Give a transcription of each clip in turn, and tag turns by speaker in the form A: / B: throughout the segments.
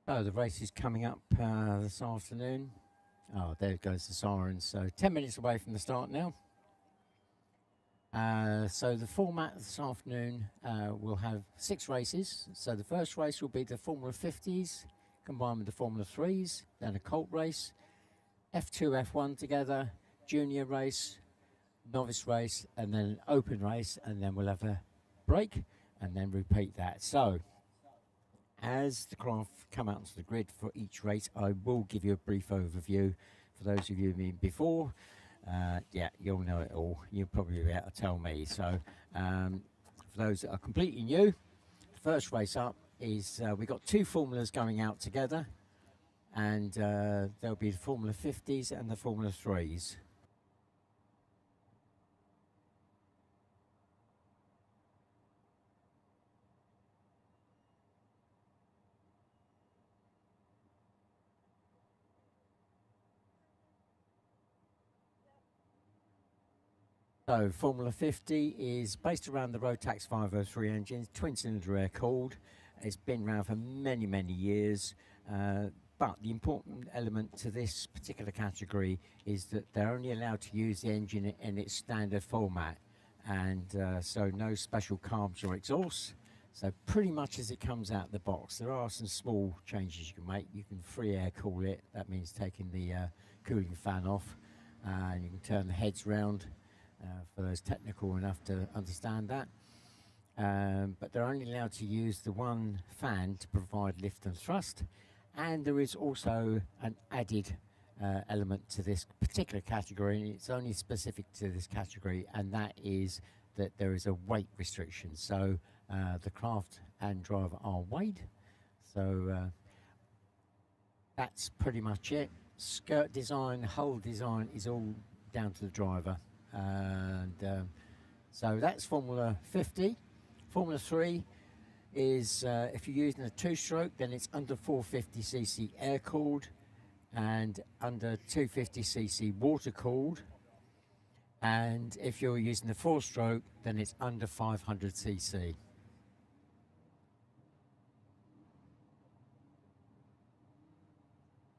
A: So the race is coming up this afternoon. Oh, there goes the siren. So 10 minutes away from the start now. So the format this afternoon, we'll have 6 races. So the first race will be the Formula 50s combined with the Formula 3s, then a colt race, F2, F1 together, junior race, novice race, and then an open race, and then we'll have a break and then repeat that. So as the craft come out onto the grid for each race, I will give you a brief overview. For those of you who've been before, yeah, you'll know it all. You'll probably be able to tell me. So for those that are completely new, the first race up is we've got 2 formulas going out together, and there'll be the Formula 50s and the Formula 3s. So Formula 50 is based around the Rotax 503 engines, twin-cylinder air-cooled. It's been around for many, many years. But the important element to this particular category is that they're only allowed to use the engine in its standard format. And so no special carbs or exhausts. So pretty much as it comes out the box. There are some small changes you can make. You can free air cool it. That means taking the cooling fan off. And you can turn the heads round. For those technical enough to understand that. But they're only allowed to use the one fan to provide lift and thrust. And there is also an added element to this particular category, and it's only specific to this category, and that is that there is a weight restriction. So the craft and driver are weighed. So that's pretty much it. Skirt design, hull design is all down to the driver. And so that's Formula 50. Formula 3 is if you're using a 2-stroke, then it's under 450cc air-cooled and under 250cc water-cooled. And if you're using the 4-stroke, then it's under 500cc.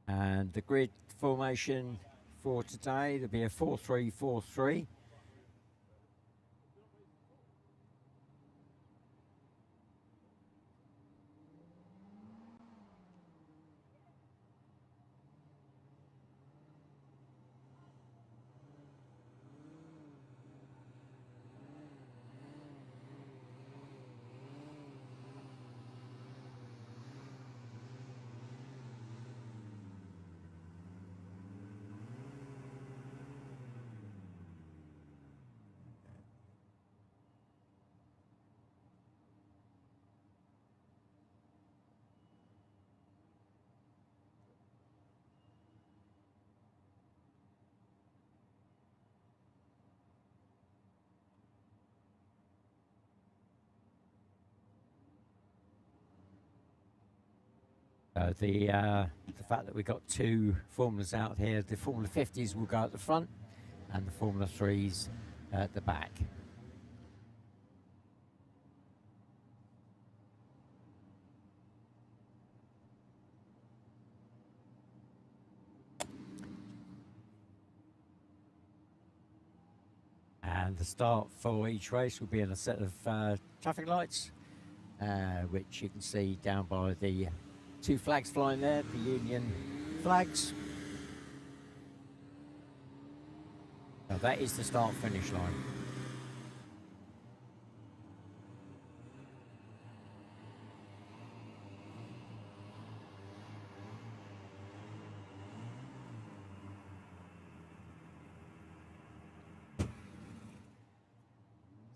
A: And the grid formation for today, there'll be a 4-3-4-3. The fact that we've got 2 formulas out here, the Formula 50s will go at the front and the Formula 3s at the back. And the start for each race will be in a set of traffic lights, which you can see down by the 2 flags flying there, the Union flags. Now that is the start-finish line.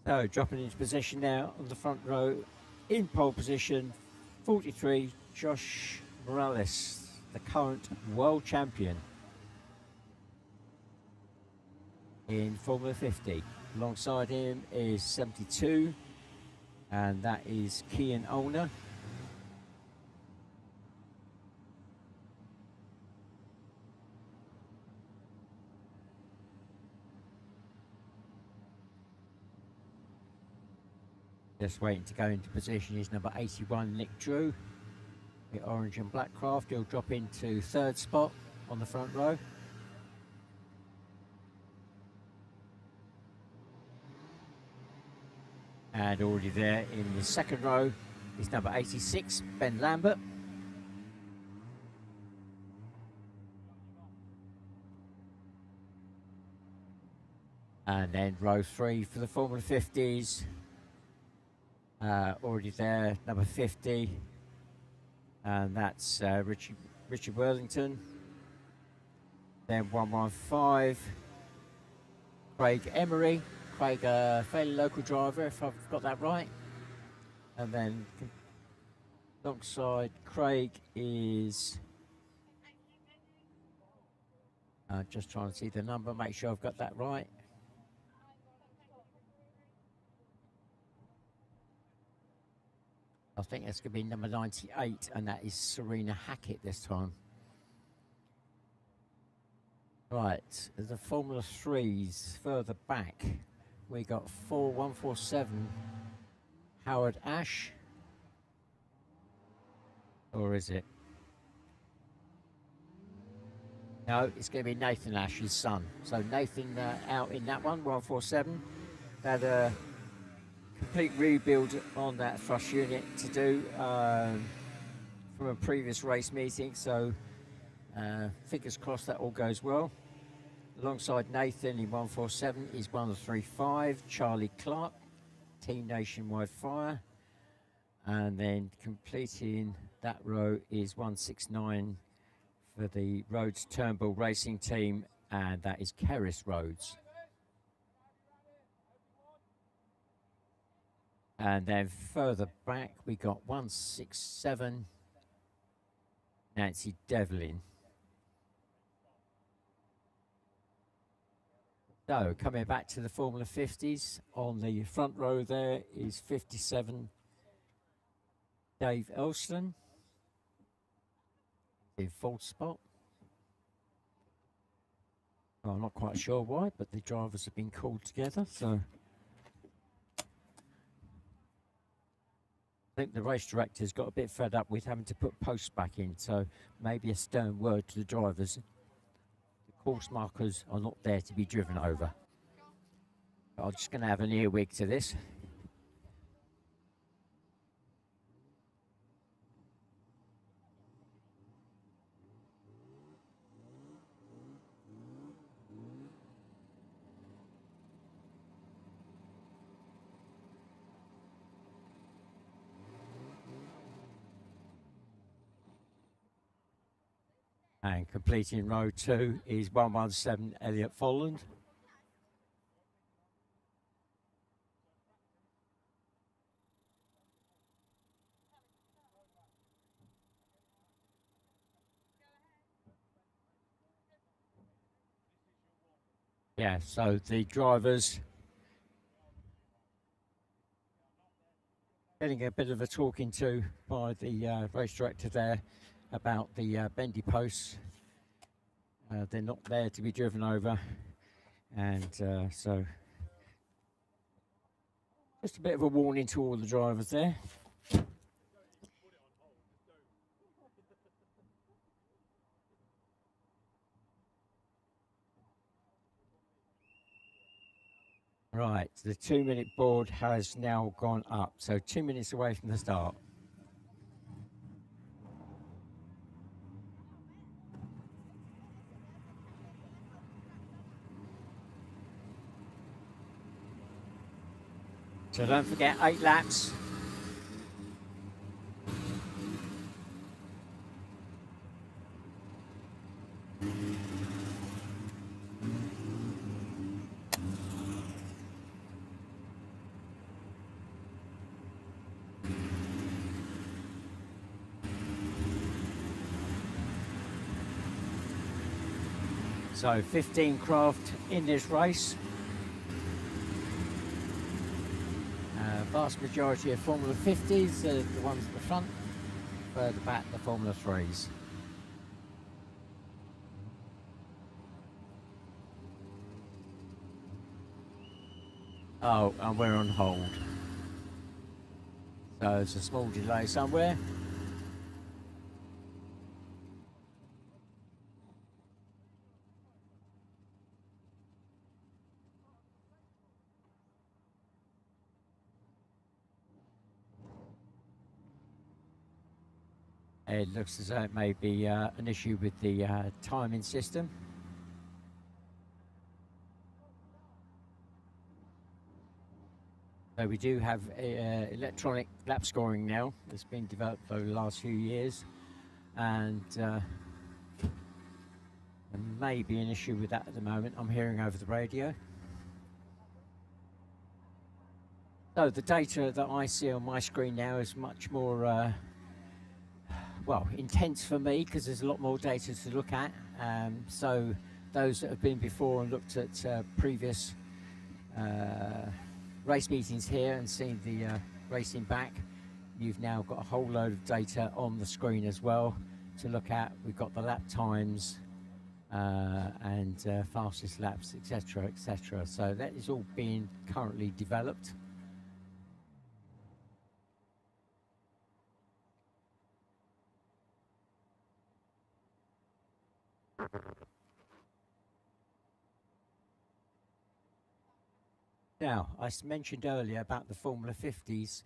A: So dropping into position now on the front row, in pole position, 43, Josh Morales, the current world champion in Formula 50. Alongside him is 72, and that is Kian Olner. Just waiting to go into position is number 81, Nick Drew. The orange and black craft, he'll drop into third spot on the front row. And already there in the second row is number 86, Ben Lambert. And then row 3 for the Formula 50s. Already there, number 50. And that's Richard Worthington. Then 115, Craig Emery. Craig, a fairly local driver, if I've got that right. And then alongside Craig is, just trying to see the number, make sure I've got that right. I think that's going to be number 98, and that is Serena Hackett this time. Right, the Formula 3s further back. We got 147, Howard Ash. Or is it? No, it's going to be Nathan Ash's son. So Nathan out in that one, 147. Had a complete rebuild on that thrust unit to do from a previous race meeting. So fingers crossed that all goes well. Alongside Nathan in 147 is 135, Charlie Clark, Team Nationwide Fire. And then completing that row is 169 for the Rhodes Turnbull Racing Team, and that is Kerris Rhodes. And then further back we got 167, Nancy Devlin. So coming back to the Formula 50s, on the front row there is 57, Dave Elston in fourth spot. Well, I'm not quite sure why, but the drivers have been called together, so I think the race director's got a bit fed up with having to put posts back in, so maybe a stern word to the drivers. Course markers are not there to be driven over. I'm just going to have an earwig to this. And completing row 2 is 117, Elliot Folland. Yeah, so the drivers getting a bit of a talking to by the race director there about the bendy posts. They're not there to be driven over, and so just a bit of a warning to all the drivers there. Right, the 2-minute board has now gone up, so 2 minutes away from the start. So don't forget, 8 laps. So 15 craft in this race. Vast majority of Formula 50s, the ones at the front, further back the Formula 3s. Oh, and we're on hold. So there's a small delay somewhere. It looks as though it may be an issue with the timing system. So we do have electronic lap scoring now. It's been developed over the last few years, and there may be an issue with that at the moment. I'm hearing over the radio. So the data that I see on my screen now is much more well, intense for me, because there's a lot more data to look at. So those that have been before and looked at previous race meetings here and seen the racing back, you've now got a whole load of data on the screen as well to look at. We've got the lap times and fastest laps, etc., etc. So that is all being currently developed. Now, I mentioned earlier about the Formula 50s.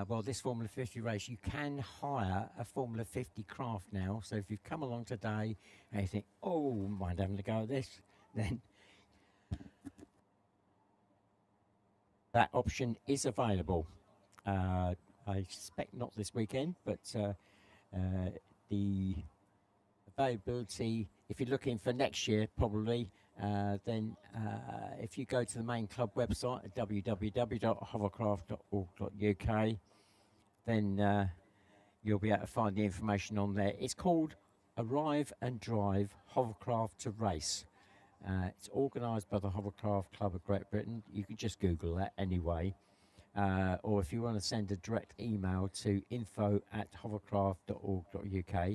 A: Well, this Formula 50 race, you can hire a Formula 50 craft now. So if you've come along today and you think, oh, mind having a go at this, then that option is available. I suspect not this weekend, but the availability, if you're looking for next year, probably, then if you go to the main club website at www.hovercraft.org.uk, then you'll be able to find the information on there. It's called Arrive and Drive Hovercraft to Race. It's organised by the Hovercraft Club of Great Britain. You can just Google that anyway. Or if you want to send a direct email to info@hovercraft.org.uk.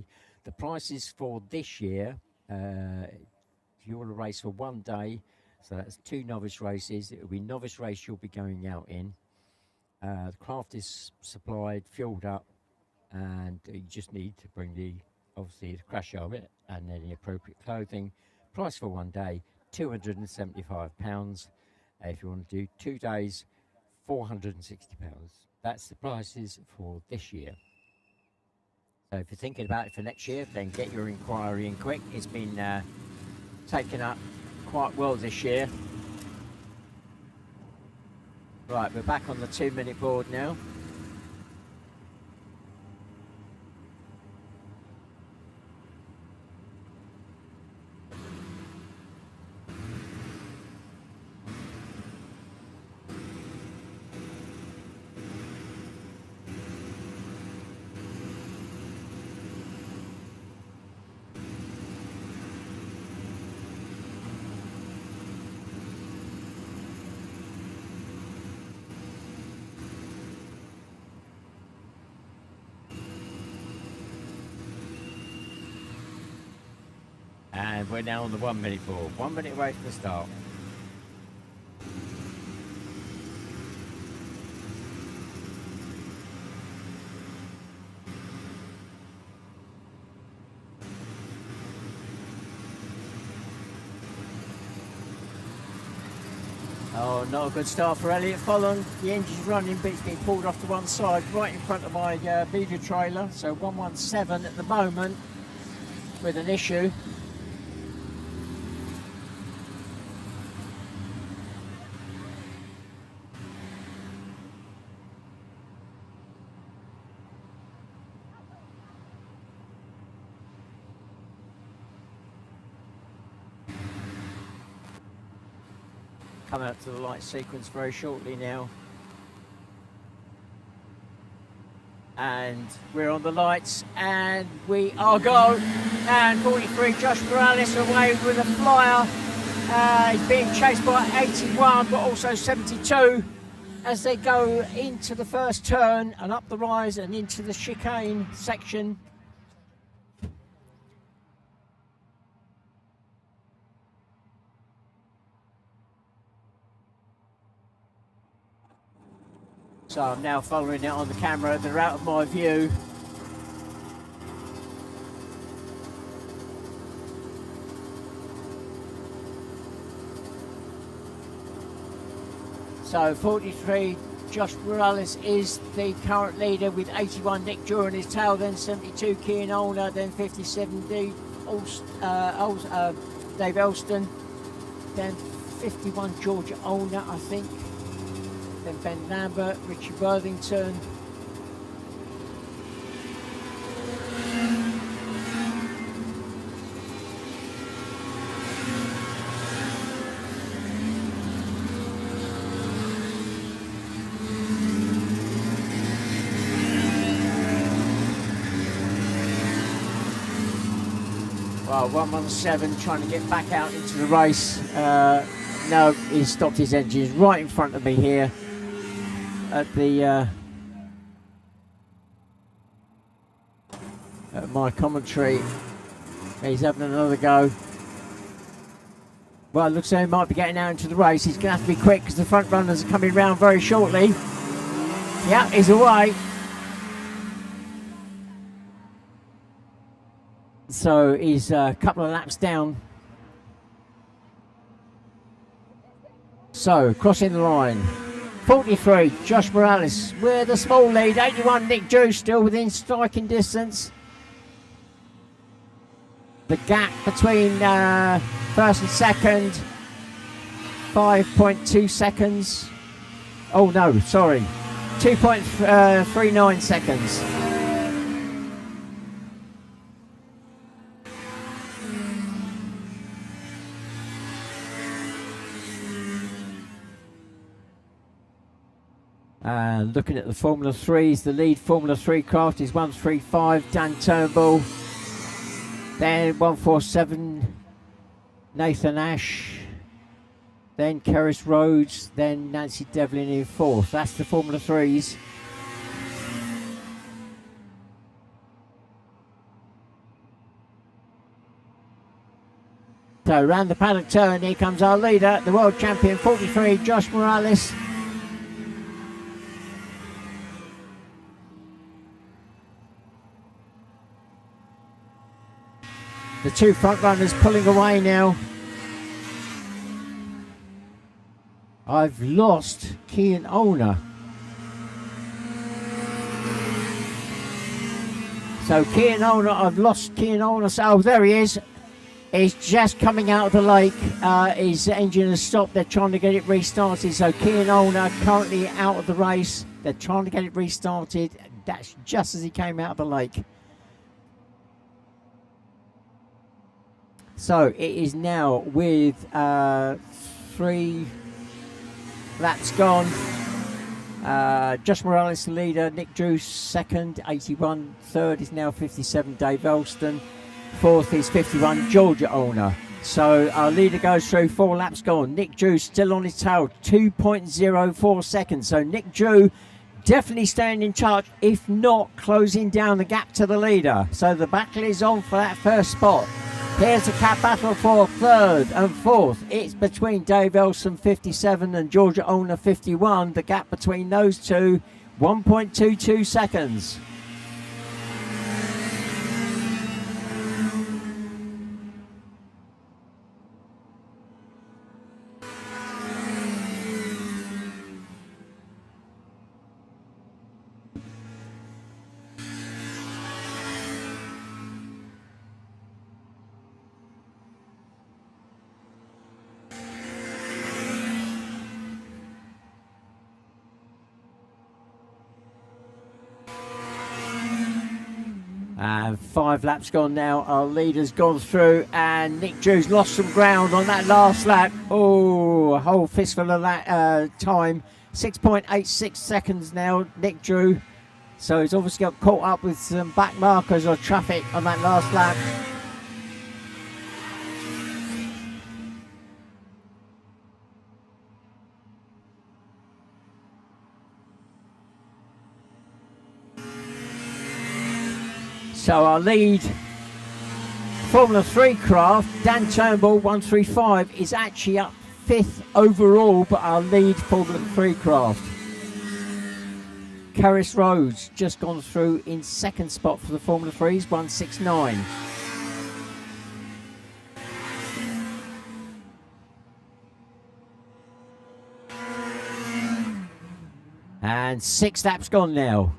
A: The prices for this year, if you want to race for one day, so that's 2 novice races. It will be novice race you'll be going out in. The craft is supplied, fueled up, and you just need to bring obviously the crash helmet and then the appropriate clothing. Price for one day, £275. If you want to do 2 days, £460. That's the prices for this year. So if you're thinking about it for next year, then get your inquiry in quick. It's been taken up quite well this year. Right, we're back on the 2-minute board now. And we're now on the 1-minute board. 1 minute away from the start. Oh, not a good start for Elliot Folland. The engine's running, but it's been pulled off to one side, right in front of my media trailer. So 117 at the moment with an issue. Come out to the light sequence very shortly now. And we're on the lights, and we are go. And 43, Josh Morales away with a flyer. He's being chased by 81, but also 72 as they go into the first turn and up the rise and into the chicane section. So I'm now following it on the camera. They're out of my view. So 43 Josh Morales is the current leader with 81 Nick Drew on his tail, then 72 Kian Olner, then 57 Dave Elston, then 51 Georgia Olner, I think, then Ben Lambert, Richie Worthington. Well, 117 trying to get back out into the race. No, he's stopped his engines right in front of me here at the at my commentary. He's having another go. Well, it looks like he might be getting out into the race. He's going to have to be quick because the front runners are coming round very shortly. Yeah, he's away. So he's a couple of laps down. So crossing the line, 43 Josh Morales with a small lead, 81 Nick Drew still within striking distance. The gap between first and second, 5.2 seconds. Oh no, sorry, 2.39 seconds. Looking at the Formula 3s, the lead Formula 3 craft is 135 Dan Turnbull, then 147 Nathan Ash, then Keris Rhodes, then Nancy Devlin in fourth. That's the Formula 3s. So round the paddock turn, here comes our leader, the world champion 43 Josh Morales. The two front runners pulling away now. I've lost Kian Olner. So Kian Olner, I've lost Kian Olner. So, oh, there he is. He's just coming out of the lake. His engine has stopped. They're trying to get it restarted. So Kian Olner currently out of the race. They're trying to get it restarted. That's just as he came out of the lake. So it is now with 3 laps gone. Josh Morales the leader, Nick Drew second, 81. Third is now 57 Dave Elston. Fourth is 51 Georgia Olner. So our leader goes through, 4 laps gone. Nick Drew still on his tail, 2.04 seconds. So Nick Drew definitely staying in charge, if not closing down the gap to the leader. So the battle is on for that first spot. Here's a cap battle for third and fourth. It's between Dave Elston 57 and Georgia Olner 51. The gap between those two, 1.22 seconds. And 5 laps gone now. Our leader's gone through, and Nick Drew's lost some ground on that last lap. Oh, a whole fistful of that time. 6.86 seconds now, Nick Drew. So he's obviously got caught up with some back markers or traffic on that last lap. So our lead Formula 3 craft, Dan Turnbull 135, is actually up 5th overall, but our lead Formula 3 craft, Keris Rhodes, just gone through in 2nd spot for the Formula 3s, 169. And 6 laps gone now.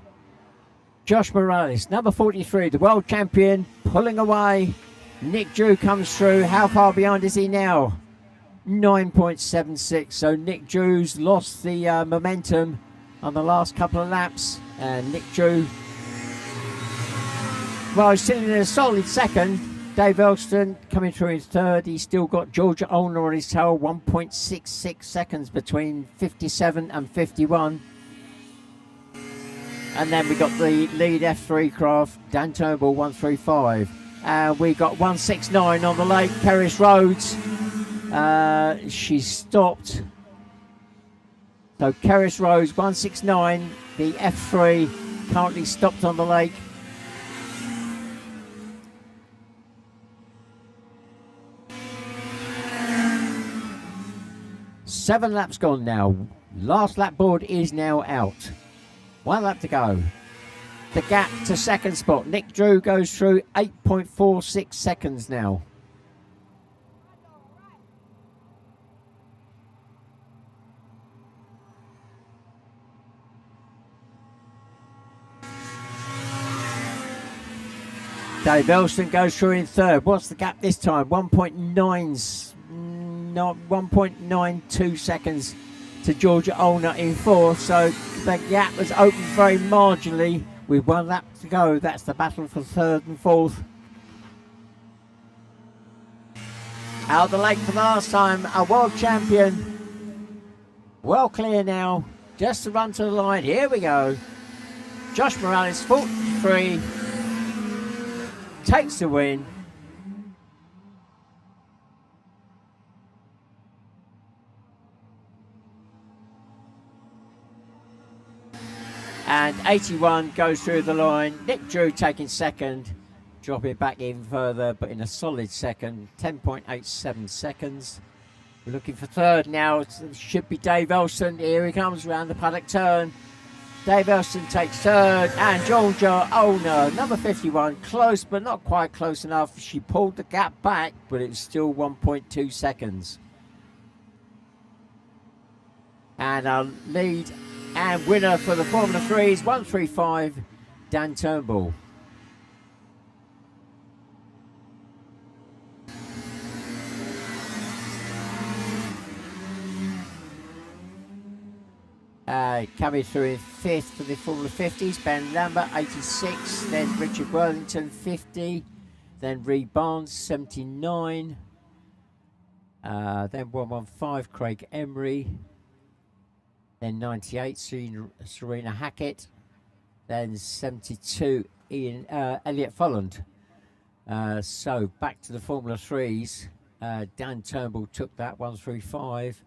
A: Josh Morales, number 43, the world champion, pulling away. Nick Drew comes through. How far behind is he now? 9.76. So Nick Drew's lost the momentum on the last couple of laps. And Nick Drew, well, he's still in a solid second. Dave Elston coming through in third. He's still got Georgia Olner on his tail. 1.66 seconds between 57 and 51. And then we got the lead F3 craft, Dan Turnbull 135. And we got 169 on the lake, Kerris Rhodes. She stopped. So Kerris Rhodes 169, the F3 currently stopped on the lake. Seven laps gone now. Last lap board is now out. 1 lap to go. The gap to second spot. Nick Drew goes through 8.46 seconds now. Dave Elston goes through in third. What's the gap this time? 1.92 seconds to Georgia Olner in fourth. So the gap was opened very marginally with 1 lap to go. That's the battle for third and fourth. Out of the lake for the last time, a world champion. Well clear now. Just to run to the line. Here we go. Josh Morales, 43. Takes the win. And 81 goes through the line. Nick Drew taking second. Drop it back even further, but in a solid second. 10.87 seconds. We're looking for third now. It should be Dave Elston. Here he comes around the paddock turn. Dave Elston takes third, and Georgia Olner, number 51, close but not quite close enough. She pulled the gap back, but it's still 1.2 seconds. And our lead and winner for the Formula 3 is 135, Dan Turnbull. Coming through in fifth for the Formula 50s, Ben Lambert 86, then Richard Worthington 50, then Reed Barnes 79, then 115 Craig Emery, then 98 Serena Hackett, then 72 Elliot Folland. So back to the Formula 3s. Dan Turnbull took that 135.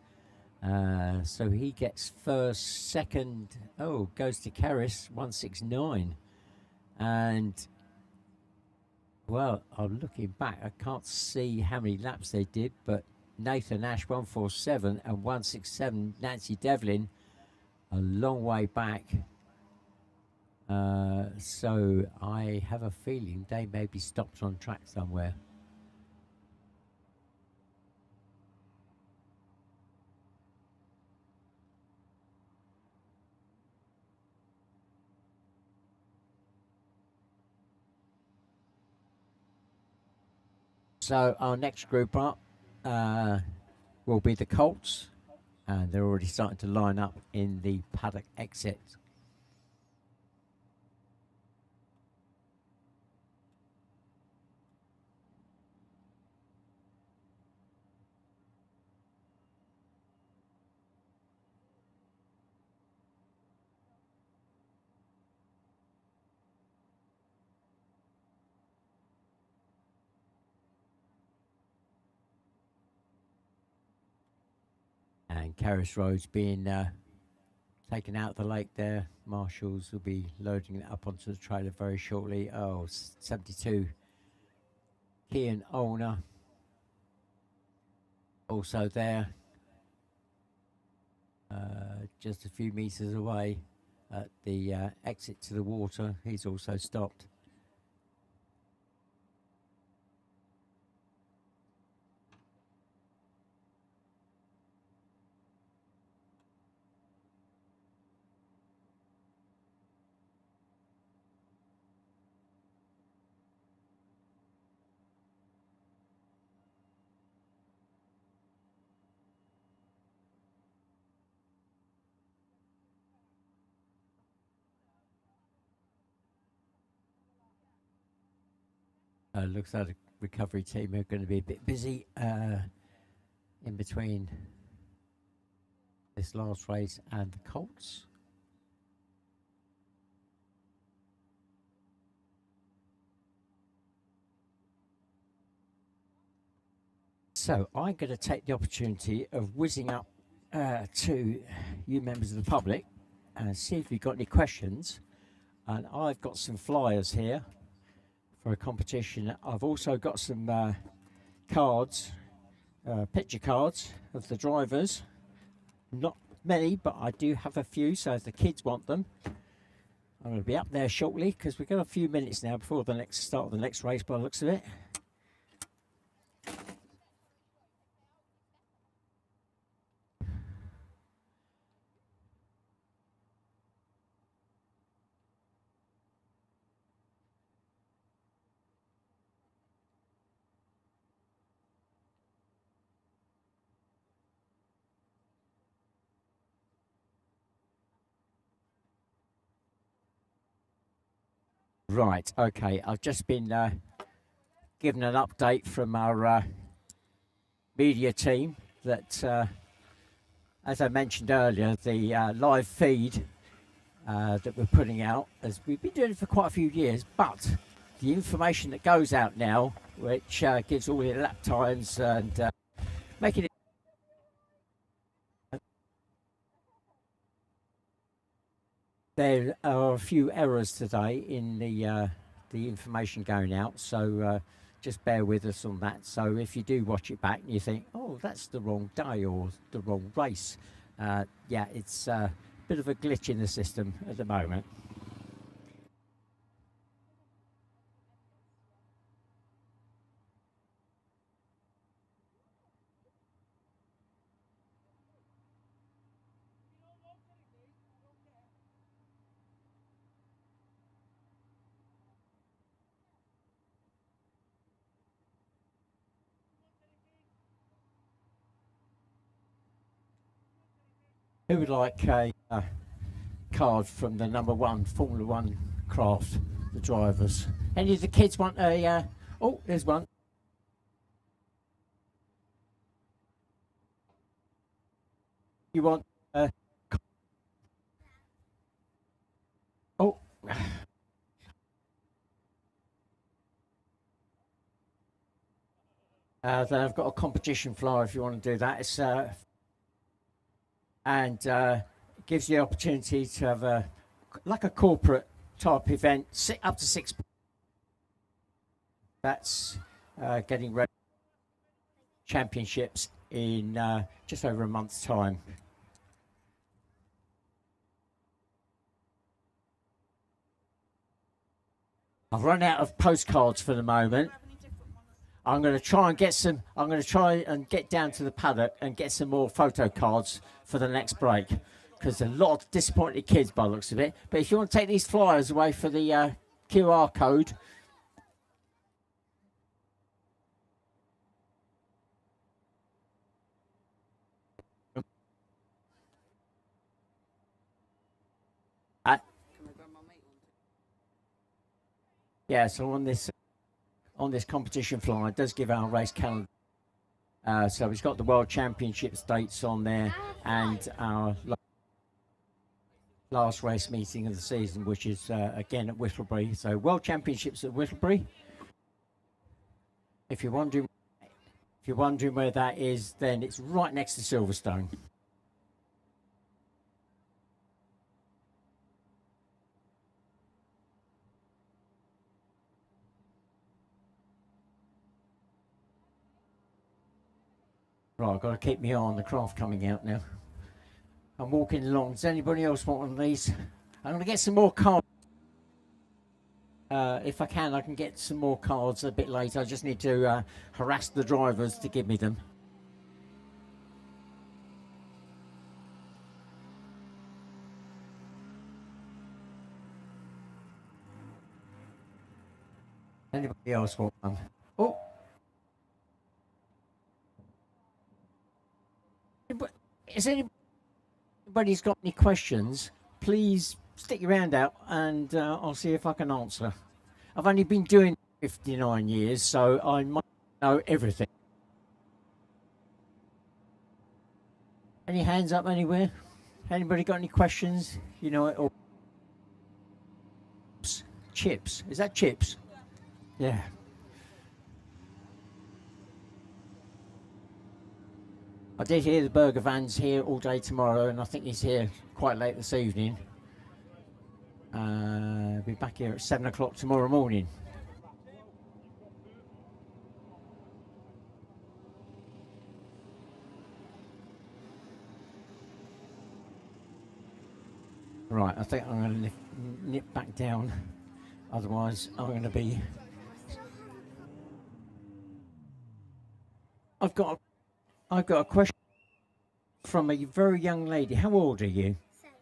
A: So he gets first, second, goes to Kerris, 169. And, well, I'm looking back, I can't see how many laps they did, but Nathan Ash, 147, and 167, Nancy Devlin, a long way back. So I have a feeling they may be stopped on track somewhere. So our next group up will be the Colts, and they're already starting to line up in the paddock exit. And Kerris Road's being taken out of the lake there. Marshals will be loading it up onto the trailer very shortly. 72. Kian Olner also there. Just a few meters away at the exit to the water. He's also stopped. Looks like the recovery team are going to be a bit busy in between this last race and the Colts. So I'm going to take the opportunity of whizzing up to you members of the public and see if you've got any questions. And I've got some flyers here for a competition. I've also got some cards, picture cards of the drivers. Not many, but I do have a few, so if the kids want them, I'm going to be up there shortly because we've got a few minutes now before the next start of the next race by the looks of it. Right, okay, I've just been given an update from our media team that, as I mentioned earlier, the live feed that we're putting out, as we've been doing it for quite a few years, but the information that goes out now, which gives all the lap times and making it there are a few errors today in the information going out, so just bear with us on that. So if you do watch it back and you think, oh, that's the wrong day or the wrong race, yeah, it's a bit of a glitch in the system at the moment. Who would like a card from the #1 Formula One craft, the drivers? Any of the kids want a? Oh, there's one. You want? Oh. Then I've got a competition flyer if you want to do that. It's and it gives you the opportunity to have a like a corporate type event, up to 6. That's getting ready championships in just over a month's time. I've run out of postcards for the moment. I'm going to try and get some. I'm going to try and get down to the paddock and get some more photo cards for the next break, because a lot of disappointed kids by the looks of it. But if you want to take these flyers away for the QR code. Yeah, so on this competition flyer, it does give our race calendar. So it's got the World Championships dates on there and our last race meeting of the season, which is again at Whittlebury. So World Championships at Whittlebury. If you're wondering where that is, then it's right next to Silverstone. Right, I've got to keep my eye on the craft coming out now. I'm walking along. Does anybody else want one of these? I'm going to get some more cards. If I can get some more cards a bit later. I just need to harass the drivers to give me them. Anybody else want one? Oh. Is anybody's got any questions? Please stick your hand out and I'll see if I can answer. I've only been doing 59 years, so I might know everything. Any hands up anywhere? Anybody got any questions? You know it all. Chips. Is that chips? Yeah. I did hear the burger van's here all day tomorrow, and I think he's here quite late this evening. Be back here at 7 o'clock tomorrow morning. Right, I think I'm going to nip back down. Otherwise, I'm going to be. I've got a question from a very young lady. How old are you?
B: 7.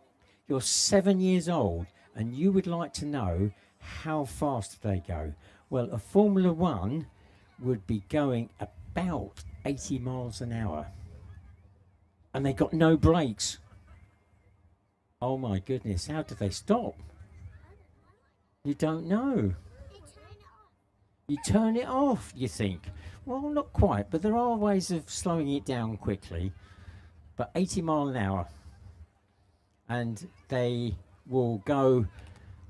A: You're 7 years old, and you would like to know how fast they go. Well, a Formula One would be going about 80 miles an hour, and they got no brakes. Oh my goodness, how do they stop? You don't know. You turn it off, you think. Well, not quite, but there are ways of slowing it down quickly. But 80 mile an hour. And they will go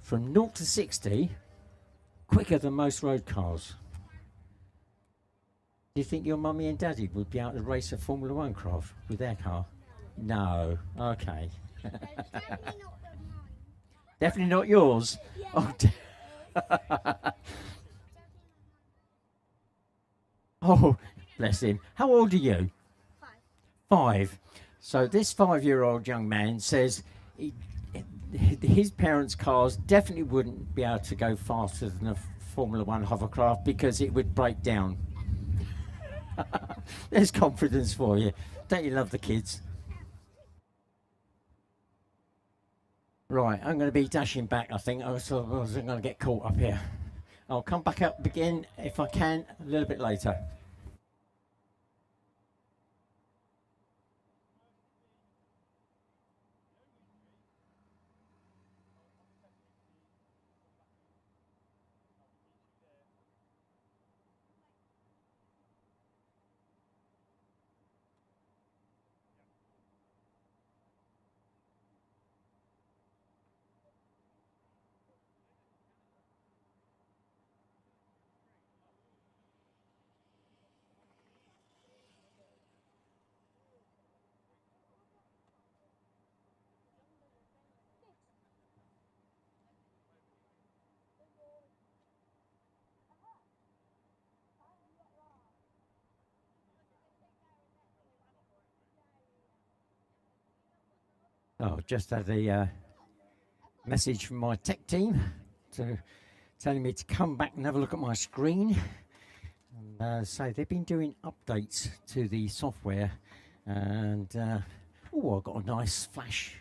A: from 0 to 60 quicker than most road cars. Do you think your mummy and daddy would be able to race a Formula One craft with their car? No. Okay. Definitely not yours. Oh, oh, bless him. How old are you?
B: 5.
A: 5. So this 5-year-old young man says his parents' cars definitely wouldn't be able to go faster than a Formula One hovercraft because it would break down. There's confidence for you. Don't you love the kids? Right, I'm going to be dashing back, I think. I was going to get caught up here. I'll come back up again, if I can, a little bit later. Oh, just had a message from my tech team telling me to come back and have a look at my screen. And so they've been doing updates to the software, and oh, I've got a nice flash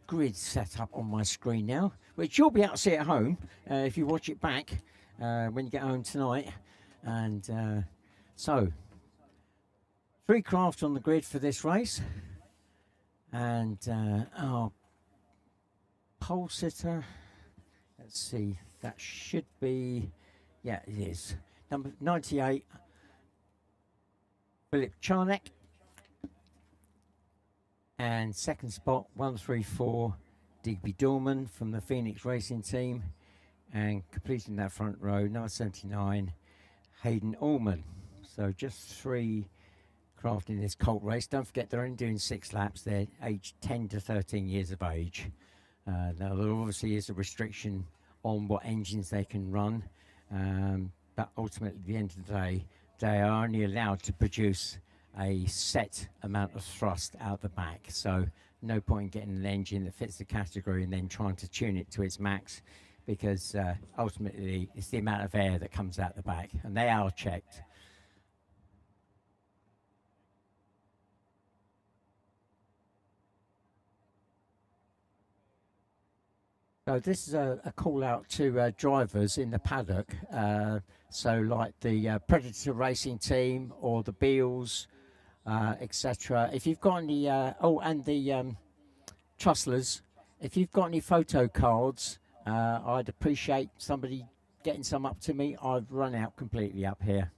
A: grid set up on my screen now, which you'll be able to see at home if you watch it back when you get home tonight. And so 3 craft on the grid for this race. And our pole sitter, let's see, that should be, yeah, it is. Number 98, Philip Charnek. And second spot, 134, Digby Dorman from the Phoenix Racing Team. And completing that front row, number 79, Hayden Allman. So just 3 craft in this colt race. Don't forget they're only doing 6 laps. They're aged 10 to 13 years of age. Now there obviously is a restriction on what engines they can run, but ultimately at the end of the day they are only allowed to produce a set amount of thrust out the back, so no point in getting an engine that fits the category and then trying to tune it to its max, because ultimately it's the amount of air that comes out the back, and they are checked. So this is a call out to drivers in the paddock. So like the Predator Racing Team or the Beals, etc. If you've got any, and the Trustlers, if you've got any photo cards, I'd appreciate somebody getting some up to me. I've run out completely up here.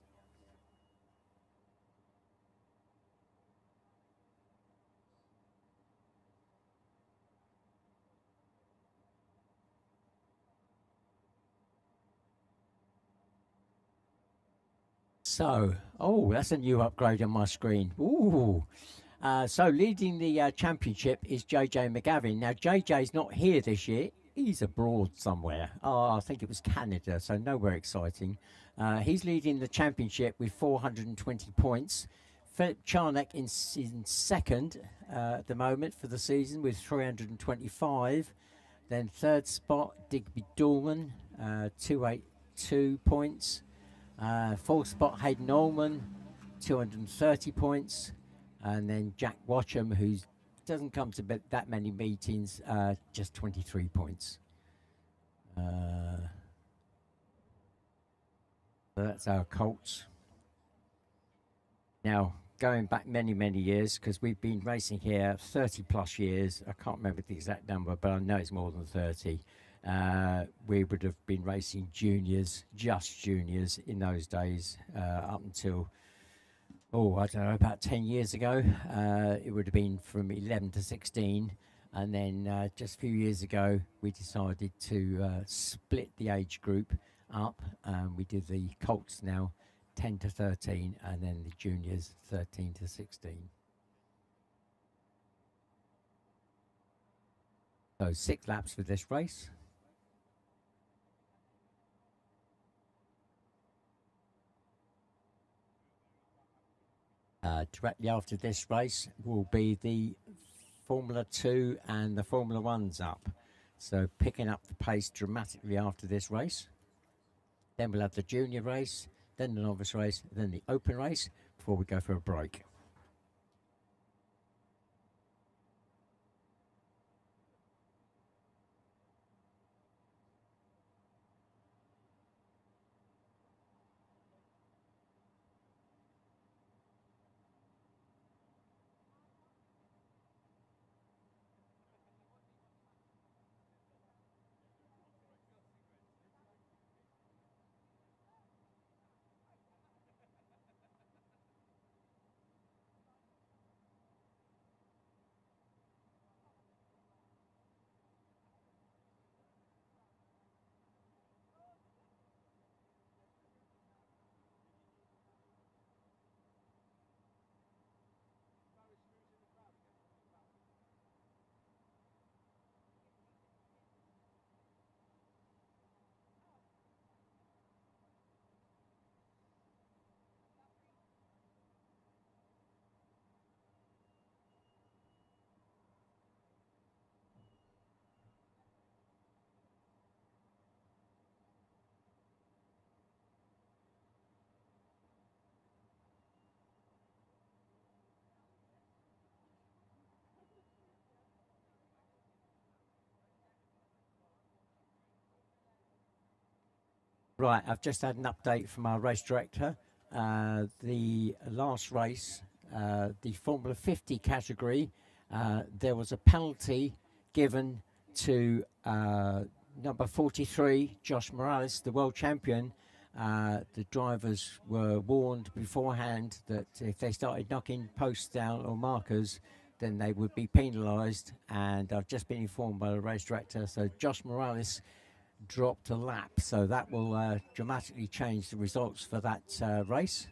A: So, oh, that's a new upgrade on my screen. Ooh. So leading the championship is JJ McGavin. Now JJ's not here this year. He's abroad somewhere. Oh, I think it was Canada, so nowhere exciting. He's leading the championship with 420 points. Philip Charnock in second at the moment for the season with 325. Then third spot, Digby Dorman, 282 points. Fourth spot, Hayden Allman, 230 points. And then Jack Watcham, who doesn't come to that many meetings, just 23 points. So that's our Colts. Now, going back many, many years, because we've been racing here 30 plus years. I can't remember the exact number, but I know it's more than 30. We would have been racing juniors, just juniors in those days, up until, I don't know, about 10 years ago. It would have been from 11 to 16. And then just a few years ago, we decided to split the age group up. We did the Colts now, 10 to 13, and then the juniors, 13 to 16. So 6 laps for this race. Directly after this race will be the Formula 2 and the Formula 1's up. So picking up the pace dramatically after this race. Then we'll have the junior race, then the novice race, then the open race before we go for a break. Right, I've just had an update from our race director. The last race, the Formula 50 category, there was a penalty given to number 43, Josh Morales, the world champion. The drivers were warned beforehand that if they started knocking posts down or markers, then they would be penalised. And I've just been informed by the race director. So Josh Morales dropped a lap, so that will dramatically change the results for that race.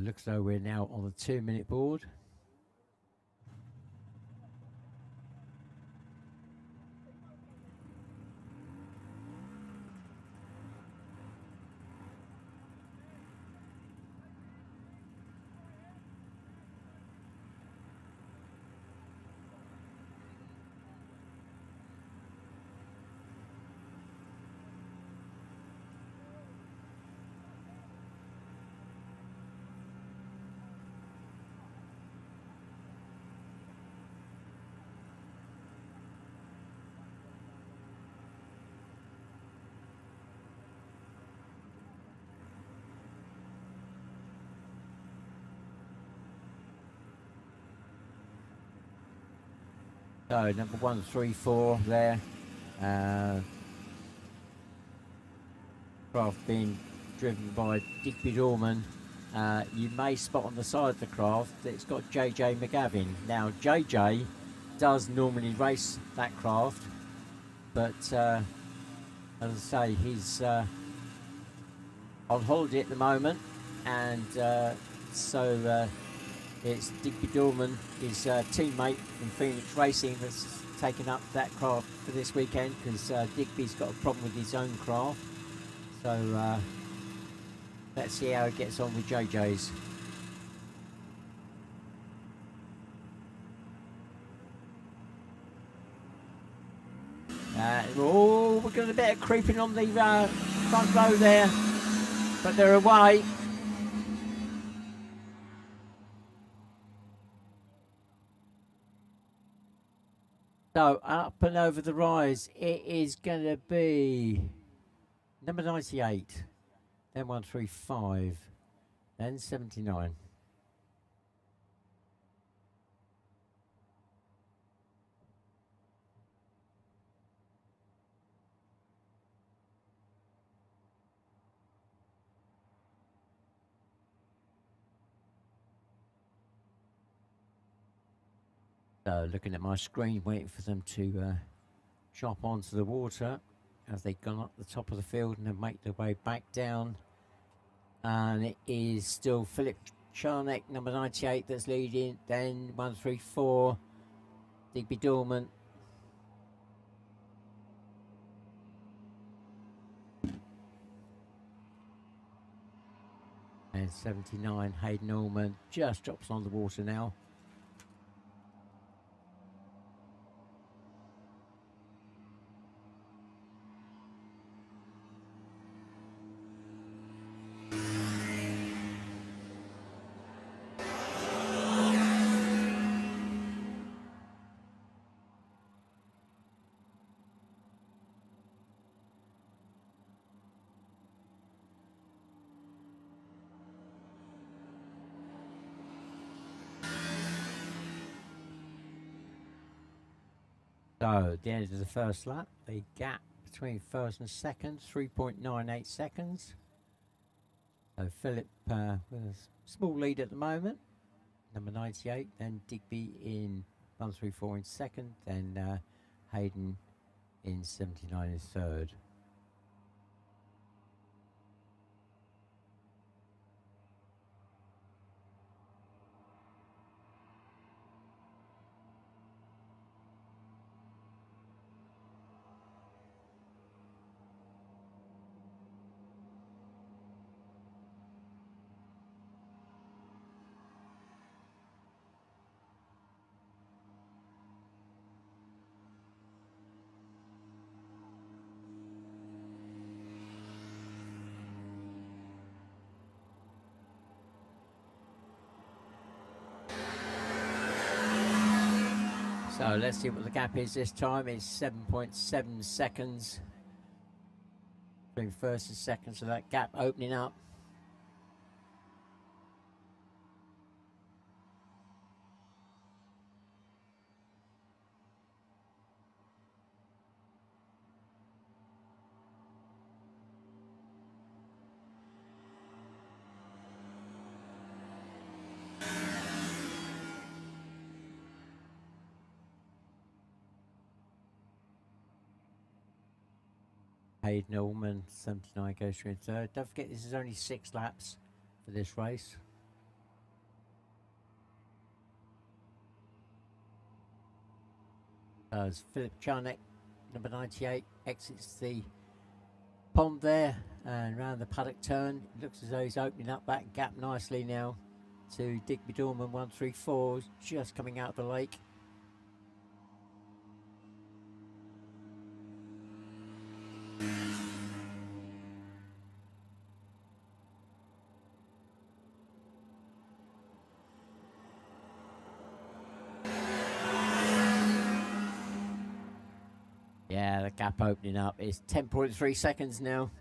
A: Looks like we're now on the 2-minute board. So number 134 there. Craft being driven by Digby Dorman. You may spot on the side of the craft that it's got JJ McGavin. Now JJ does normally race that craft, but as I say, he's on holiday at the moment, and so it's Digby Dorman, his teammate from Phoenix Racing, that's taken up that craft for this weekend, because Digby's got a problem with his own craft. So let's see how it gets on with JJ's. Oh, we're getting a bit of creeping on the front row there, but they're away. So up and over the rise, it is going to be number 98, then 135, then 79. So looking at my screen, waiting for them to chop onto the water as they've gone up the top of the field and then make their way back down. And it is still Philip Charnock, number 98, that's leading. Then 134, Digby Dorman. And 79, Hayden Allman just drops on the water now. So at the end of the first lap, the gap between first and second, 3.98 seconds. So Philip with a small lead at the moment, number 98, then Digby in 134 in second, then Hayden in 79 in third. So let's see what the gap is this time. It's 7.7 seconds between first and second, so that gap opening up. Hayden Allman, 79 goes through in third. Don't forget, this is only 6 laps for this race. As Philip Charnock, number 98, exits the pond there and round the paddock turn. It looks as though he's opening up that gap nicely now to Digby Dorman, 134, just coming out of the lake. Yeah, the gap opening up. It's 10.3 seconds now.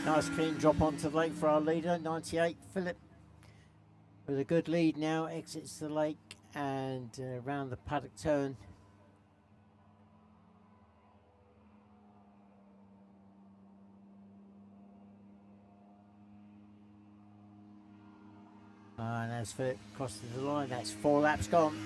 A: Nice clean drop onto the lake for our leader, 98, Philip. With a good lead now, exits the lake and around the paddock turn. And as Philip crosses the line, that's 4 laps gone.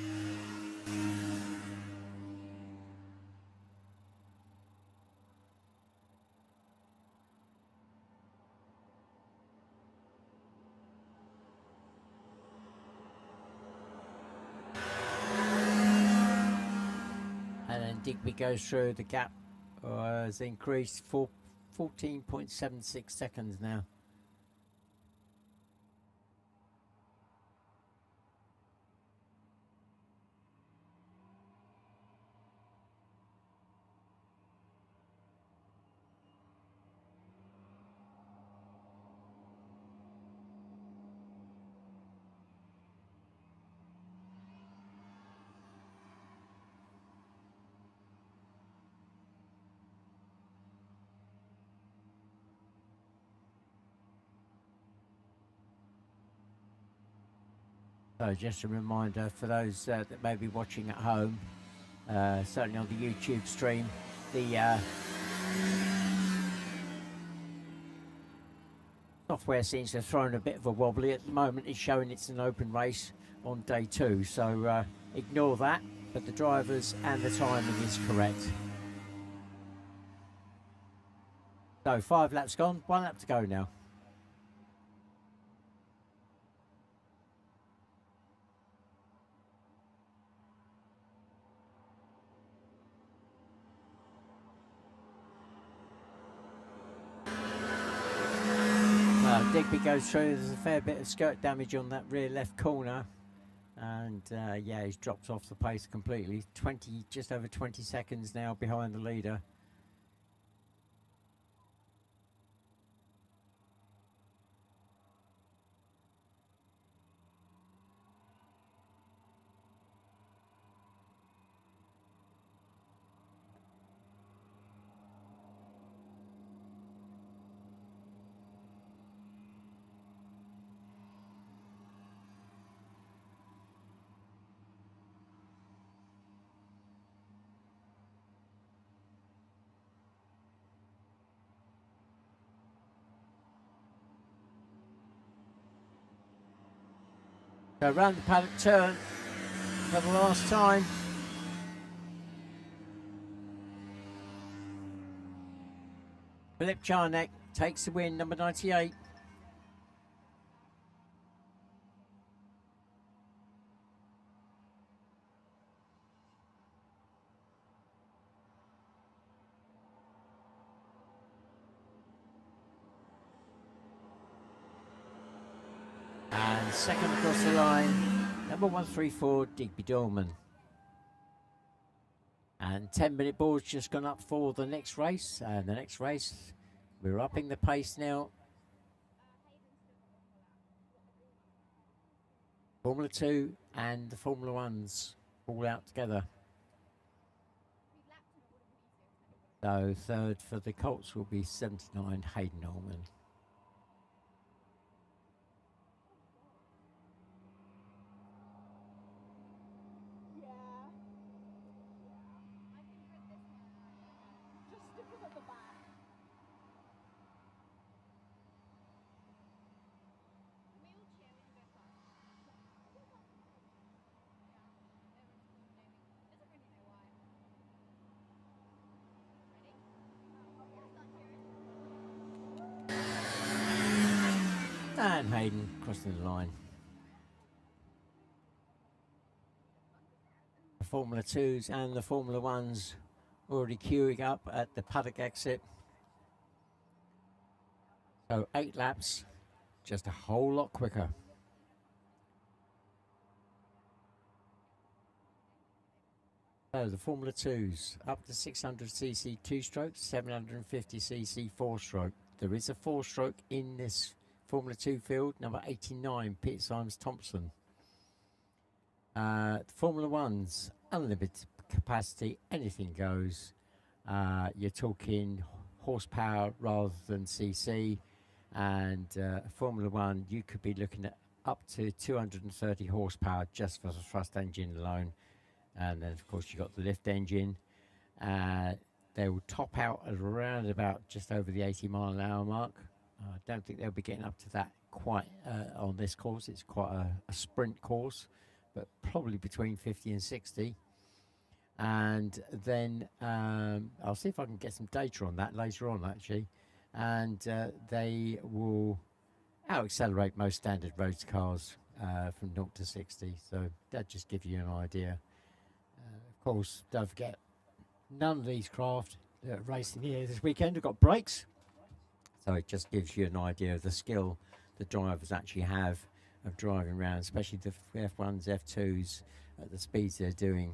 A: And then Digby goes through. The gap has increased for 14.76 seconds now. So just a reminder for those that may be watching at home, certainly on the YouTube stream, the software seems to have thrown a bit of a wobbly. At the moment it's showing it's an open race on day 2, so ignore that, but the drivers and the timing is correct. So 5 laps gone, 1 lap to go now. Digby goes through. There's a fair bit of skirt damage on that rear left corner, and yeah, he's dropped off the pace completely. Just over 20 seconds now behind the leader. So around the paddock turn for the last time. Philip Charnek takes the win, number 98. And second across the line, number 134, Digby Dorman. And 10-minute board's just gone up for the next race. And the next race, we're upping the pace now. Formula 2 and the Formula 1s all out together. So third for the Colts will be 79, Hayden Norman. And Hayden crossing the line. The Formula 2s and the Formula 1s already queuing up at the paddock exit. So 8 laps, just a whole lot quicker. So the Formula 2s up to 600cc 2-stroke, 750cc 4-stroke. There is a 4-stroke in this Formula 2 field, number 89, Pete Symes-Thompson. The Formula 1's unlimited capacity, anything goes. You're talking horsepower rather than cc. And Formula One, you could be looking at up to 230 horsepower just for the thrust engine alone. And then, of course, you've got the lift engine. They will top out at around about just over the 80-mile-an-hour mark. I don't think they'll be getting up to that quite on this course. It's quite a sprint course, but probably between 50 and 60. And then I'll see if I can get some data on that later on, actually. And they will out-accelerate most standard road cars from 0 to 60. So that just gives you an idea. Of course, don't forget, none of these craft that are racing here this weekend have got brakes. So it just gives you an idea of the skill the drivers actually have of driving around, especially the F1s, F2s, at the speeds they're doing.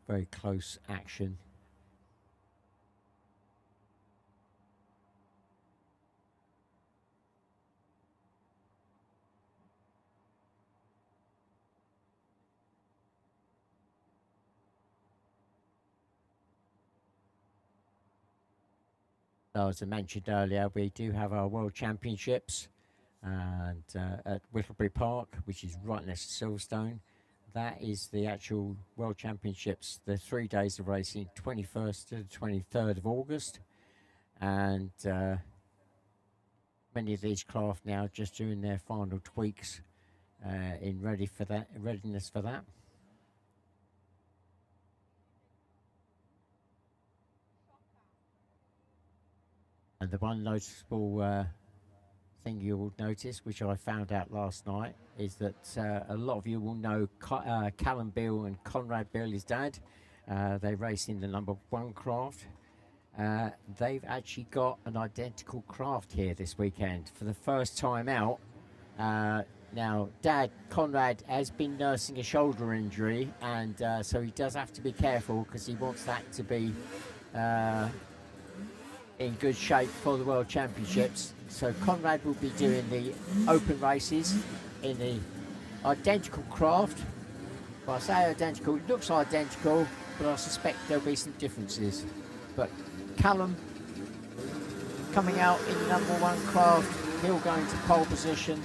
A: Very close action. So as I mentioned earlier, we do have our World Championships and at Whittlebury Park, which is right next to Silverstone. That is the actual World Championships, the 3 days of racing, 21st to the 23rd of August. And many of these craft now just doing their final tweaks in readiness for that. And the one noticeable thing you will notice, which I found out last night, is that a lot of you will know Callum Beale and Conrad Beale, his dad. They race in the #1 craft. They've actually got an identical craft here this weekend for the first time out. Now, Dad, Conrad, has been nursing a shoulder injury, and so he does have to be careful because he wants that to be in good shape for the World Championships. So Conrad will be doing the open races in the identical craft. Well, I say identical, it looks identical, but I suspect there'll be some differences. But Callum coming out in the #1 craft, he'll go into pole position.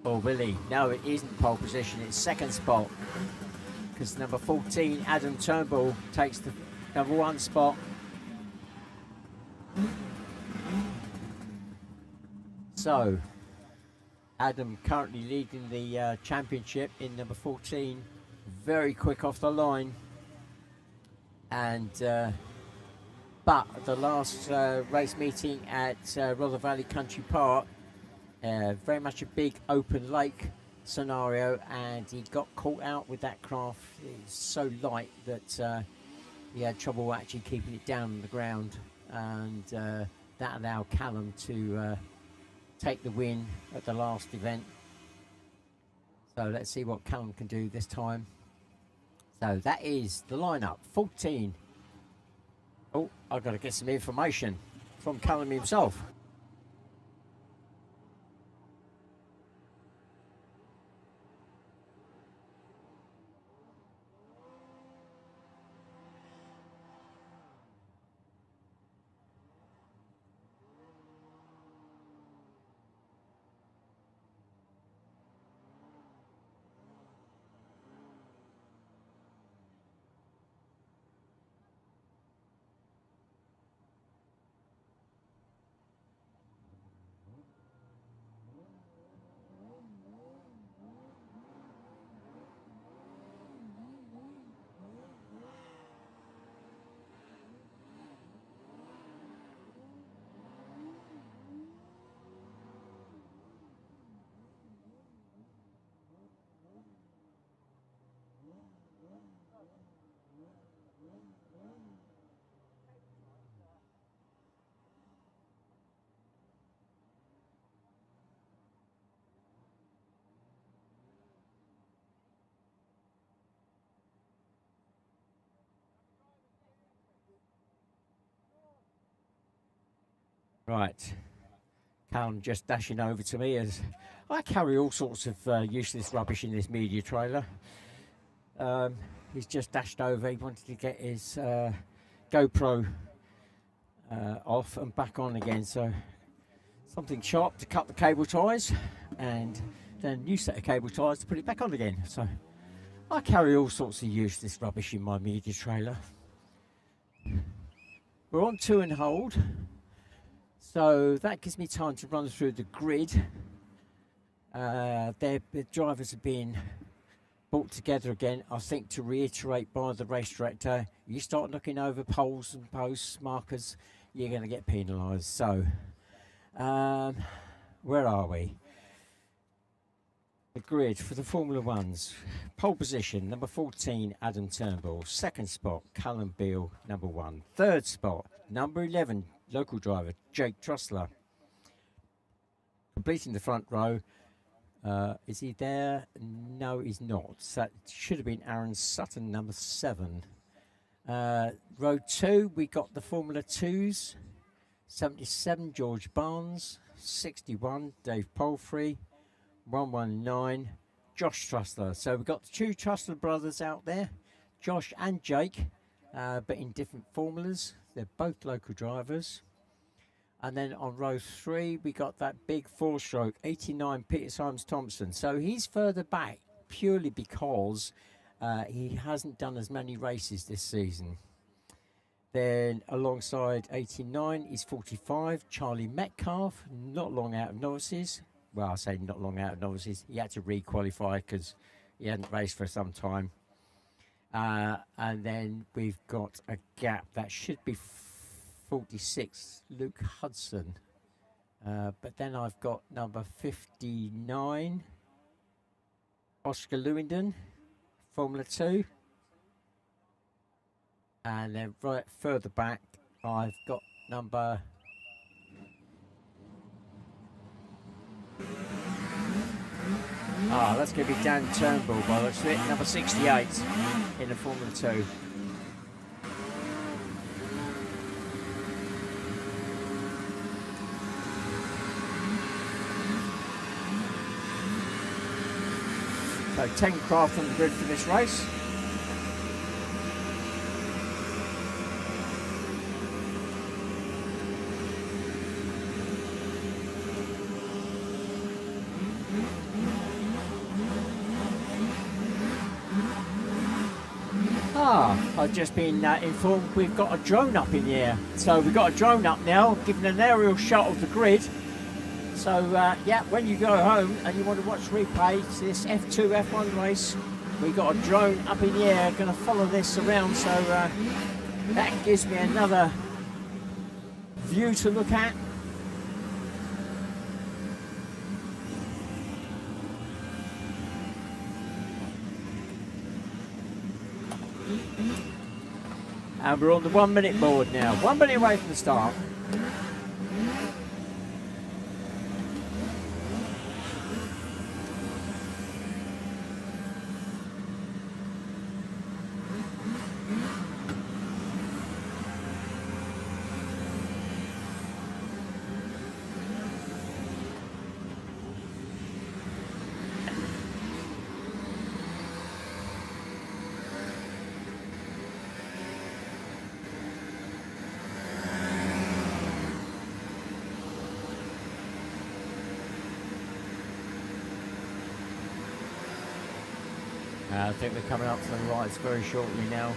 A: Oh, really? No, it isn't pole position, it's second spot. Because number 14, Adam Turnbull, takes the #1 spot. So, Adam currently leading the championship in number 14. Very quick off the line. And, but the last race meeting at Rother Valley Country Park, very much a big open lake scenario, and he got caught out with that craft. It's so light that he had trouble actually keeping it down on the ground, and that allowed Callum to take the win at the last event. So let's see what Callum can do this time. So that is the lineup. 14. Oh, I've got to get some information from Callum himself. Right, Callum just dashing over to me as I carry all sorts of useless rubbish in this media trailer. He's just dashed over. He wanted to get his GoPro off and back on again. So something sharp to cut the cable ties, and then a new set of cable ties to put it back on again. So I carry all sorts of useless rubbish in my media trailer. We're on 2 and hold, so that gives me time to run through the grid. The drivers are being brought together again, I think, to reiterate by the race director. You start looking over poles and posts, markers, you're going to get penalised. So, where are we? The grid for the Formula Ones. Pole position, number 14, Adam Turnbull. Second spot, Callum Beale, number 1. Third spot, number 11, local driver, Jake Trussler. Completing the front row, is he there? No, he's not. So that should have been Aaron Sutton, number 7. Row 2, we got the Formula 2s. 77, George Barnes. 61, Dave Palfrey. 119, Josh Trussler. So we've got the 2 Trussler brothers out there, Josh and Jake, but in different formulas. They're both local drivers. And then on row 3, we got that big 4-stroke, 89, Peter Symes Thompson. So he's further back purely because he hasn't done as many races this season. Then alongside 89 is 45, Charlie Metcalf, not long out of novices. Well, I say not long out of novices. He had to re-qualify because he hadn't raced for some time. And then we've got a gap that should be 46, Luke Hudson. But then I've got number 59, Oscar Lewington, Formula 2. And then right further back, I've got number... that's going to be Dan Turnbull by the looks of it, number 68 in the Formula 2. So 10 craft on the grid for this race. I've just been informed we've got a drone up in the air. So we've got a drone up now, giving an aerial shot of the grid. So yeah, when you go home and you want to watch replay to this F2 F1 race, we've got a drone up in the air, going to follow this around. So that gives me another view to look at. And we're on the 1 minute board now. 1 minute away from the start. I think they're coming up to the lights very shortly now.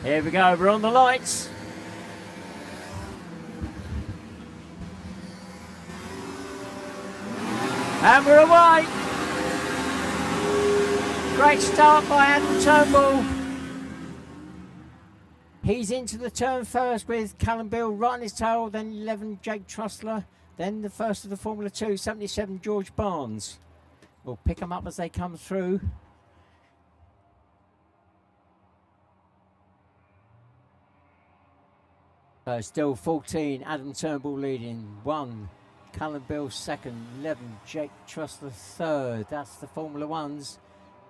A: Here we go, we're on the lights. And we're away. Great start by Adam Turnbull. He's into the turn first with Callum Beale right on his tail, then 11 Jake Trussler, then the first of the Formula 2, 77 George Barnes. We'll pick them up as they come through. So still 14, Adam Turnbull leading, 1, Callum Beale second, 11 Jake Trussler third. That's the Formula 1s.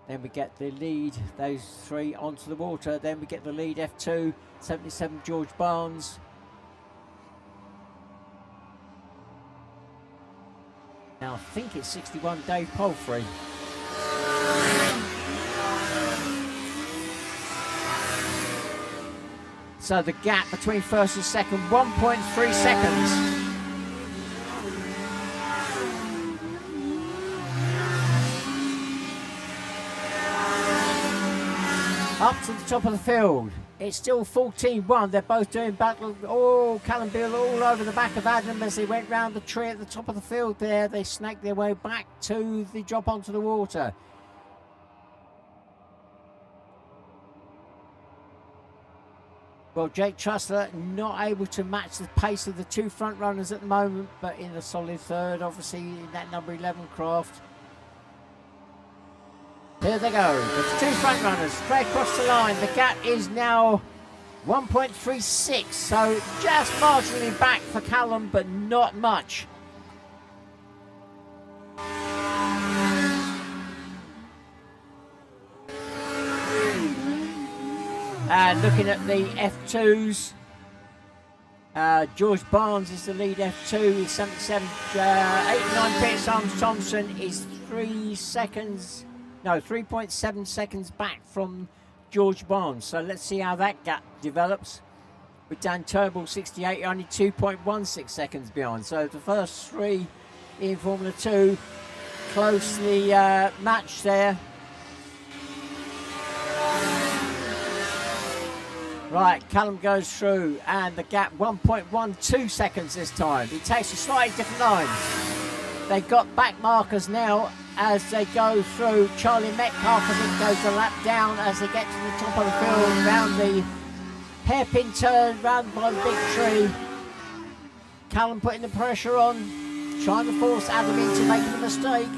A: Then we get the lead, those three onto the water. Then we get the lead F2, 77 George Barnes. Now I think it's 61 Dave Palfrey. So the gap between first and second, 1.3 seconds. Up to the top of the field, it's still 14-1. They're both doing battle. Oh, Callum Beale all over the back of Adam as they went round the tree at the top of the field there. They snaked their way back to the drop onto the water. Well, Jake Trussler not able to match the pace of the two front runners at the moment, but in a solid third, obviously, in that number 11 craft. Here they go, the two front runners straight across the line. The gap is now 1.36, so just marginally back for Callum, but not much. And looking at the F2s, George Barnes is the lead F2, he's 77, 89 Peter Thompson is 3.7 seconds back from George Barnes. So let's see how that gap develops. With Dan Turnbull 68, only 2.16 seconds behind. So the first three in Formula 2 closely matched there. Right, Callum goes through and the gap 1.12 seconds this time. He takes a slightly different line. They've got back markers now as they go through. Charlie Metcalf, I think, goes a lap down as they get to the top of the field, round the hairpin turn, round by the big tree. Callum putting the pressure on, trying to force Adam into making a mistake.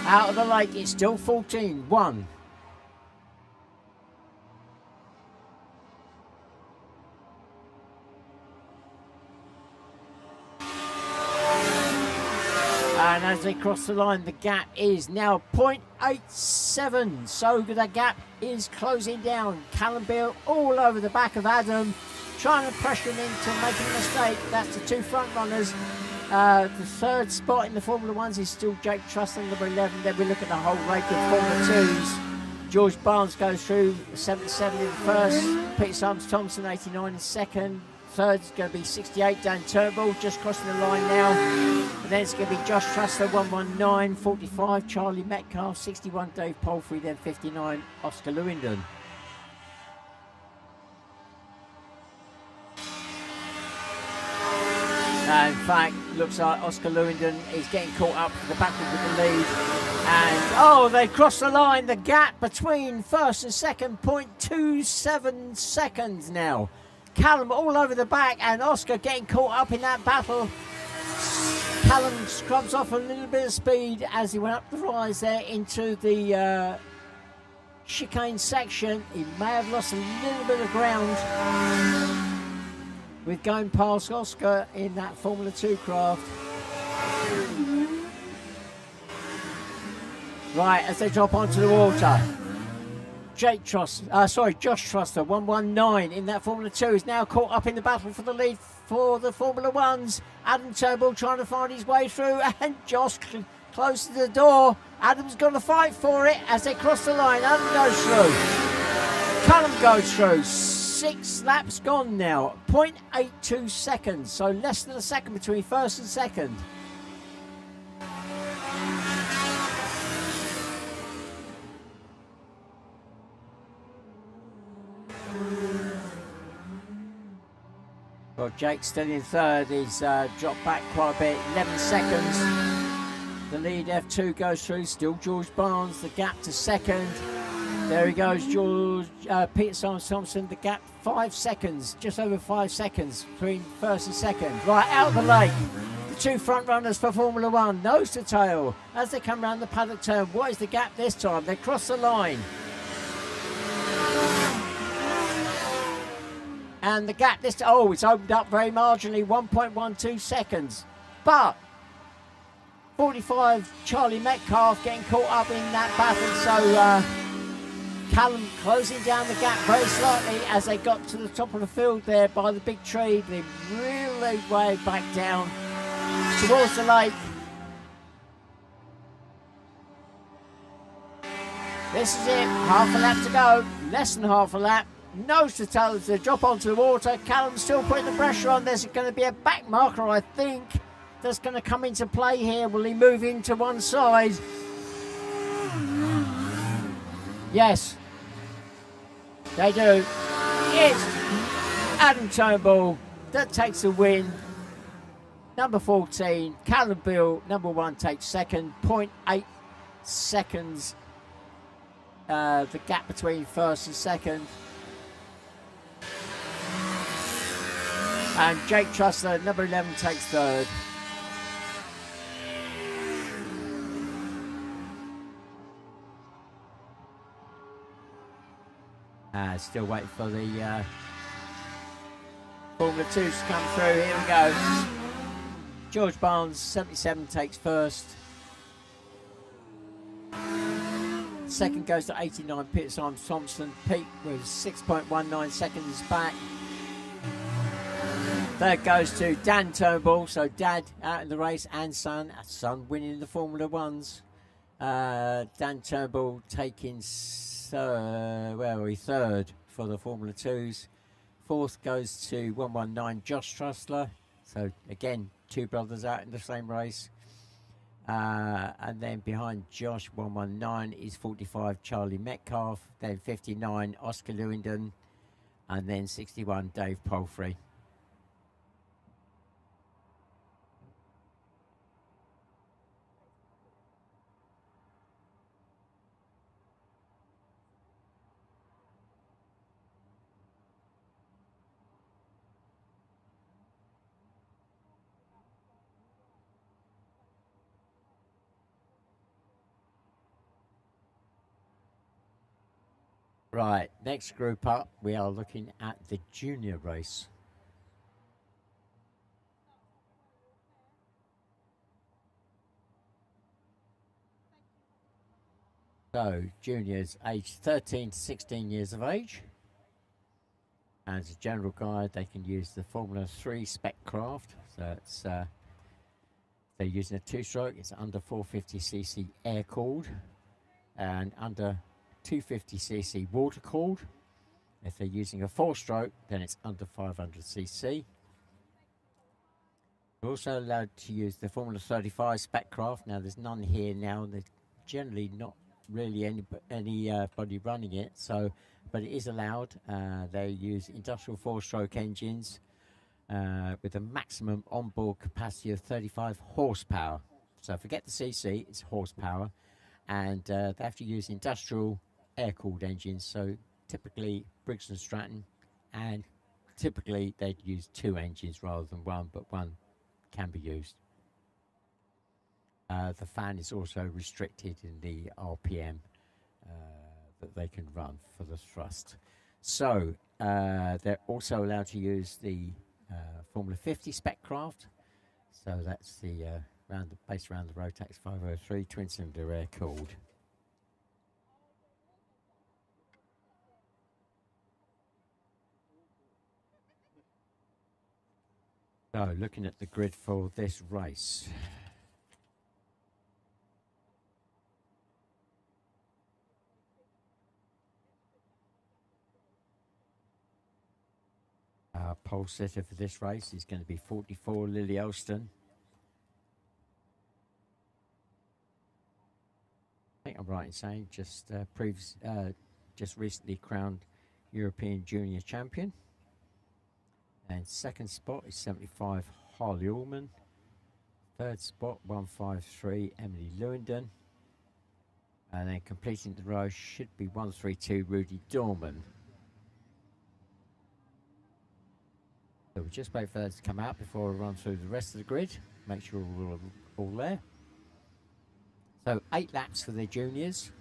A: Out of the lake, it's still 14-1. And as they cross the line, the gap is now 0.87. So the gap is closing down. Callum Beale all over the back of Adam, trying to pressure him into making a mistake. That's the two front runners. The third spot in the Formula 1s is still Jake Trussler, number 11. Then we look at the whole rake of Formula 2s. George Barnes goes through 77 in the first. Peter Thompson 89 in second. Third is going to be 68, Dan Turnbull, just crossing the line now. And then it's going to be Josh Trussler, 119, 45, Charlie Metcalf, 61, Dave Palfrey, then 59, Oscar Lewington. In fact, looks like Oscar Lewington is getting caught up for the battle with the lead. And, oh, they crossed the line. The gap between first and second, 0.27 seconds now. Callum all over the back and Oscar getting caught up in that battle. Callum scrubs off a little bit of speed as he went up the rise there into the chicane section. He may have lost a little bit of ground with going past Oscar in that Formula 2 craft. Right, as they drop onto the water. Josh Trussler, 119 in that Formula 2 is now caught up in the battle for the lead for the Formula 1s. Adam Turnbull trying to find his way through and Josh close to the door. Adam's going to fight for it as they cross the line. Adam goes through. Callum goes through. 6 laps gone now, 0.82 seconds, so less than a second between first and second. . 'Well, Jake still in third, he's dropped back quite a bit, 11 seconds. The lead F2 goes through, still George Barnes, the gap to second. There he goes, Peter Thompson, the gap 5 seconds, just over 5 seconds between first and second. Right, out of the lake, the two front runners for Formula 1, nose to tail, as they come round the paddock turn. What is the gap this time? They cross the line. And the gap this, oh, it's opened up very marginally, 1.12 seconds. But 45 Charlie Metcalf getting caught up in that battle. So Callum closing down the gap very slightly as they got to the top of the field there by the big tree. They reel their way back down towards the lake. This is it, half a lap to go, less than half a lap. Nose to tail to drop onto the water. Callum's still putting the pressure on. There's going to be a back marker, I think, that's going to come into play here. Will he move into one side? Yes, they do. It's Adam Turnbull that takes the win. Number 14, Callum Bill, number 1, takes second. 0.8 seconds, the gap between first and second. And Jake Trussler, number 11, takes third. Still waiting for the Formula 2s to come through. Here we go. George Barnes, 77, takes first. Second goes to 89, Peter Simon Thompson. Pete was 6.19 seconds back. Third goes to Dan Turnbull, so Dad out in the race and son winning the Formula Ones. Dan Turnbull taking third for the Formula 2s. Fourth goes to 119 Josh Trussler, so again 2 brothers out in the same race. And then behind Josh 119 is 45 Charlie Metcalf, then 59 Oscar Lewington, and then 61 Dave Palfrey. Right, next group up, we are looking at the junior race. So, juniors aged 13 to 16 years of age. As a general guide, they can use the Formula 3 Spec-Craft. So, it's they're using a 2-stroke, it's under 450cc air-cooled and under 250cc water-cooled. If they're using a 4-stroke, then it's under 500cc. We're also allowed to use the Formula 35 Spec-Craft. Now, there's none here now. There's generally not really anybody running it, so but it is allowed. They use industrial 4-stroke engines with a maximum onboard capacity of 35 horsepower. So forget the cc, it's horsepower, and they have to use industrial air-cooled engines. So typically Briggs and Stratton, and typically they'd use 2 engines rather than 1, but 1 can be used. The fan is also restricted in the RPM that they can run for the thrust. So they're also allowed to use the Formula 50 Spec-Craft. So that's the based around the Rotax 503 twin-cylinder air-cooled. So looking at the grid for this race. Our pole sitter for this race is going to be 44 Lily Elston. I think I'm right in saying just recently crowned European Junior Champion. And second spot is 75 Harley Allman. Third spot 153 Emily Lewington. And then completing the row should be 132 Rudy Dorman. So we'll just wait for that to come out before we run through the rest of the grid. Make sure we're all there. So 8 laps for the juniors.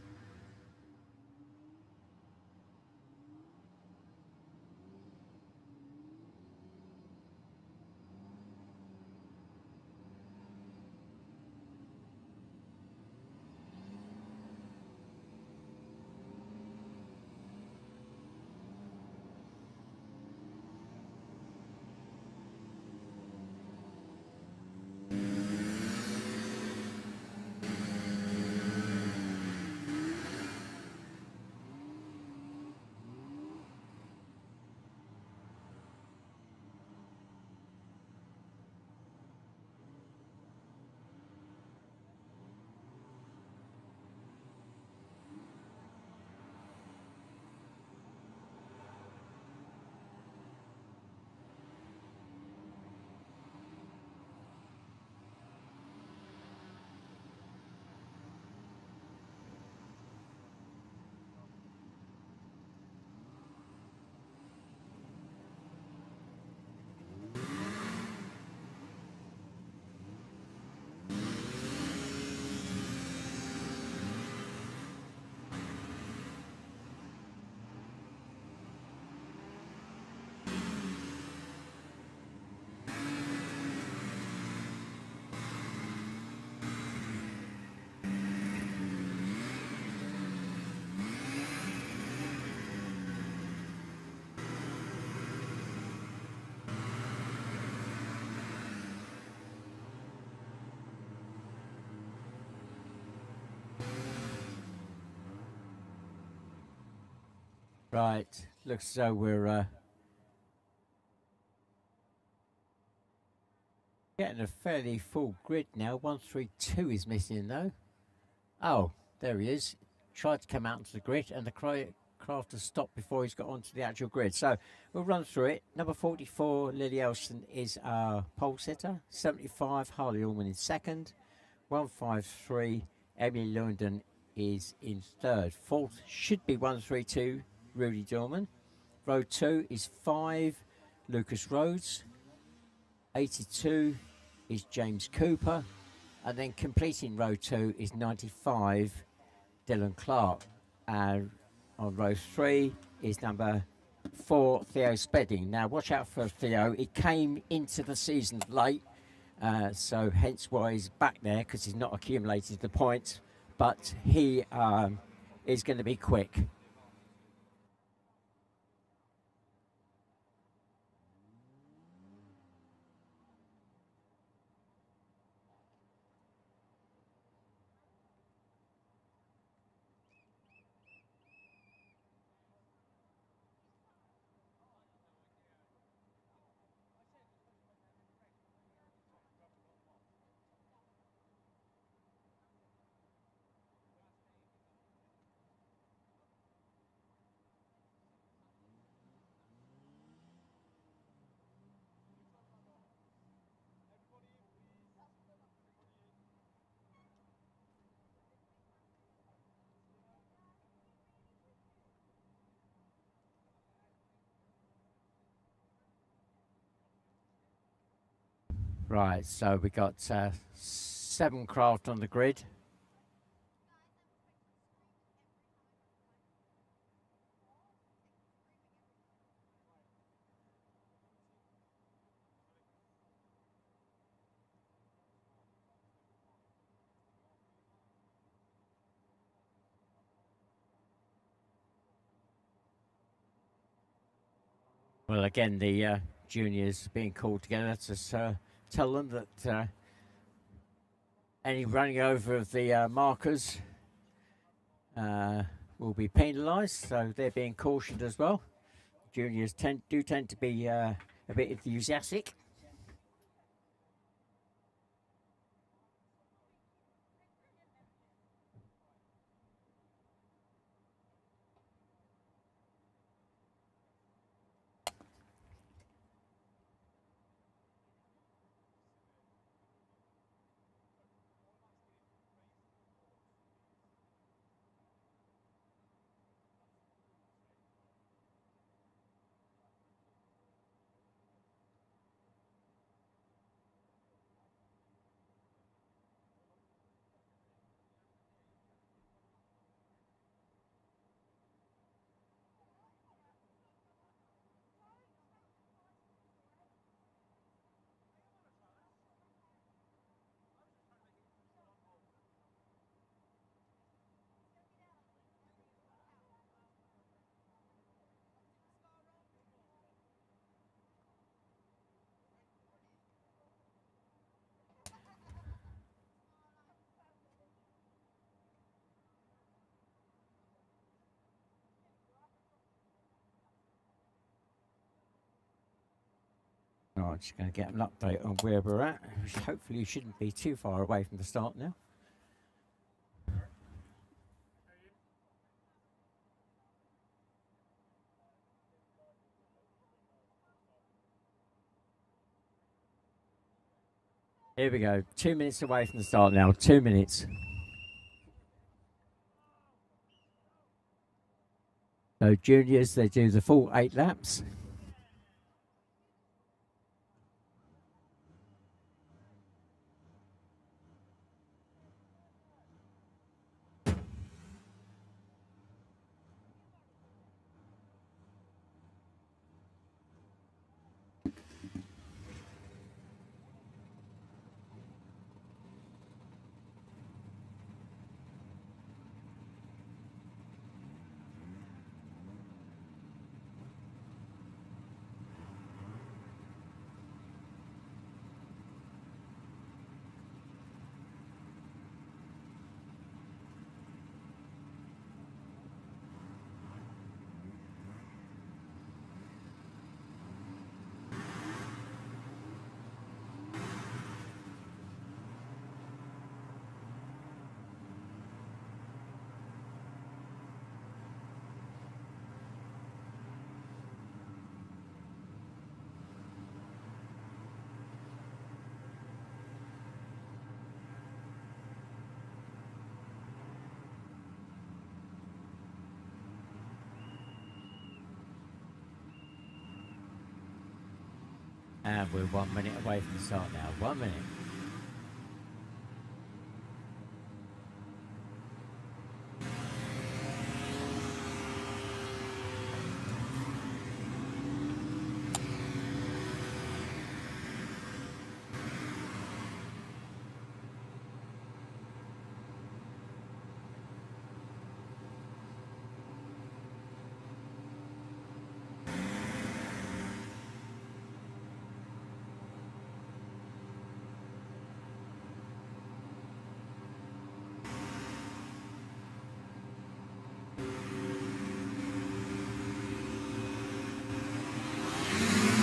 A: Right, looks as though we're getting a fairly full grid now. 132 is missing though. Oh, there he is. Tried to come out onto the grid and the craft has stopped before he's got onto the actual grid. So we'll run through it. Number 44, Lily Elston, is our pole sitter. 75, Harley Allman in second. 153, Emily London is in third. Fourth should be 132, Rudy Dorman. Road 2 is 5, Lucas Rhodes. 82 is James Cooper. And then completing row 2 is 95, Dylan Clark. And on row 3 is number 4, Theo Spedding. Now watch out for Theo. He came into the season late, so hence why he's back there, because he's not accumulated the points. But he is going to be quick. Right, so we got 7 craft on the grid. Well, again, the juniors being called together to tell them that any running over of the markers will be penalised, so they're being cautioned as well. Juniors tend to be a bit enthusiastic. Oh, I'm just going to get an update on where we're at. Hopefully, you shouldn't be too far away from the start now. Here we go. 2 minutes away from the start now. 2 minutes. So juniors, they do the full 8 laps. And we're 1 minute away from the start now. 1 minute.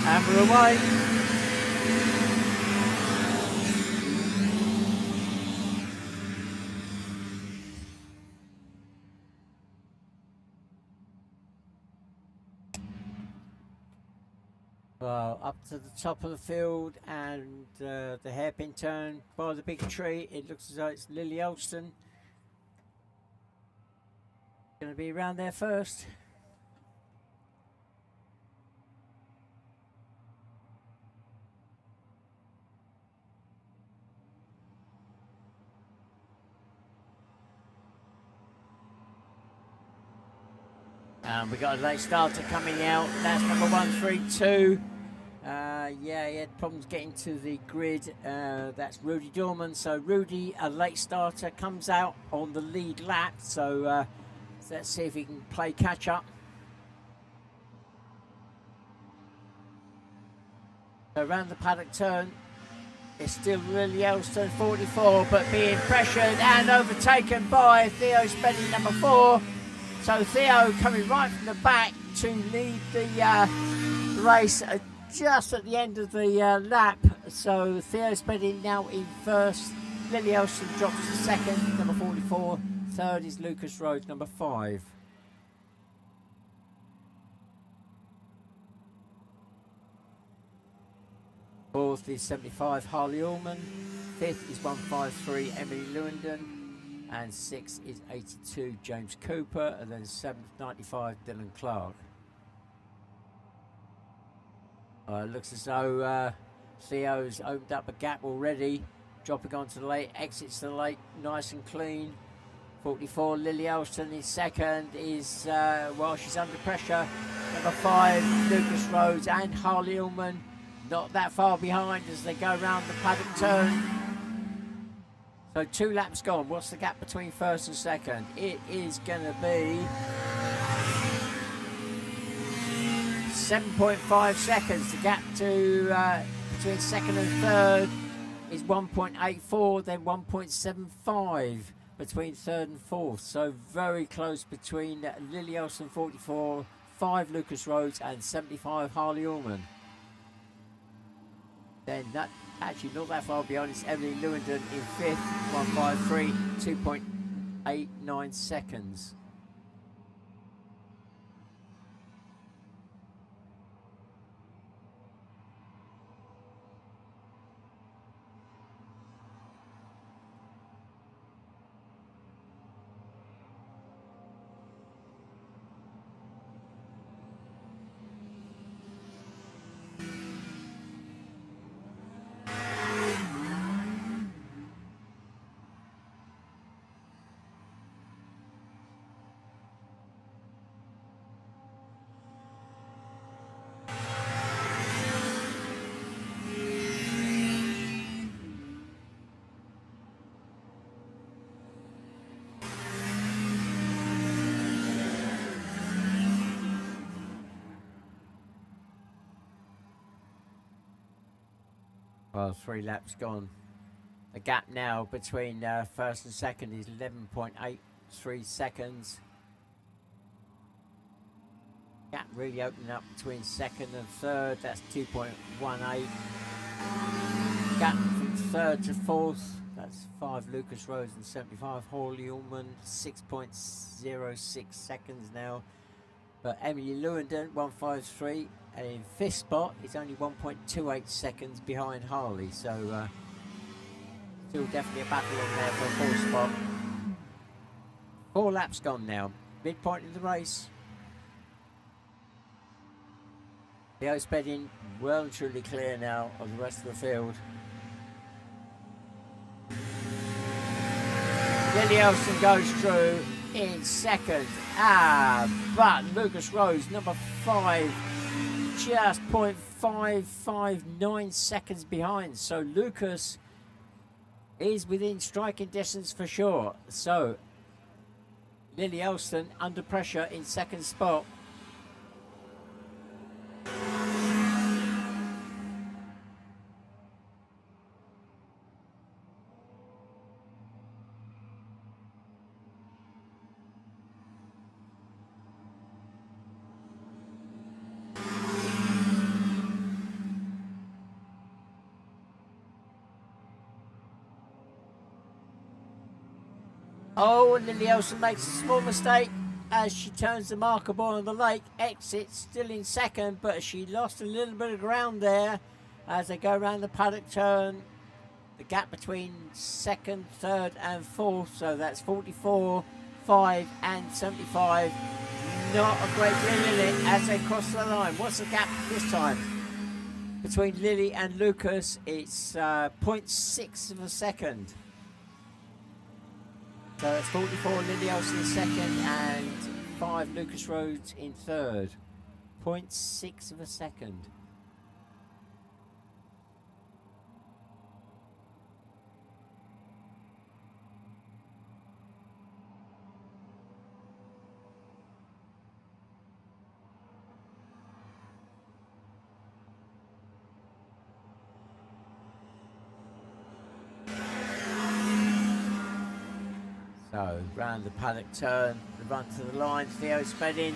A: And we're away. Well, up to the top of the field, and the hairpin turn by the big tree. It looks as though it's Lily Alston. Going to be around there first. And we got a late starter coming out. That's number 132. Yeah, he had problems getting to the grid. That's Rudy Dorman. So Rudy, a late starter, comes out on the lead lap. So let's see if he can play catch up. So around the paddock turn, it's still Lily Alston, 44, but being pressured and overtaken by Theo Spenny, number 4. So Theo coming right from the back to lead the race just at the end of the lap. So Theo Spenny now in first. Lily Alston drops to second, number 44. Third is Lucas Rhodes, number 5. Fourth is 75 Harley Allman. Fifth is 153 Emily Lewandon. And 6th is 82 James Cooper. And then 7th, 95 Dylan Clark. Looks as though Theo's opened up a gap already. Dropping onto the late, exits the late nice and clean. 44 Lily Alston is second. Is while she's under pressure. Number 5 Lucas Rhodes and Harley Ullman not that far behind as they go round the paddock turn. So 2 laps gone. What's the gap between first and second? It is going to be 7.5 seconds. The gap to between second and third is 1.84, then 1.75 between third and fourth. So very close between Lily Alston 44, 5 Lucas Rhodes and 75 Harley Ullman. Then that actually not that far behind is Emily Lewandon in 5th, 153, 2.89 seconds. Well, 3 laps gone. The gap now between first and second is 11.83 seconds. Gap really opening up between second and third. That's 2.18. Gap from third to fourth. That's 5 Lucas Rhodes and 75 Harley Ullman. 6.06 seconds now. But Emily Lewandon, 153. And in 5th spot, it's only 1.28 seconds behind Harley. So still definitely a battle on there for a 4th spot. 4 laps gone now. Midpoint of the race. Theo Spedding well and truly clear now of the rest of the field. Lily Elson goes through in second. But Lucas Rose, number 5, just 0.559 seconds behind. So Lucas is within striking distance for sure. So Lily Elston under pressure in second spot. Oh, and Lily Elson makes a small mistake as she turns the marker board on the lake. Exits still in second, but she lost a little bit of ground there as they go around the paddock turn. The gap between second, third and fourth, so that's 44, 5 and 75. Not a great deal, Lily, as they cross the line. What's the gap this time? Between Lily and Lucas, it's 0.6 of a second. So it's 44 Lily Elson in second and 5 Lucas Rhodes in third. 0.6 of a second. So, round the paddock turn, the run to the line, Theo Spedding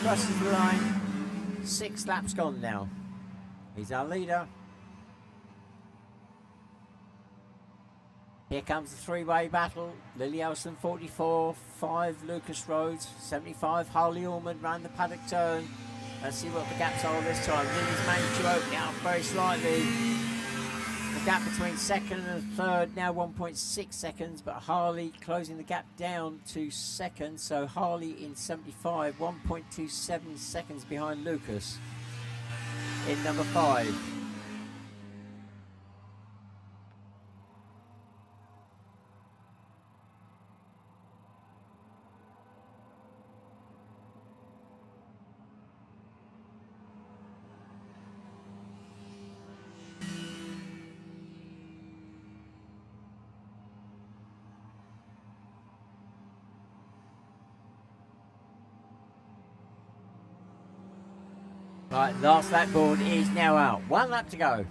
A: crosses the line, 6 laps gone now. He's our leader. Here comes the three-way battle. Lily Elson 44, 5 Lucas Rhodes, 75 Harley Ormond round the paddock turn. Let's see what the gaps are this time. Lily's managed to open it up very slightly. The gap between second and third now 1.6 seconds, but Harley closing the gap down to second. So Harley in 75, 1.27 seconds behind Lucas in number 5. Right, last lap board is now out. 1 lap to go.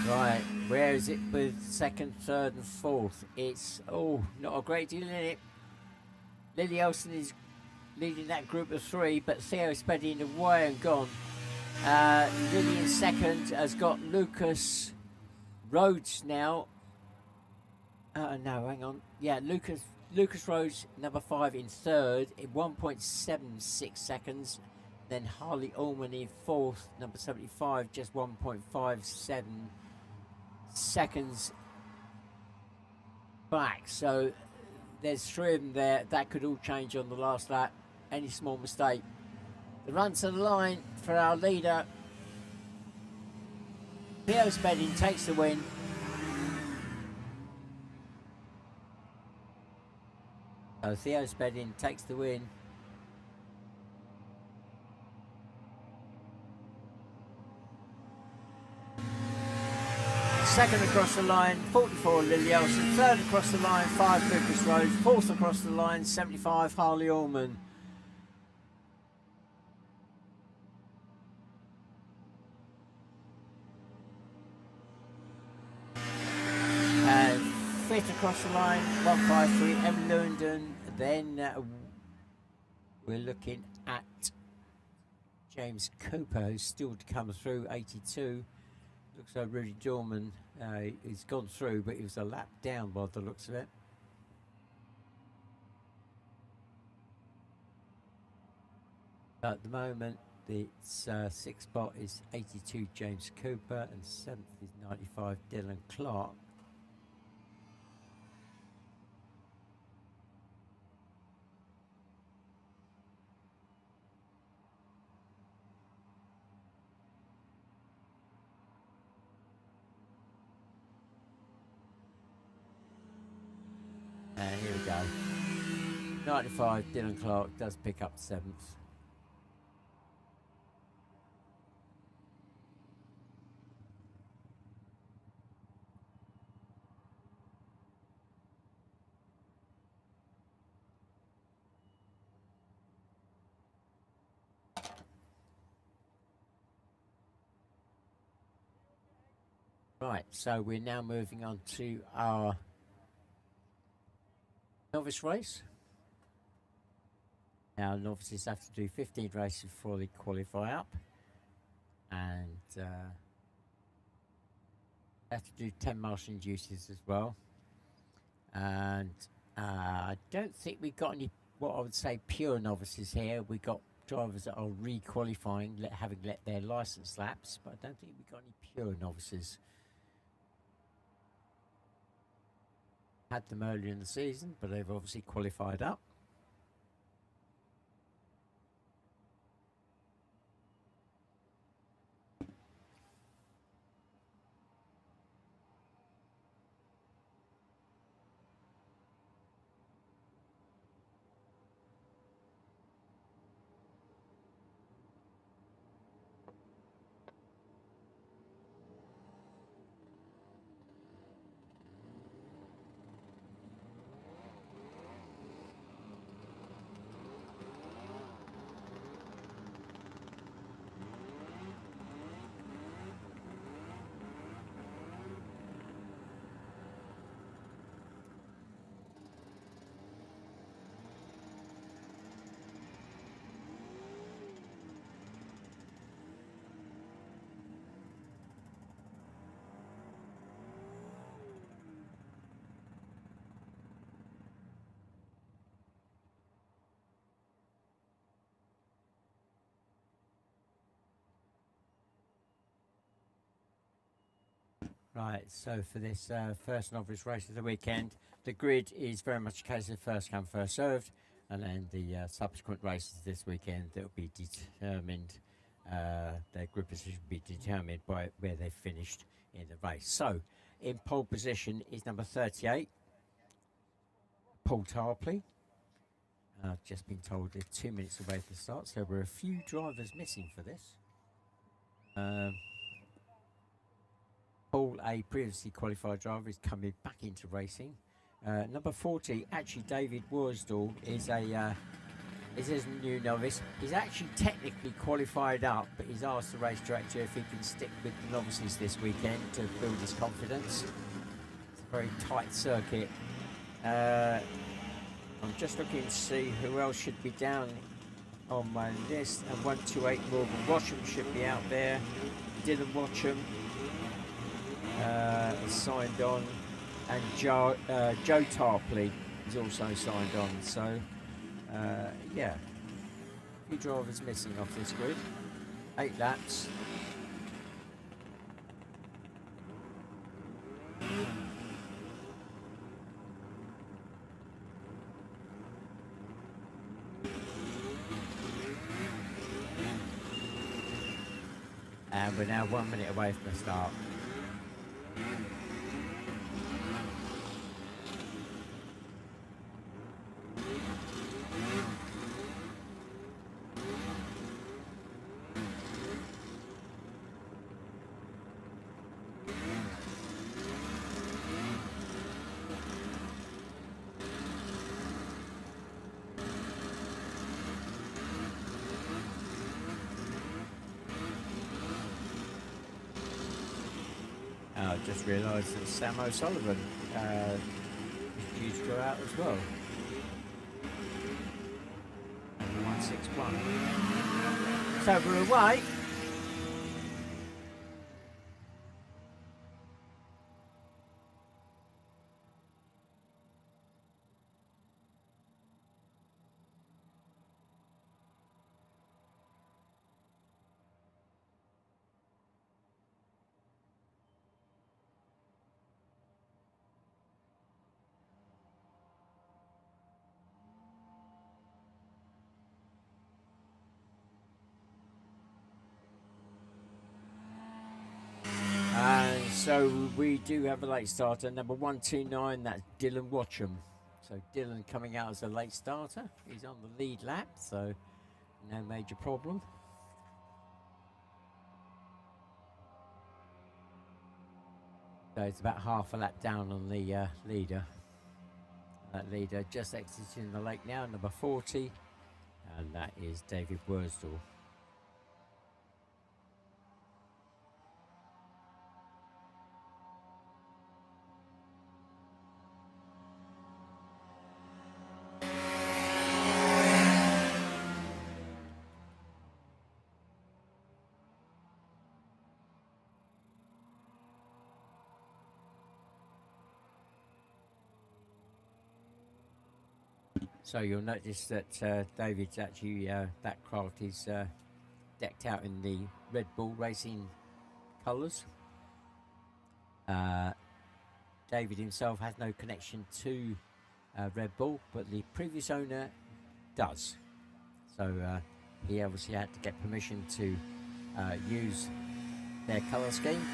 A: Right, where is it with second, third and fourth? It's, not a great deal in it. Lily Elson is leading that group of 3, but Theo Spedding away and gone. Lily in second has got Lucas Rhodes now. No, hang on. Yeah, Lucas Rhodes, number 5 in third, in 1.76 seconds. Then Harley Ormond in fourth, number 75, just 1.57 seconds back. So there's 3 of them there. That could all change on the last lap. Any small mistake. The run to the line for our leader. Theo Spedding takes the win. So Theo Spedding takes the win. Second across the line, 44 Lily Elson. Third across the line, 5 Lucas Rhodes. Fourth across the line, 75 Harley Ormond. And fifth across the line, 153 Emily Lewington. Then we're looking at James Cooper, who's still to come through, 82. Looks like Rudy Dorman, he's gone through, but he was a lap down by the looks of it. At the moment, its sixth spot is 82 James Cooper and seventh is 95 Dylan Clark. And here we go. 95 Dylan Clark does pick up seventh. Right, so we're now moving on to our novice race. Now, novices have to do 15 races before they qualify up, and have to do 10 marshalling duties as well. And I don't think we've got any, what I would say, pure novices here. We've got drivers that are re-qualifying, having let their license lapse, but I don't think we've got any pure novices. Had them earlier in the season, but they've obviously qualified up. Right, so for this first novice race of the weekend, the grid is very much a case of first come, first served, and then the subsequent races this weekend, that will be determined, their grid position will be determined by where they finished in the race. So, in pole position is number 38, Paul Tarpley. I've just been told they're 2 minutes away from the start, so there were a few drivers missing for this. Paul, a previously qualified driver, is coming back into racing. Number 40, actually David Worsdall, is a new novice. He's actually technically qualified up, but he's asked the race director if he can stick with the novices this weekend to build his confidence. It's a very tight circuit. I'm just looking to see who else should be down on my list. And 128 Morgan Watcham should be out there. Dylan Watcham signed on, and Joe Tarpley is also signed on. So yeah, a few drivers missing off this grid. 8 laps. And we're now 1 minute away from the start. I just realised that Sam O'Sullivan is due to go out as well. 161. So we're away. So we do have a late starter, number 129, that's Dylan Watcham. So Dylan coming out as a late starter. He's on the lead lap, so no major problem. So it's about half a lap down on the leader. That leader just exiting the lake now, number 40, and that is David Worsdell. So you'll notice that David's actually, that craft is decked out in the Red Bull Racing colours. David himself has no connection to Red Bull, but the previous owner does. So he obviously had to get permission to use their colour scheme.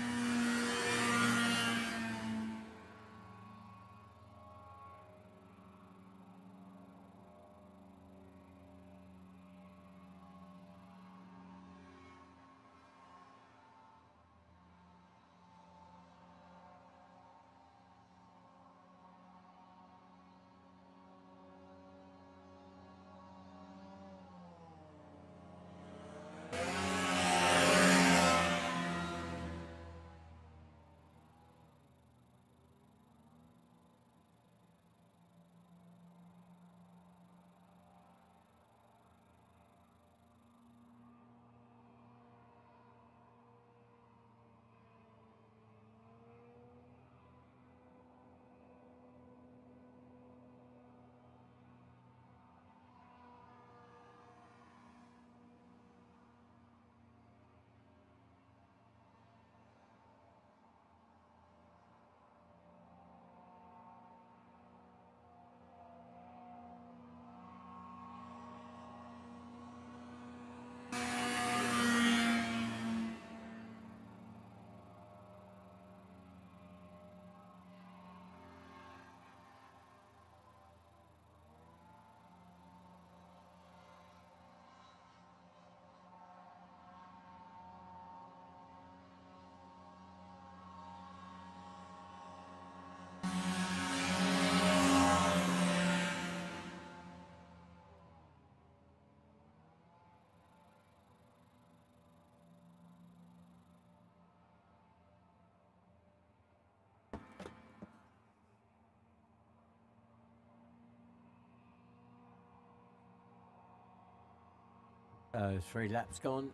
A: So 3 laps gone.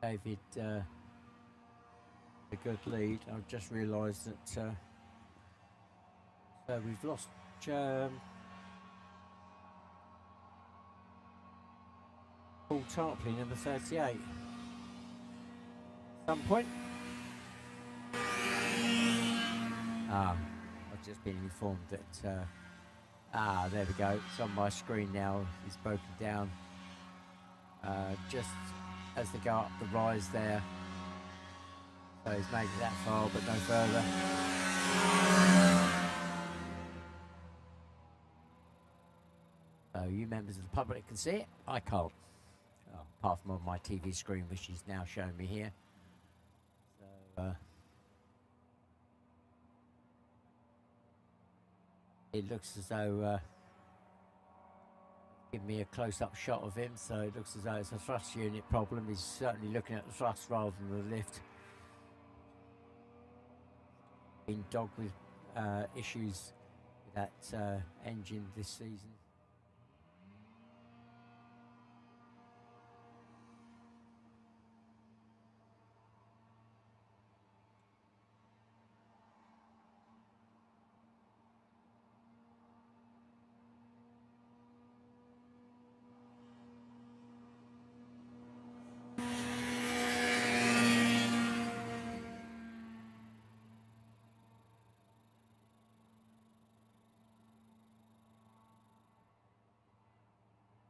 A: David, a good lead. I've just realised that so we've lost Paul Tarpley, number 38. Some point. I've just been informed that there we go. It's on my screen now. It's broken down just as they go up the rise there. So he's made it that far, but no further. So you members of the public can see it. I can't. Apart from on my TV screen, which is now showing me here. So it looks as though give me a close-up shot of him, so it looks as though it's a thrust unit problem. He's certainly looking at the thrust rather than the lift. Been dogged with issues with that engine this season.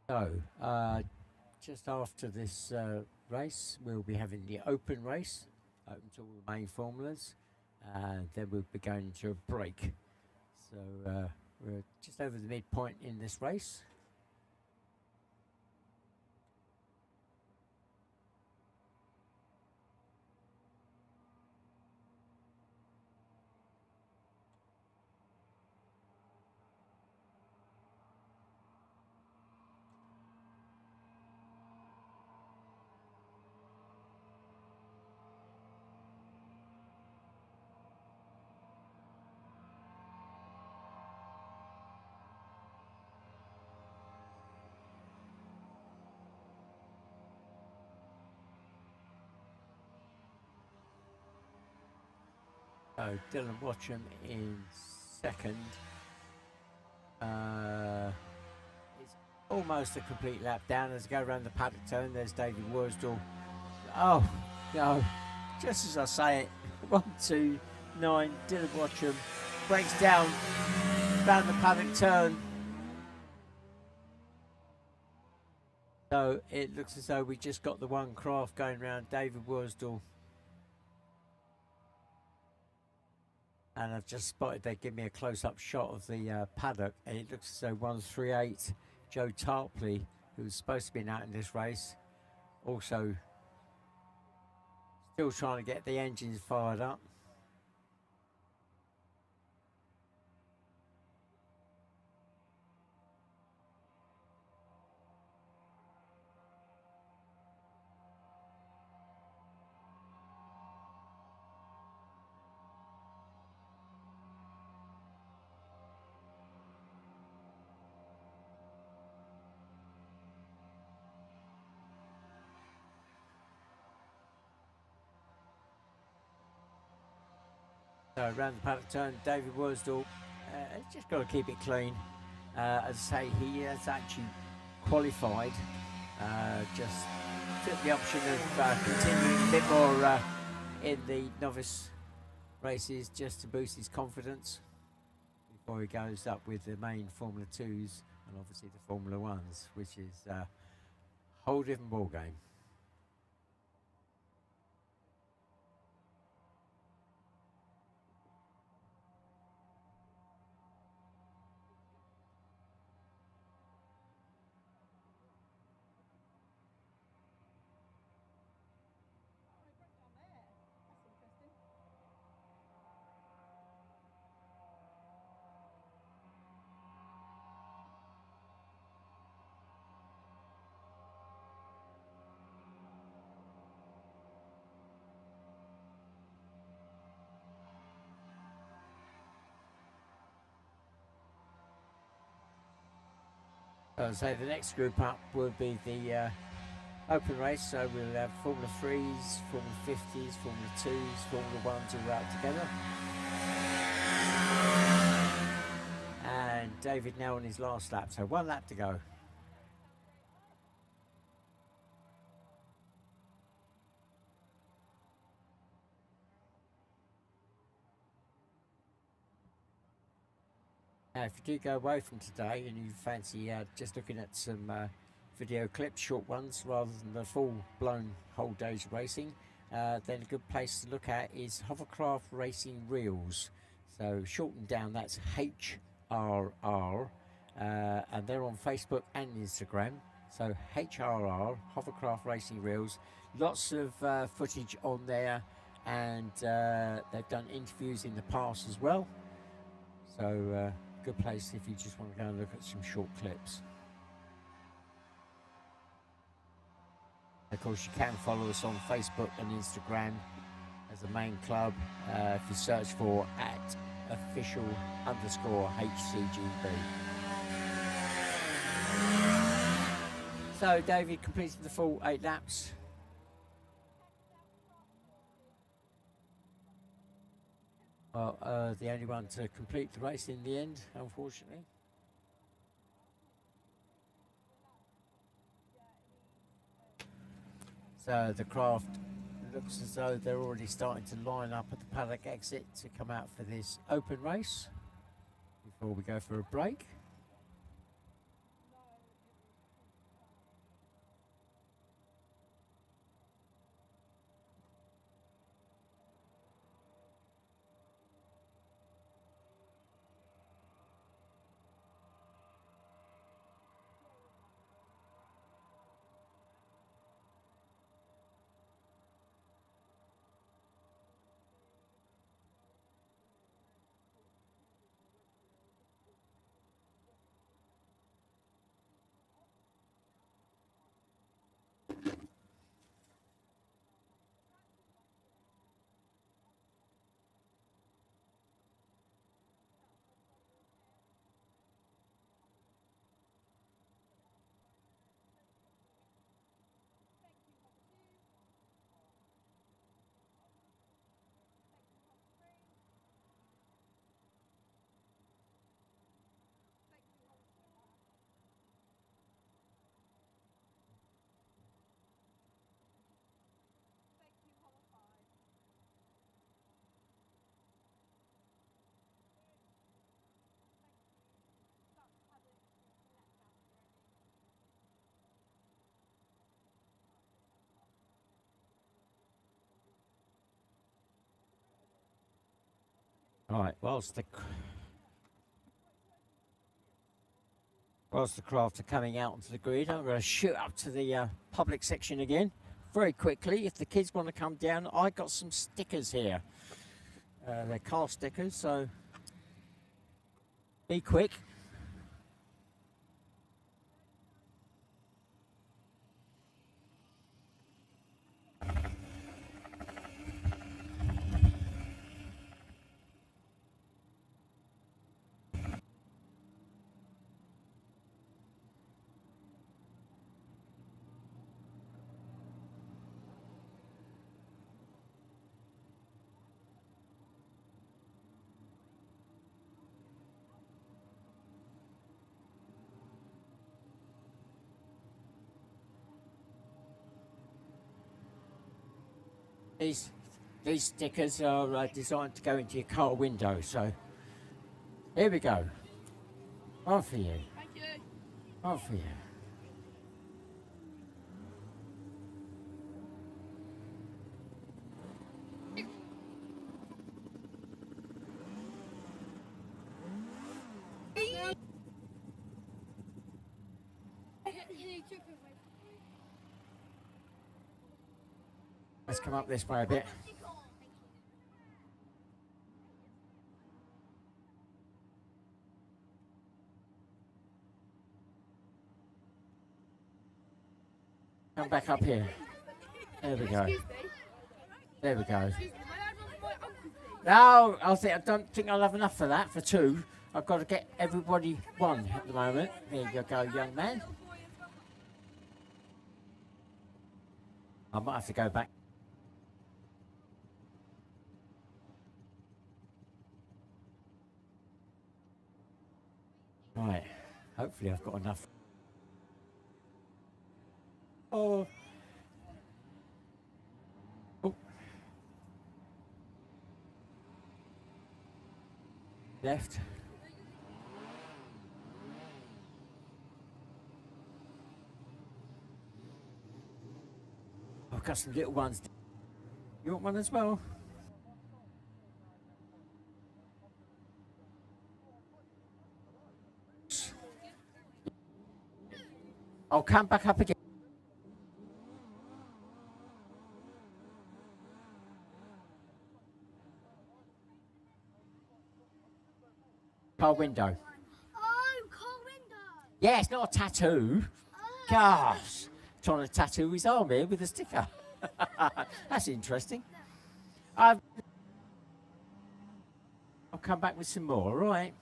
A: So, just after this race, we'll be having the open race, open to all the main formulas, and then we'll be going into a break. So we're just over the midpoint in this race. So Dylan Watcham in second. It's almost a complete lap down as I go around the paddock turn. There's David Worsdale. Oh, no. Just as I say it, 1, 2, 9, Dylan Watcham breaks down around the paddock turn. So it looks as though we just got the one craft going around David Worsdale. And I've just spotted they give me a close-up shot of the paddock, and it looks as though 138 Joe Tarpley, who's supposed to be out in this race, also still trying to get the engines fired up. So around the paddock turn, David Worsdale, just got to keep it clean. As I say, he has actually qualified. Just took the option of continuing a bit more in the novice races just to boost his confidence before he goes up with the main Formula 2s and obviously the Formula 1s, which is a whole different ball game. So the next group up will be the open race. So we'll have Formula 3s, Formula 50s, Formula 2s, Formula 1s all out together. And David now on his last lap, so one lap to go. Now, if you do go away from today and you fancy just looking at some video clips, short ones, rather than the full-blown whole day's racing, then a good place to look at is Hovercraft Racing Reels. So shortened down, that's HRR, and they're on Facebook and Instagram. So HRR, Hovercraft Racing Reels. Lots of footage on there, and they've done interviews in the past as well. So good place if you just want to go and look at some short clips. Of course, you can follow us on Facebook and Instagram as a main club if you search for @official_HCGB. So David completed the full 8 laps. Well, the only one to complete the race in the end, unfortunately. So the craft looks as though they're already starting to line up at the paddock exit to come out for this open race before we go for a break. Right, whilst the craft are coming out onto the grid, I'm going to shoot up to the public section again very quickly. If the kids want to come down, I got some stickers here. They're car stickers, so be quick. These stickers are designed to go into your car window, so here we go. One for you.
B: Thank you.
A: One for you. Let's come up this way a bit. Come back up here. There we go. There we go. No, I don't think I'll have enough for that, for two. I've got to get everybody one at the moment. Here you go, young man. I might have to go back. Right, hopefully I've got enough. Oh. Oh. Left. I've got some little ones. You want one as well? I'll come back up again. Car window.
B: Oh, car window.
A: Yeah, it's not a tattoo.
B: Oh.
A: Gosh, trying to tattoo his arm here with a sticker. That's interesting. I'll come back with some more, all right?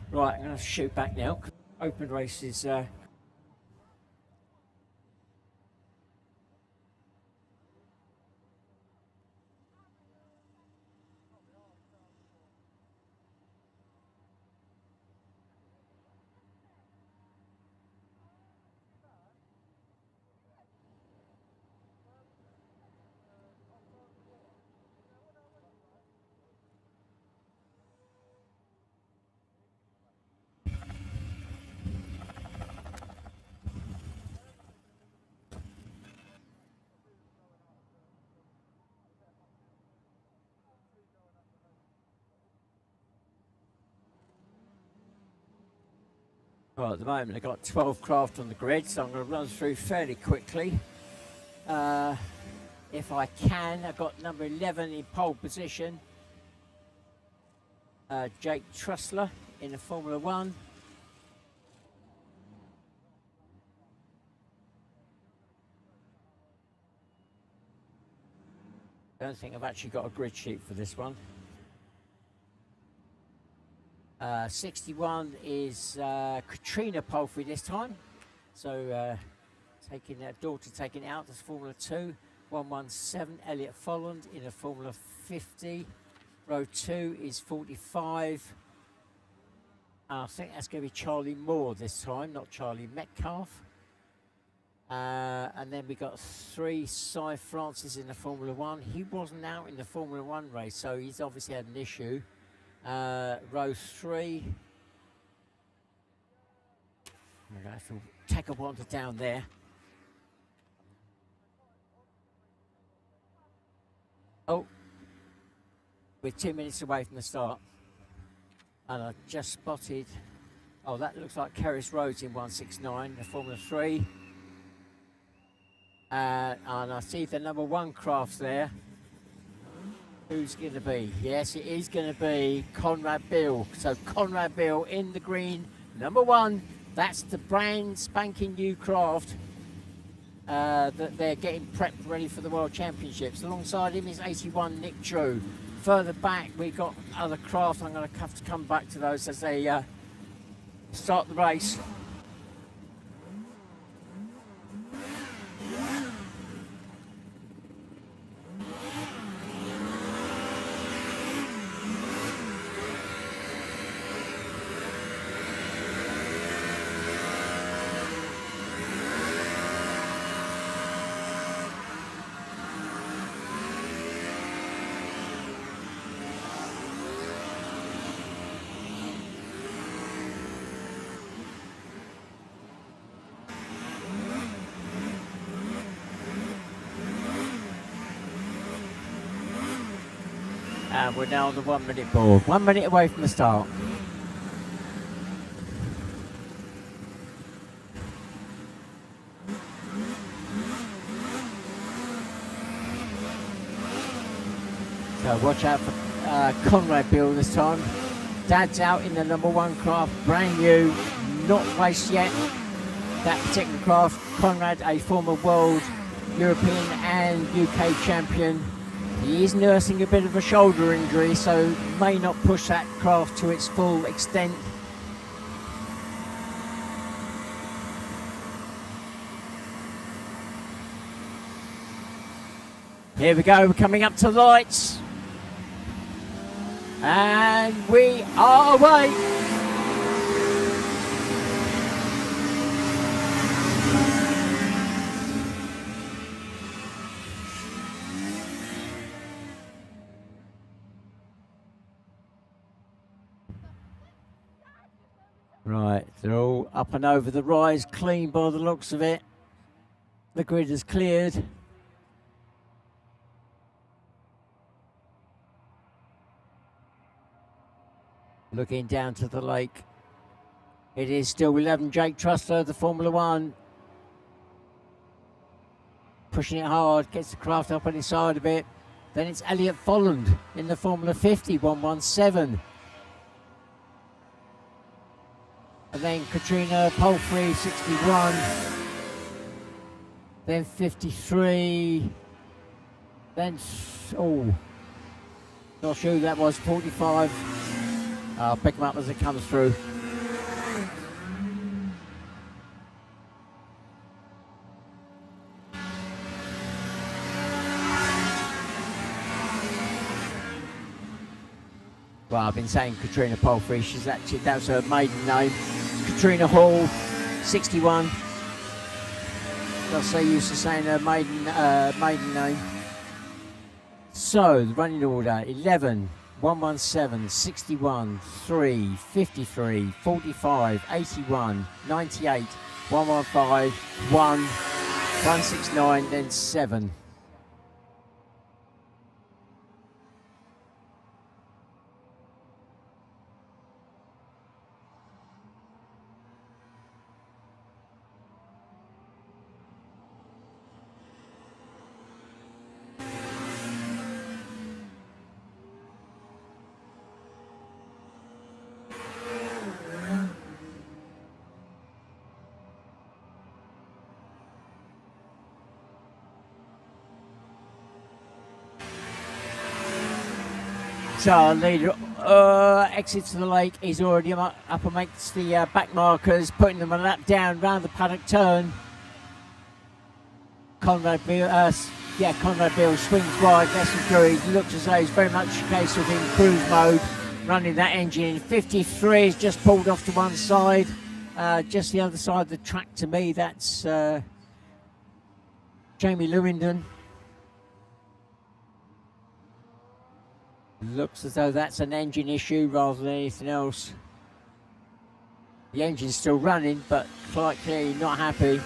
A: Right, I'm going to shoot back now. Open race is well, at the moment I've got 12 craft on the grid, so I'm going to run through fairly quickly. If I can, I've got number 11 in pole position. Jake Trussler in the Formula 1. I don't think I've actually got a grid sheet for this one. 61 is Katrina Palfrey this time. So taking that daughter taking it out as Formula 2. 117 Elliot Folland in a Formula 50. Row 2 is 45. I think that's going to be Charlie Moore this time, not Charlie Metcalf. And then we got 3 Cy Francis in the Formula 1. He wasn't out in the Formula 1 race, so he's obviously had an issue. Row 3. I'm going to have to take a wander down there. Oh, We're 2 minutes away from the start. And I just spotted, oh, that looks like Kerris Roads in 169, the Formula 3. And I see the number 1 crafts there. Who's going to be? Yes, it is going to be Conrad Bill. So Conrad Bill in the green, number 1. That's the brand spanking new craft that they're getting prepped ready for the World Championships. Alongside him is 81 Nick Drew. Further back, we've got other craft. I'm going to have to come back to those as they start the race. And we're now on the 1 minute board. 1 minute away from the start. So watch out for Conrad Bill this time. Dad's out in the number 1 craft, brand new, not raced yet. That particular craft, Conrad, a former world, European and UK champion. He is nursing a bit of a shoulder injury, so may not push that craft to its full extent. Here we go, we're coming up to the lights. And we are away. Right, they're all up and over the rise, clean by the looks of it. The grid is cleared. Looking down to the lake. It is still 11 Jake Truster, the Formula 1. Pushing it hard, gets the craft up on his side a bit. Then it's Elliot Folland in the Formula 50, 117. And then Katrina Palfrey, 61. Then 53. Then, oh, not sure who that was, 45. I'll pick them up as it comes through. Well, I've been saying Katrina Palfrey, that's her maiden name. Katrina Hall, 61. I'm so used to saying her maiden name. So, the running order, 11, 117, 61, 3, 53, 45, 81, 98, 115, 1, 169, then 7. So our leader exits the lake. He's already up amongst the back markers, putting them a lap down round the paddock turn. Conrad Bill swings wide. Lesson through. He looks as though he's very much a case of in cruise mode, running that engine. 53 has just pulled off to one side, just the other side of the track to me. That's Jamie Lewington. Looks as though that's an engine issue rather than anything else. The engine's still running, but quite clearly not happy.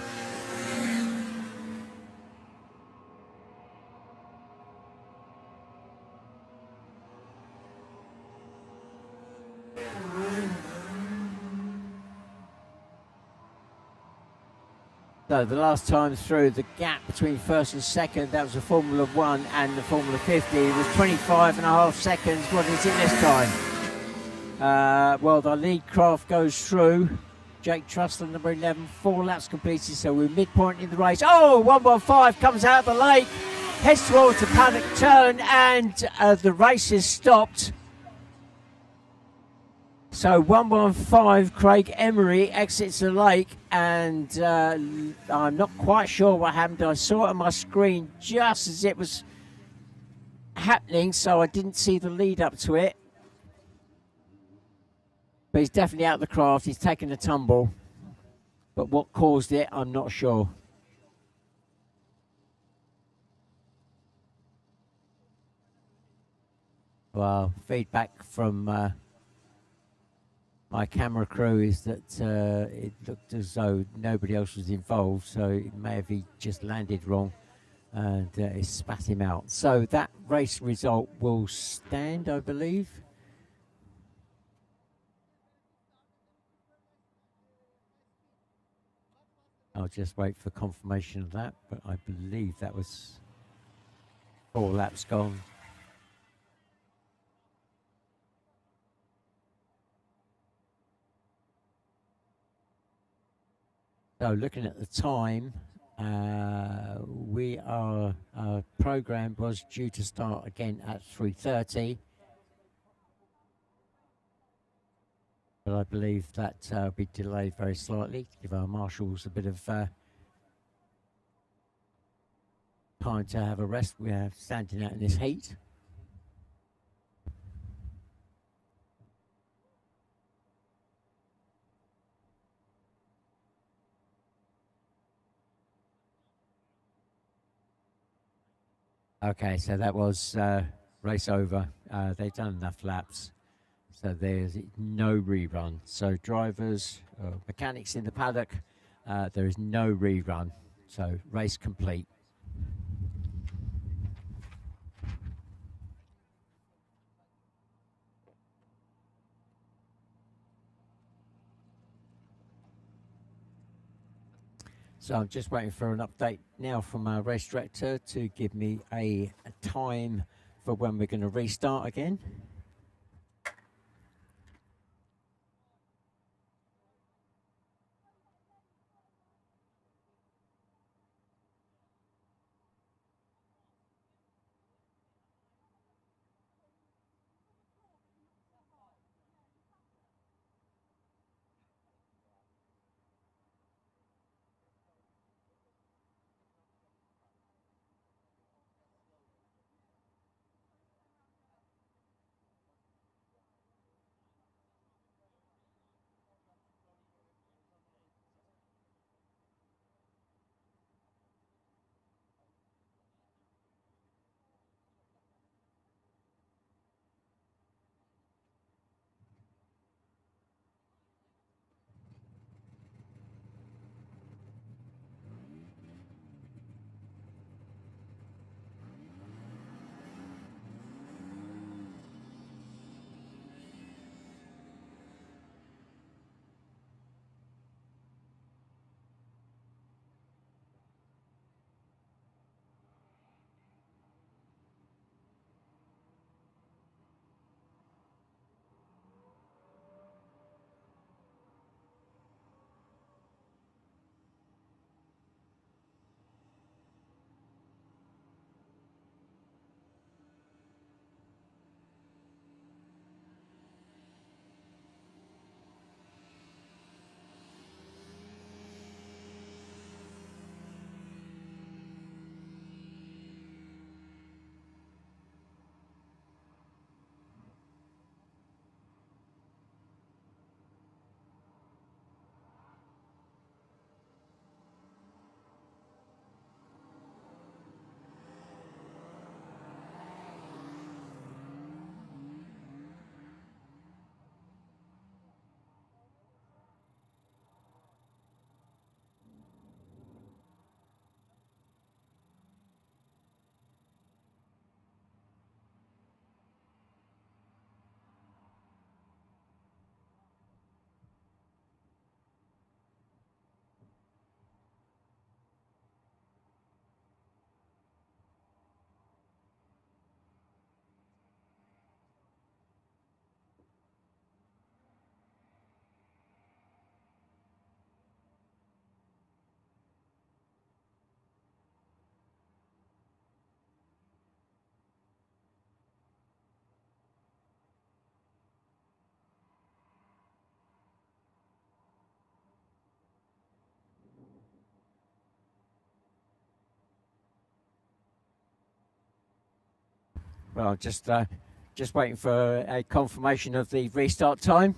A: So the last time through, the gap between first and second, that was the Formula 1 and the Formula 50, was 25.5 seconds. What is it this time? Well, the lead craft goes through. Jake Trustle, number 11, 4 laps completed, so we're midpoint in the race. Oh, 115 comes out of the lake, heads towards the paddock turn, and the race is stopped. So 115, Craig Emery exits the lake, and I'm not quite sure what happened. I saw it on my screen just as it was happening, so I didn't see the lead up to it. But he's definitely out of the craft. He's taken a tumble. But what caused it, I'm not sure. Well, feedback from my camera crew is that it looked as though nobody else was involved, so it may have he just landed wrong and it spat him out. So that race result will stand, I believe. I'll just wait for confirmation of that, but I believe that was 4 laps gone. So looking at the time, our program was due to start again at 3:30. But I believe that will be delayed very slightly to give our marshals a bit of time to have a rest. We are standing out in this heat. Okay, so that was race over. They've done enough laps. So there's no rerun. So drivers, mechanics in the paddock, there is no rerun. So race complete. So I'm just waiting for an update now from our race director to give me a time for when we're going to restart again. Well, just waiting for a confirmation of the restart time.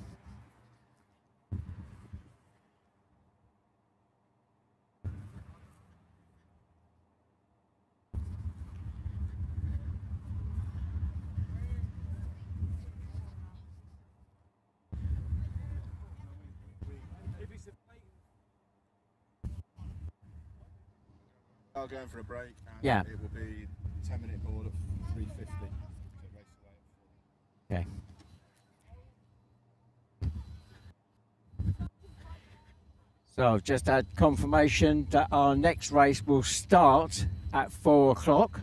C: Are going for a break, and
A: Yeah.
C: it will be 10-minute board at 3:50.
A: Okay. So I've just had confirmation that our next race will start at 4 o'clock.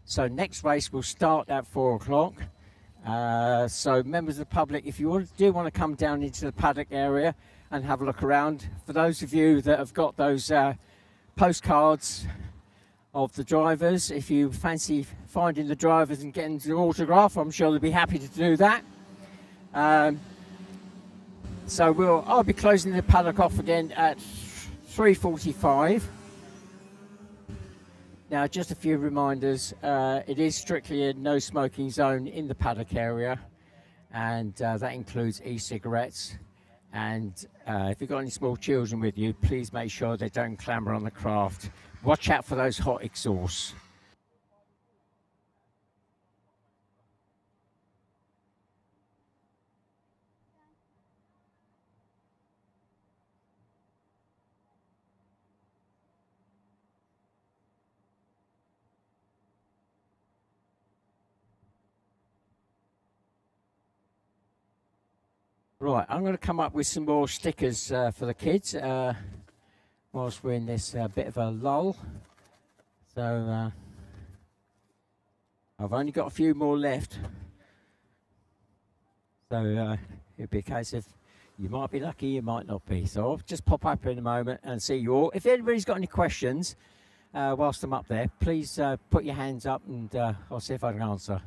A: So next race will start at 4 o'clock. So members of the public, if you do want to come down into the paddock area and have a look around, for those of you that have got those postcards of the drivers, if you fancy finding the drivers and getting the autograph, I'm sure they'll be happy to do that. So I'll be closing the paddock off again at 3:45. Now, just a few reminders. It is strictly a no smoking zone in the paddock area, and that includes e-cigarettes. And if you've got any small children with you, please make sure they don't clamour on the craft. Watch out for those hot exhausts. Right, I'm going to come up with some more stickers for the kids whilst we're in this bit of a lull. So I've only got a few more left. So it'll be a case of you might be lucky, you might not be. So I'll just pop up in a moment and see you all. If anybody's got any questions whilst I'm up there, please put your hands up and I'll see if I can answer.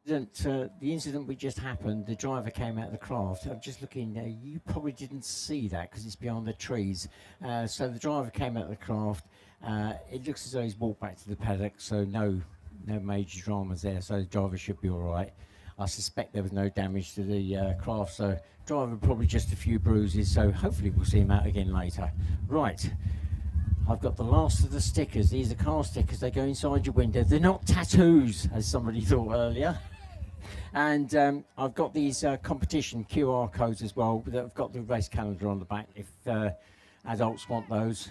A: The incident we just happened, the driver came out of the craft. I'm just looking, you probably didn't see that because it's behind the trees. So the driver came out of the craft. It looks as though he's walked back to the paddock, so no major dramas there. So the driver should be all right. I suspect there was no damage to the craft, so driver probably just a few bruises. So hopefully we'll see him out again later. Right. I've got the last of the stickers. These are car stickers. They go inside your window. They're not tattoos, as somebody thought earlier. And I've got these competition QR codes as well that have got the race calendar on the back if adults want those.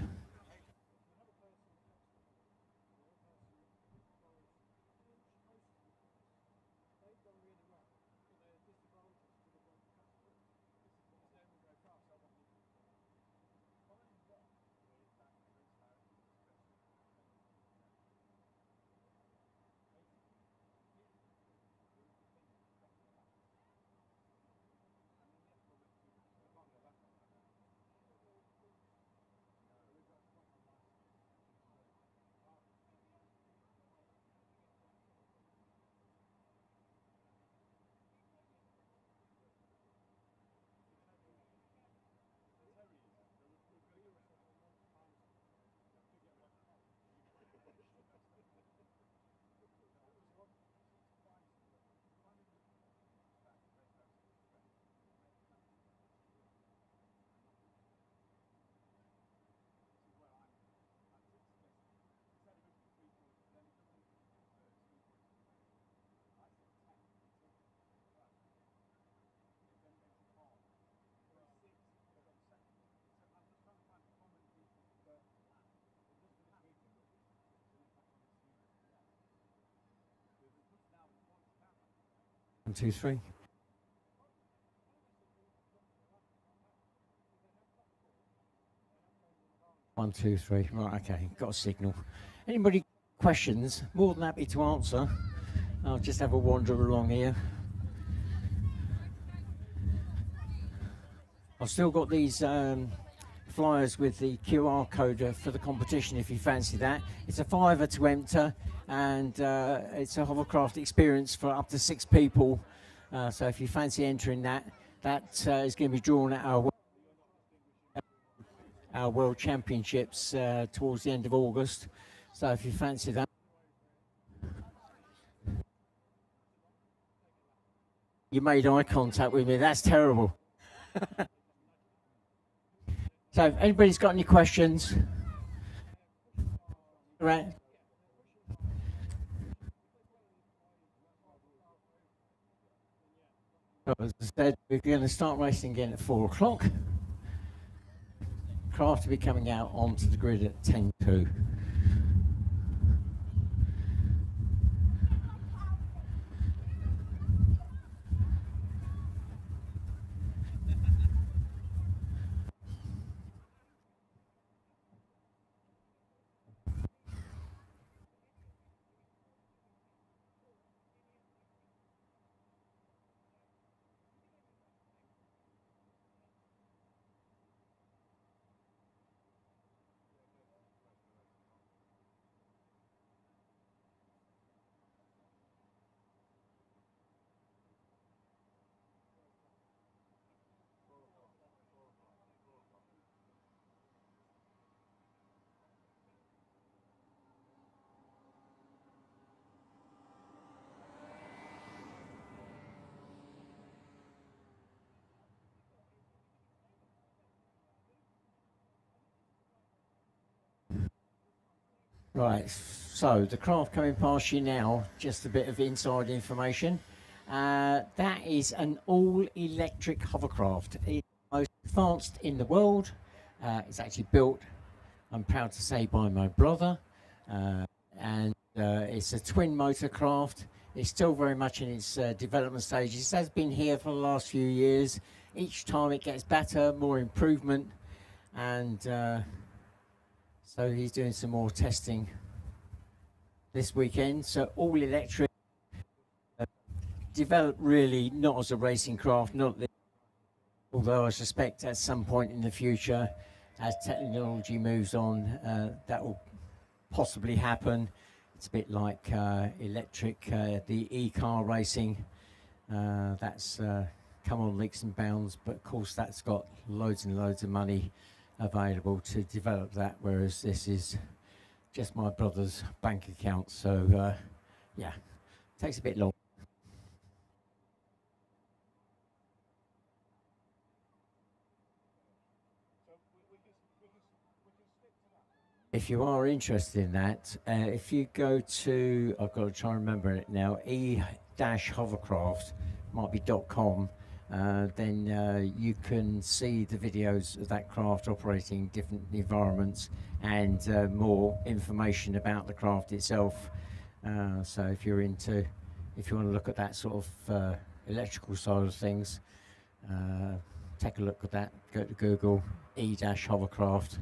A: 2, 3. One, two, three. Right, okay, got a signal. Anybody questions? More than happy to answer. I'll just have a wander along here. I've still got these flyers with the QR code for the competition if you fancy that. It's a £5 to enter, and it's a hovercraft experience for up to 6 people. So if you fancy entering that, is going to be drawn at our World Championships towards the end of August. So if you fancy that. You made eye contact with me, that's terrible. So if anybody's got any questions, right? As I said, we're going to start racing again at 4 o'clock. Craft will be coming out onto the grid at 10:02. Right, so the craft coming past you now, just a bit of inside information. That is an all-electric hovercraft. It's the most advanced in the world. It's actually built, I'm proud to say, by my brother. And it's a twin motor craft. It's still very much in its development stages. It has been here for the last few years. Each time it gets better, more improvement, and so he's doing some more testing this weekend. So all electric, developed really not as a racing craft, although I suspect at some point in the future, as technology moves on, that will possibly happen. It's a bit like electric, the e-car racing. That's come on leaps and bounds, but of course that's got loads and loads of money available to develop that, whereas this is just my brother's bank account. So yeah, takes a bit long. If you are interested in that, if you go to, I've got to try and remember it now, e-hovercraft, might be .com, then you can see the videos of that craft operating in different environments and more information about the craft itself. So if you want to look at that sort of electrical side of things, take a look at that, go to Google, e-hovercraft.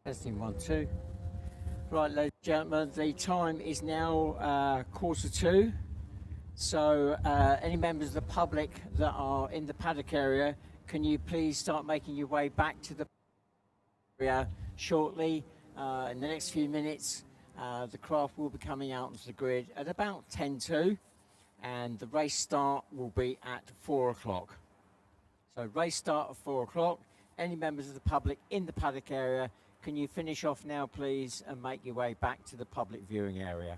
A: Testing 1, 2. Right, ladies and gentlemen, the time is now 1:45. So any members of the public that are in the paddock area, can you please start making your way back to the area shortly? In the next few minutes, the craft will be coming out onto the grid at about 10:02, and the race start will be at 4 o'clock. So race start at 4 o'clock. Any members of the public in the paddock area, can you finish off now, please, and make your way back to the public viewing area?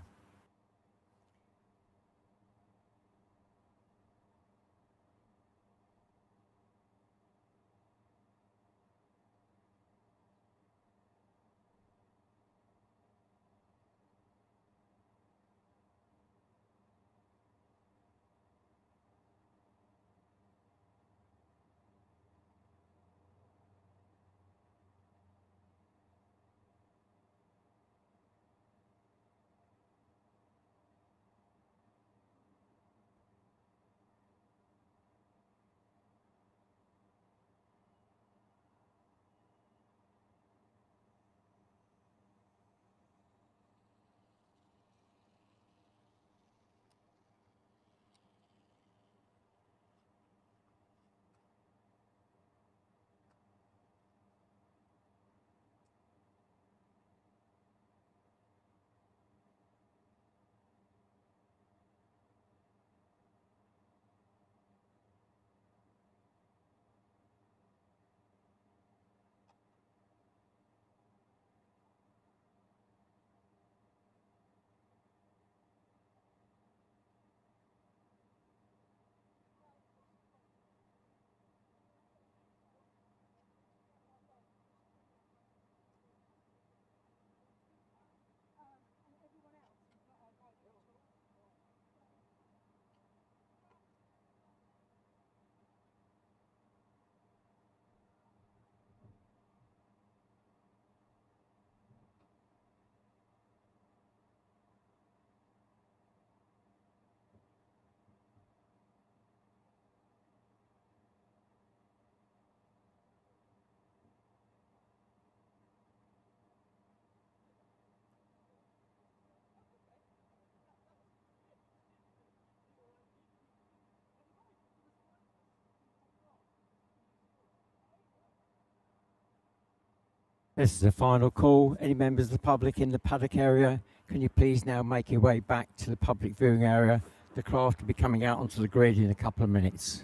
A: This is the final call. Any members of the public in the paddock area, can you please now make your way back to the public viewing area? The craft will be coming out onto the grid in a couple of minutes.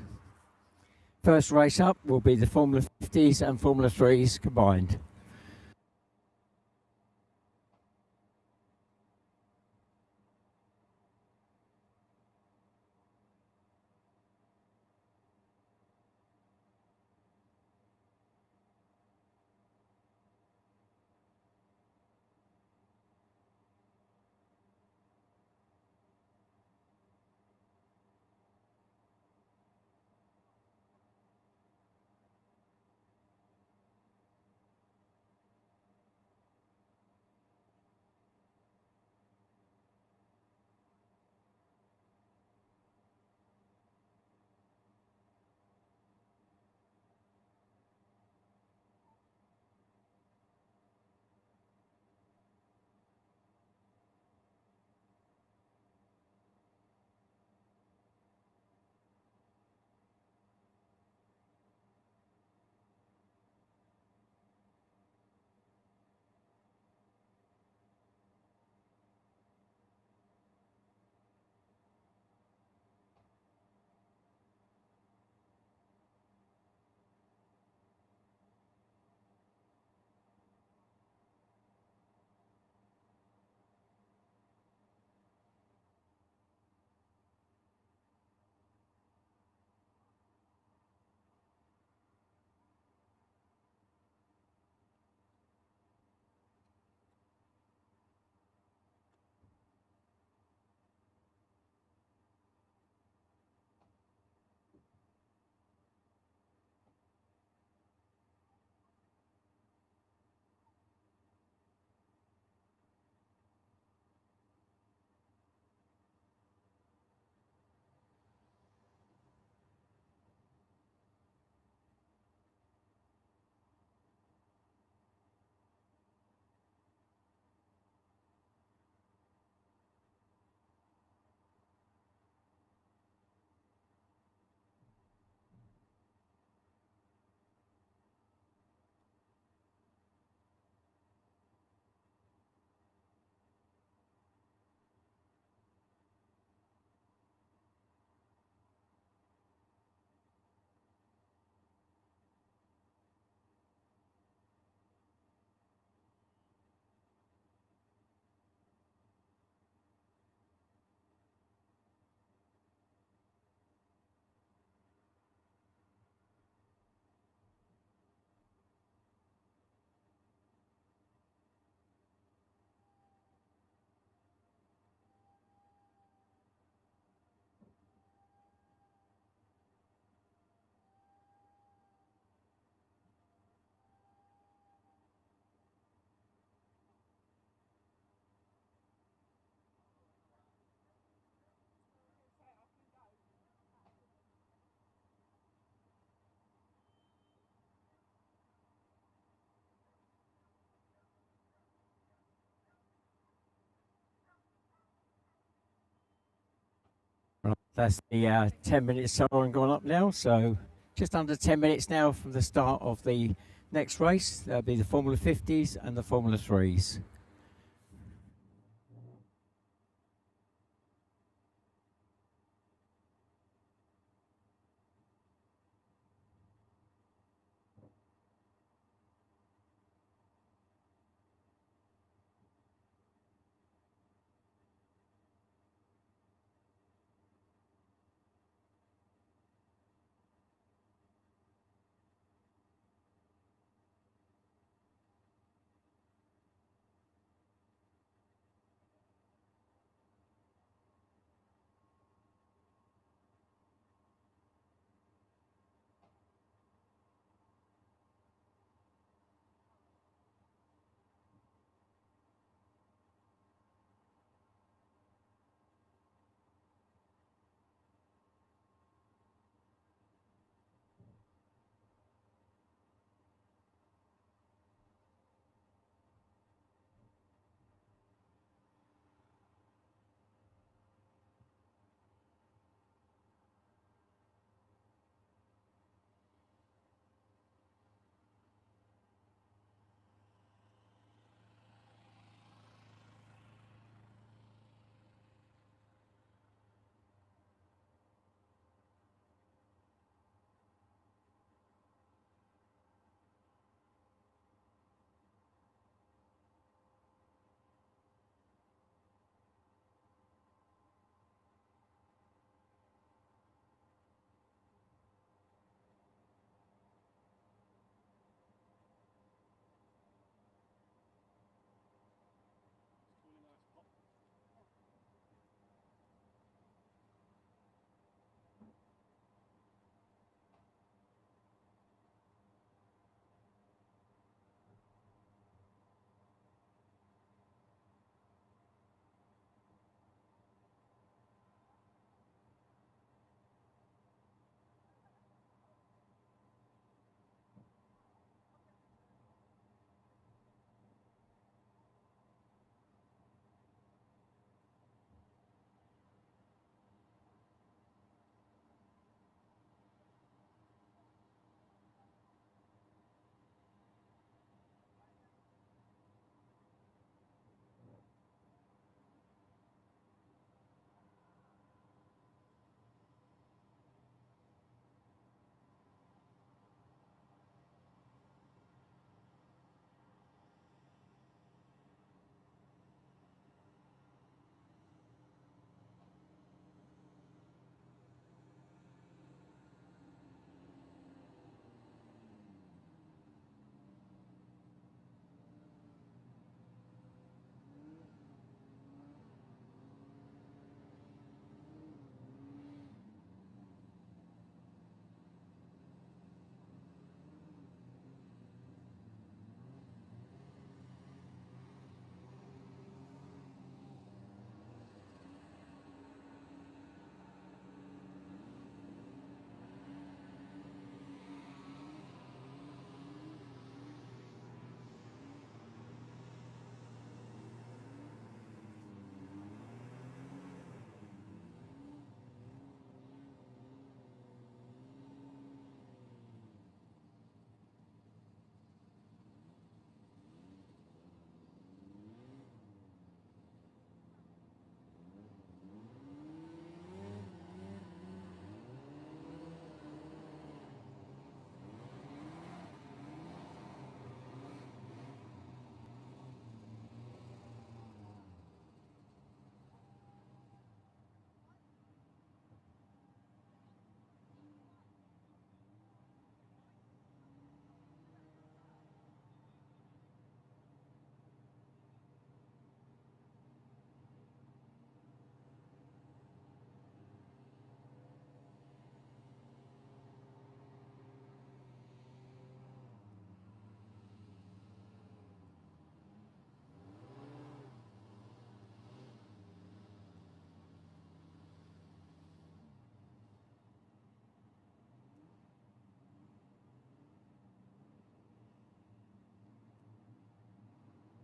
A: First race up will be the Formula 50s and Formula 3s combined. That's the 10-minute siren gone up now, so just under 10 minutes now from the start of the next race. That'll be the Formula 50s and the Formula 3s.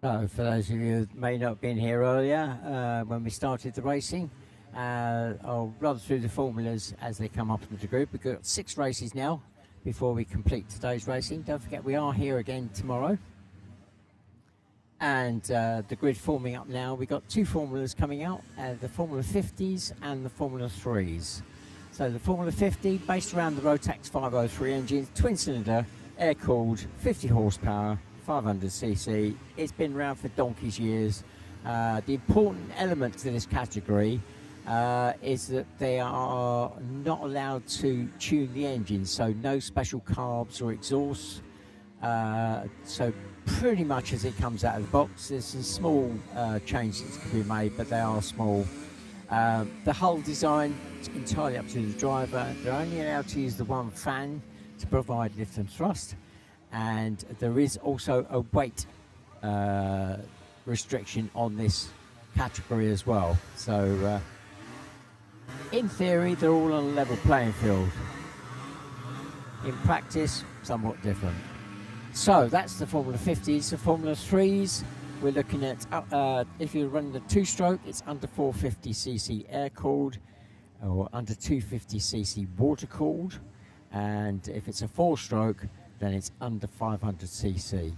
A: So, for those of you who may not have been here earlier, when we started the racing, I'll run through the formulas as they come up into the grid. We've got 6 races now before we complete today's racing. Don't forget we are here again tomorrow. And the grid forming up now. We've got 2 formulas coming out, the Formula 50s and the Formula 3s. So the Formula 50, based around the Rotax 503 engine, twin cylinder, air cooled, 50 horsepower, 500cc. It's been around for donkey's years. The important element to this category is that they are not allowed to tune the engine, so no special carbs or exhausts. So pretty much as it comes out of the box. There's some small changes that can be made, but they are small. The hull design is entirely up to the driver. They're only allowed to use the one fan to provide lift and thrust, and there is also a weight restriction on this category as well. So in theory they're all on a level playing field. In practice, somewhat different. So that's the Formula 50s. The Formula 3s, we're looking at, if you're running the 2-stroke, it's under 450cc air-cooled or under 250cc water-cooled. And if it's a 4-stroke, then it's under 500cc.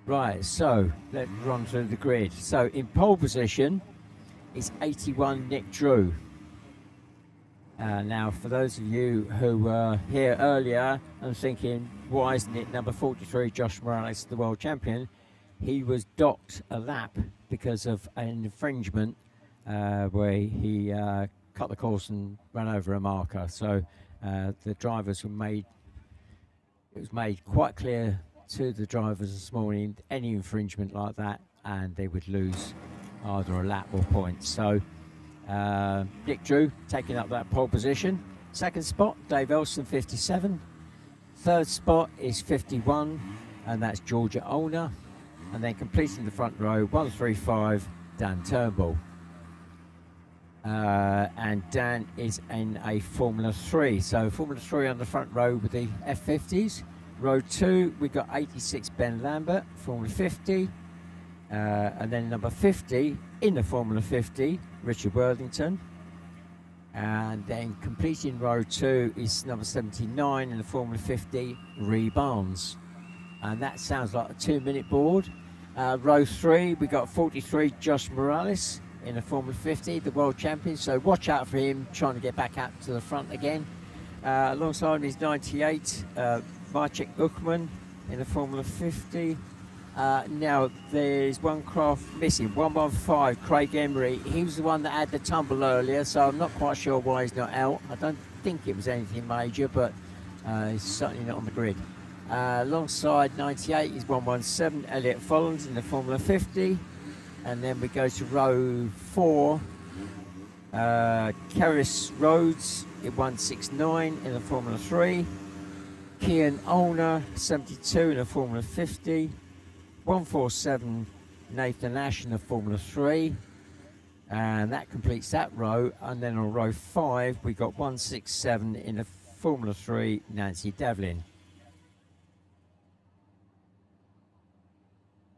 A: Right, so let's run through the grid. So in pole position is 81 Nick Drew. Now, for those of you who were here earlier and thinking, why isn't it number 43, Josh Morales, the world champion? He was docked a lap because of an infringement where he cut the course and ran over a marker. So the drivers were made, it was made quite clear to the drivers this morning, any infringement like that, and they would lose either a lap or points. So Nick Drew taking up that pole position. Second spot, Dave Elson, 57. Third spot is 51, and that's Georgia Olner. And then completing the front row, 135, Dan Turnbull. And Dan is in a Formula 3. So Formula 3 on the front row with the F50s. Row 2, we've got 86 Ben Lambert, Formula 50. And then number 50 in the Formula 50, Richard Worthington. And then completing row 2 is number 79 in the Formula 50, Ree Barnes. And that sounds like a 2-minute board. Row 3, we got 43 Josh Morales in the Formula 50, the world champion. So watch out for him trying to get back out to the front again. Alongside his 98, Vajcik Uckman in the Formula 50. Now there's one craft missing, 115, Craig Emery. He was the one that had the tumble earlier, so I'm not quite sure why he's not out. I don't think it was anything major, but he's certainly not on the grid. Alongside 98 is 117, Elliot Follins in the Formula 50. And then we go to row 4, Keris Rhodes in 169 in the Formula 3. Kian Olner, 72 in the Formula 50. 147, Nathan Ash in the Formula 3. And that completes that row. And then on row 5, we got 167 in the Formula 3, Nancy Devlin.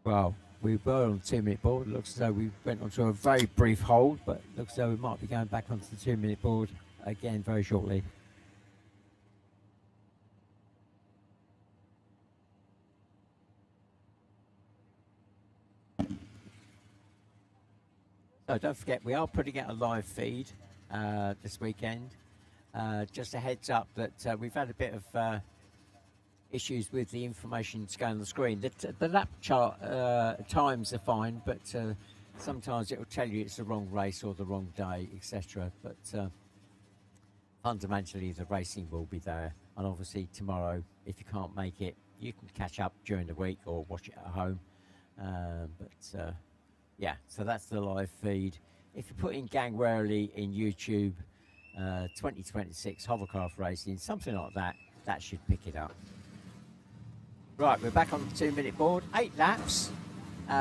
A: Well, we were on the 2-minute board. It looks as though we went onto a very brief hold, but looks as though we might be going back onto the 2-minute board again very shortly. So don't forget, we are putting out a live feed this weekend. Just a heads up that we've had a bit of issues with the information that's going on the screen. The lap chart times are fine, but sometimes it will tell you it's the wrong race or the wrong day, etc. But fundamentally, the racing will be there. And obviously tomorrow, if you can't make it, you can catch up during the week or watch it at home. Yeah, so that's the live feed. If you put in Gang Warily in YouTube, 2026 Hovercraft Racing, something like that, that should pick it up. Right, we're back on the 2-minute board. 8 laps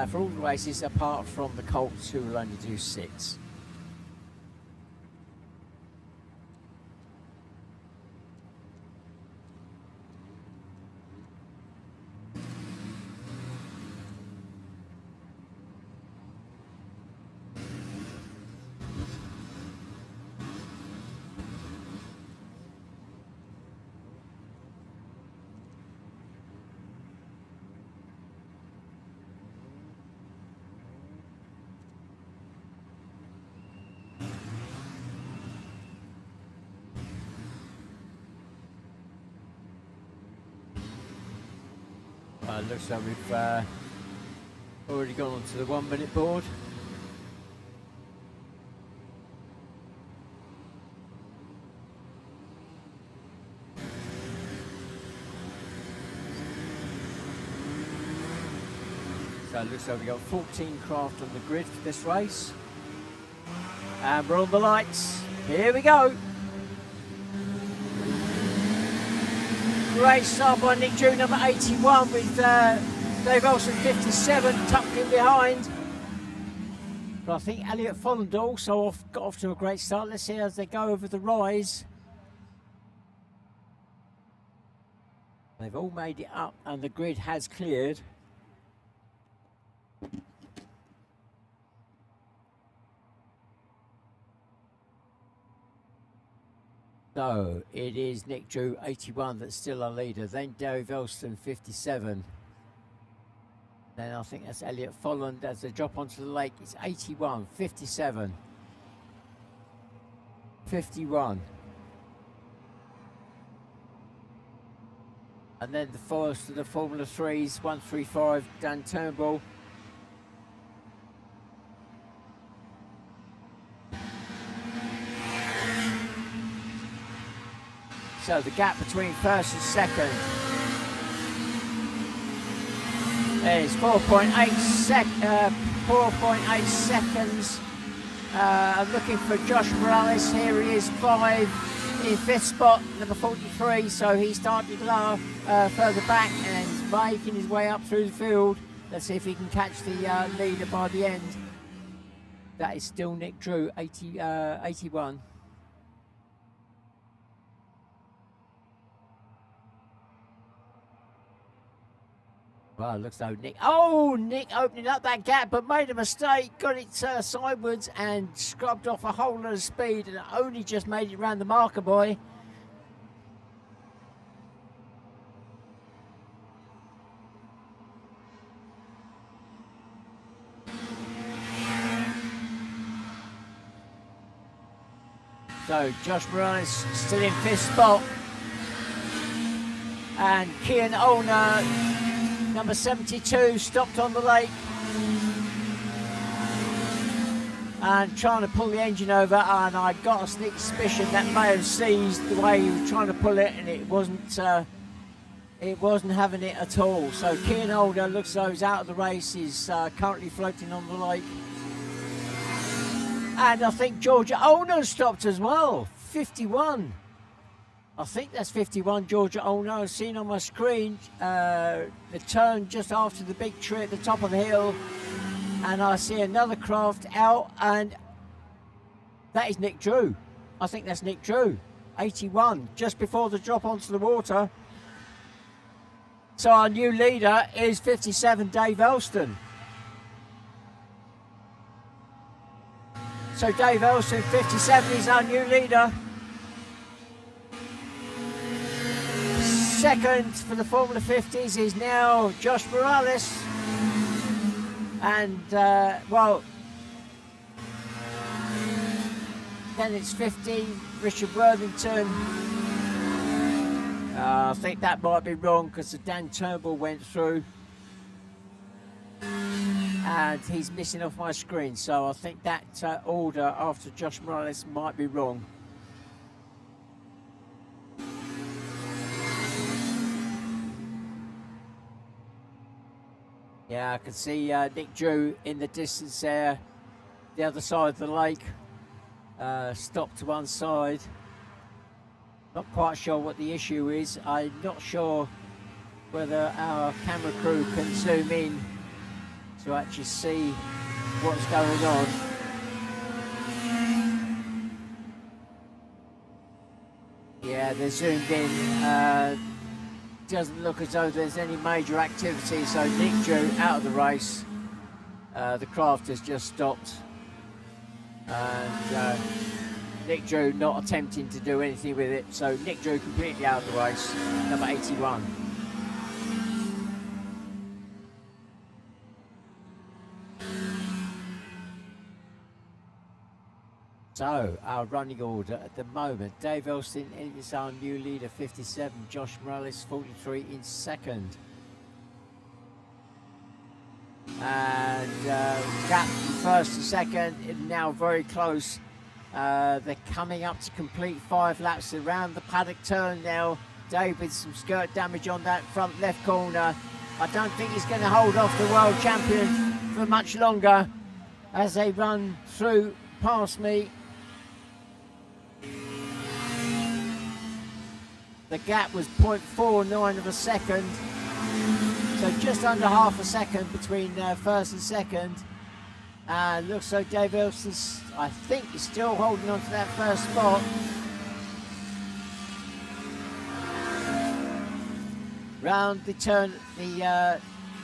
A: for all the races apart from the Colts, who will only do 6. Looks like we've already gone onto the 1 minute board. So it looks like we've got 14 craft on the grid for this race. And we're on the lights. Here we go. Great start by Nick Drew, number 81, with Dave Olsen, 57, tucked in behind. But I think Elliot Folland also got off to a great start. Let's see as they go over the rise. They've all made it up and the grid has cleared. So it is Nick Drew, 81, that's still our leader. Then Dave Elston, 57. Then I think that's Elliot Folland as they drop onto the lake. It's 81, 57, 51. And then the first of the Formula 3s, 135, Dan Turnbull. So the gap between first and second is 4.8 seconds. I'm looking for Josh Morales. Here he is, 5 in 5th spot, number 43. So he started lower, further back and making his way up through the field. Let's see if he can catch the leader by the end. That is still Nick Drew, 81. Well, it looks like Nick. Oh, Nick opening up that gap, but made a mistake. Got it sidewards and scrubbed off a whole lot of speed, and only just made it round the marker boy. So Josh Morales still in 5th spot, and Kian Olner, number 72, stopped on the lake and trying to pull the engine over, and I got a sneak suspicion that may have seized the way he was trying to pull it, and it wasn't having it at all. So Kian Older looks like he's out of the race. He's currently floating on the lake. And I think Georgia Olner stopped as well, 51. I think that's 51, Georgia Olner. I've seen on my screen the turn just after the big tree at the top of the hill, and I see another craft out, and that is Nick Drew. I think that's Nick Drew, 81, just before the drop onto the water. So our new leader is 57, Dave Elston. So Dave Elston, 57, is our new leader. Second for the Formula 50s is now Josh Morales, and well, then it's 15, Richard Worthington. I think that might be wrong because the Dan Turnbull went through and he's missing off my screen, so I think that order after Josh Morales might be wrong. Yeah, I can see Nick Drew in the distance there, the other side of the lake, stopped to one side. Not quite sure what the issue is. I'm not sure whether our camera crew can zoom in to actually see what's going on. Yeah, they're zoomed in. Doesn't look as though there's any major activity, so Nick Drew out of the race. The craft has just stopped, and Nick Drew not attempting to do anything with it, so Nick Drew completely out of the race, number 81. So, our running order at the moment, Dave Elston is our new leader, 57, Josh Morales, 43 in second. And gap from first to second is now very close. They're coming up to complete 5 laps around the paddock turn now. Dave with some skirt damage on that front left corner. I don't think he's going to hold off the world champion for much longer as they run through past me. The gap was 0.49 of a second, so just under half a second between first and second. And looks like Dave Elston's, I think, is still holding on to that first spot. Round the turn, the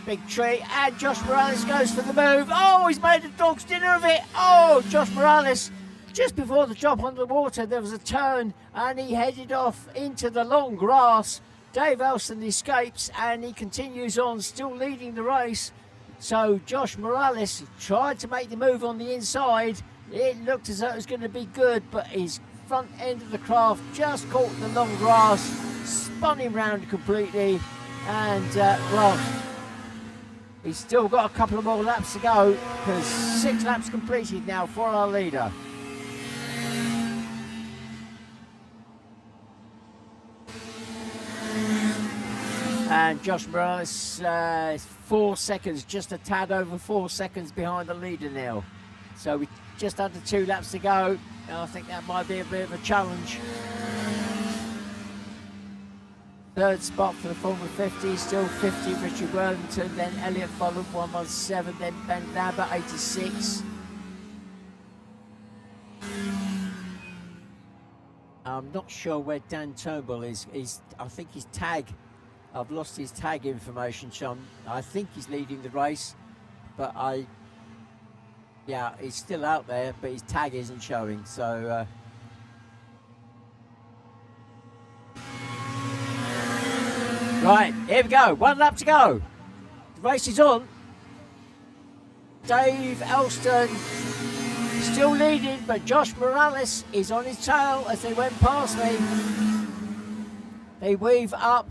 A: big tree, and Josh Morales goes for the move. Oh, he's made a dog's dinner of it. Oh, Josh Morales, just before the drop on the water, there was a turn, and he headed off into the long grass. Dave Elston escapes, and he continues on, still leading the race. So Josh Morales tried to make the move on the inside. It looked as though it was going to be good, but his front end of the craft just caught the long grass, spun him round completely, and well, he's still got a couple of more laps to go because 6 laps completed now for our leader. And Josh Morales is 4 seconds, just a tad over 4 seconds behind the leader now. So we just under 2 laps to go. And I think that might be a bit of a challenge. Third spot for the Formula 50, still 50, Richard Worthington, then Elliott Folland, 117, then Ben Lambert, 86. I'm not sure where Dan Turnbull is. I think his tag, I've lost his tag information, so I think he's leading the race, but yeah, he's still out there, but his tag isn't showing, so right, here we go, 1 lap to go. The race is on. Dave Elston still leading, but Josh Morales is on his tail as they went past me. They weave up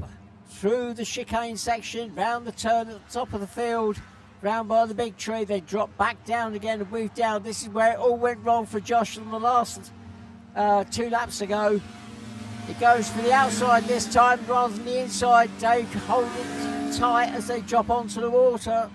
A: through the chicane section, round the turn at the top of the field, round by the big tree. They drop back down again and weave down. This is where it all went wrong for Josh on the last 2 laps ago. It goes for the outside this time rather than the inside. Dave holding it tight as they drop onto the water.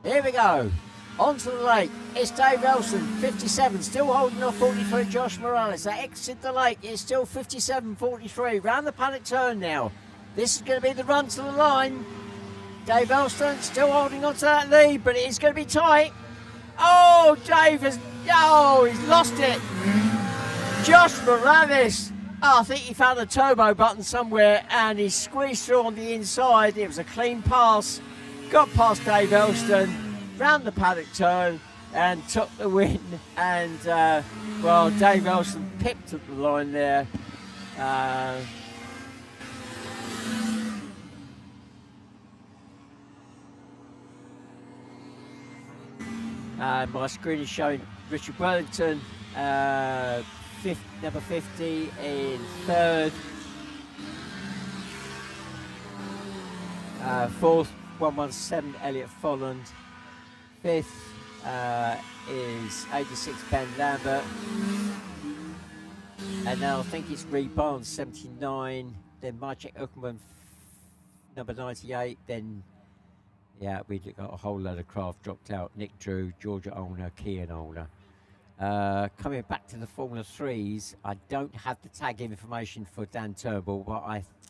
A: Here we go. Onto the lake. It's Dave Elston, 57, still holding off 43 Josh Morales. They exit the lake. It's still 57-43. Round the paddock turn now. This is going to be the run to the line. Dave Elston still holding on to that lead, but it is going to be tight. Oh, Dave has... Oh, he's lost it. Josh Morales. Oh, I think he found a turbo button somewhere and he squeezed through on the inside. It was a clean pass. Got past Dave Elston, round the paddock turn and took the win. And, well, Dave Elston pipped at the line there. My screen is showing Richard Worthington, number 50 in third. Fourth, 117, Elliott Folland. Fifth is 86, Ben Lambert. And now I think it's Reed Barnes, 79. Then Maciek Uckerman, number 98. Then, yeah, we got a whole load of craft dropped out. Nick Drew, Georgia Olner, Kian Olner. Coming back to the Formula 3s, I don't have the tag information for Dan Turnbull, but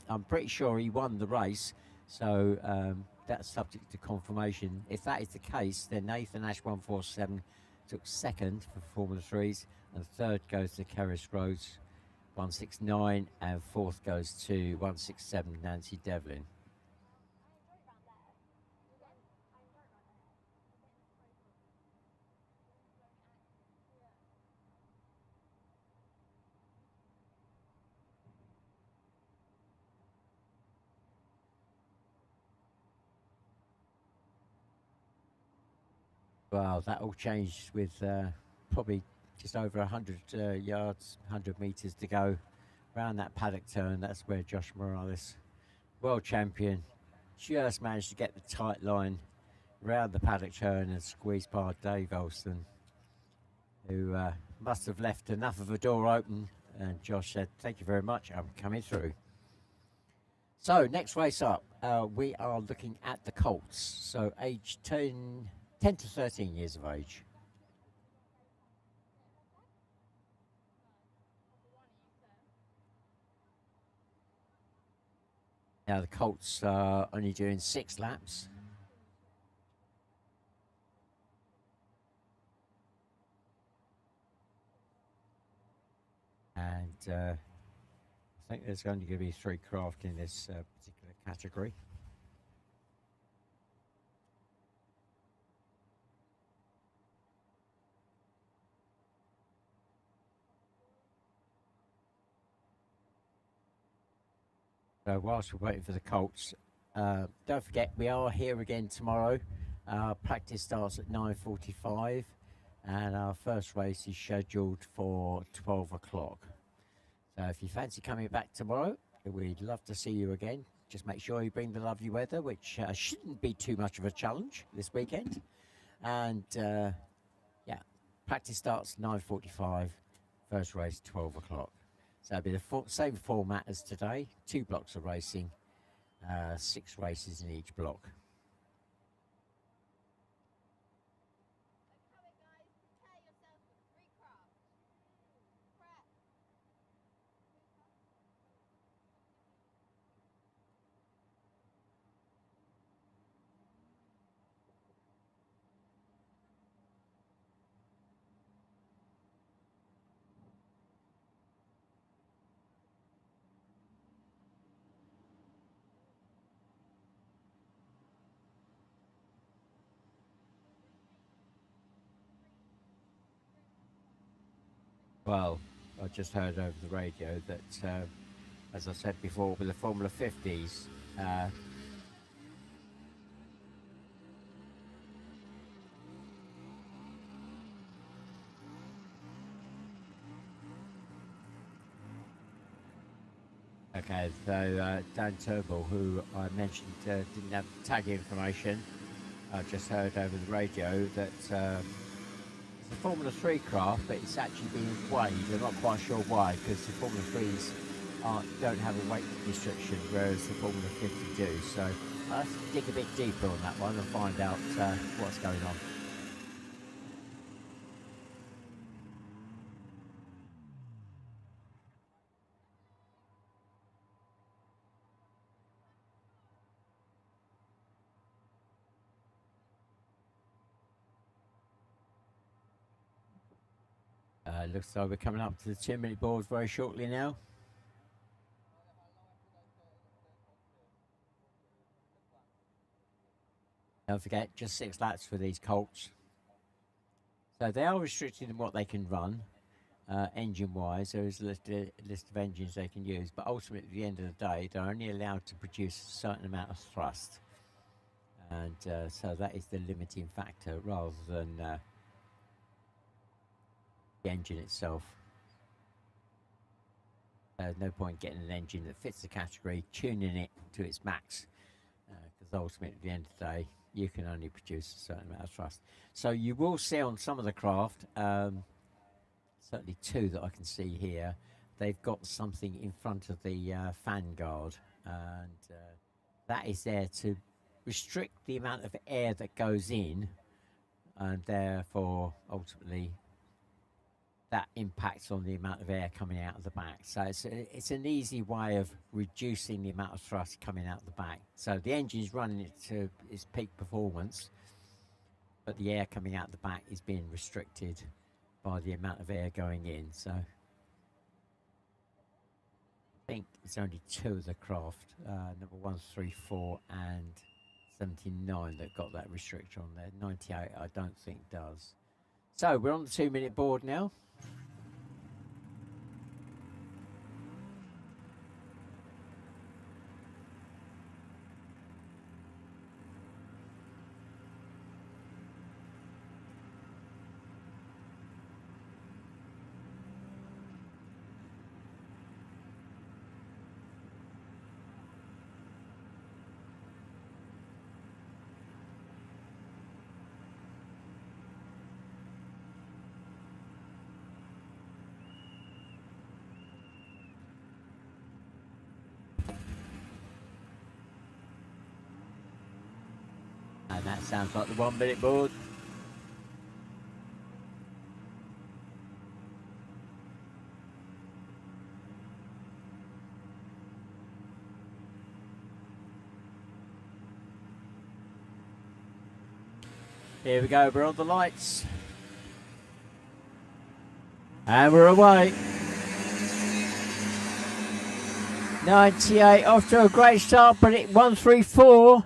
A: I'm pretty sure he won the race. So that's subject to confirmation. If that is the case, then Nathan Ash 147 took second for Formula 3s, and third goes to Keris Rhodes 169, and fourth goes to 167 Nancy Devlin. Well, that all changed with probably just over 100 yards, 100 metres to go around that paddock turn. That's where Josh Morales, world champion, just managed to get the tight line round the paddock turn and squeeze past Dave Olsen, who must have left enough of a door open. And Josh said, "Thank you very much, I'm coming through." So next race up, we are looking at the colts. So age 10 to 13 years of age. Now the colts are only doing 6 laps. And I think there's only going to be 3 craft in this particular category. So whilst we're waiting for the colts, don't forget we are here again tomorrow. Practice starts at 9:45 and our first race is scheduled for 12 o'clock. So if you fancy coming back tomorrow, we'd love to see you again. Just make sure you bring the lovely weather, which shouldn't be too much of a challenge this weekend. And yeah, practice starts 9:45, first race 12 o'clock. So it'll be the same format as today, 2 blocks of racing, 6 races in each block. Well, I just heard over the radio that, as I said before, with the Formula 50s, okay, so Dan Turnbull, who I mentioned didn't have tag information, I just heard over the radio that it's a Formula 3 craft, but it's actually being weighed. I'm not quite sure why, because the Formula 3s don't have a weight restriction, whereas the Formula 50 do. So I'll have to dig a bit deeper on that one and find out what's going on. Looks like we're coming up to the 2-minute board very shortly now. Don't forget, just 6 laps for these colts. So they are restricted in what they can run, engine-wise. There is a list of engines they can use, but ultimately, at the end of the day, they're only allowed to produce a certain amount of thrust. And so that is the limiting factor rather than the engine itself. There's no point getting an engine that fits the category, tuning it to its max, because ultimately, at the end of the day, you can only produce a certain amount of thrust. So you will see on some of the craft, certainly 2 that I can see here, they've got something in front of the fan guard, and that is there to restrict the amount of air that goes in, and therefore ultimately that impacts on the amount of air coming out of the back. So it's an easy way of reducing the amount of thrust coming out of the back. So the engine's running it to its peak performance, but the air coming out of the back is being restricted by the amount of air going in. So I think it's only 2 of the craft, number 1, 3, 4 and 79 that got that restriction on there. 98 I don't think does. So we're on the 2-minute board now. that sounds like the 1 minute board. Here we go, we're on the lights. And we're away. 98 off to a great start, but it 134.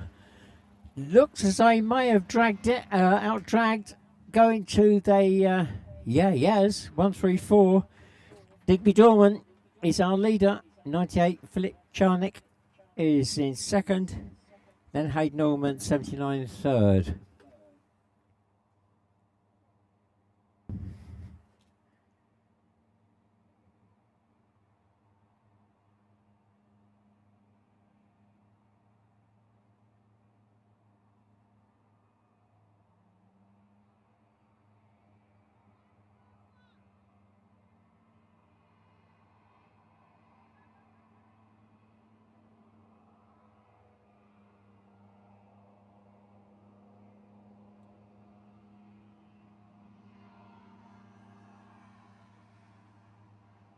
A: Looks as though he may have dragged it, out-dragged, going to the, yeah, he has, 134. Digby Dorman is our leader. 98, Philip Charnick is in second. Then Hayden Norman, 79 third.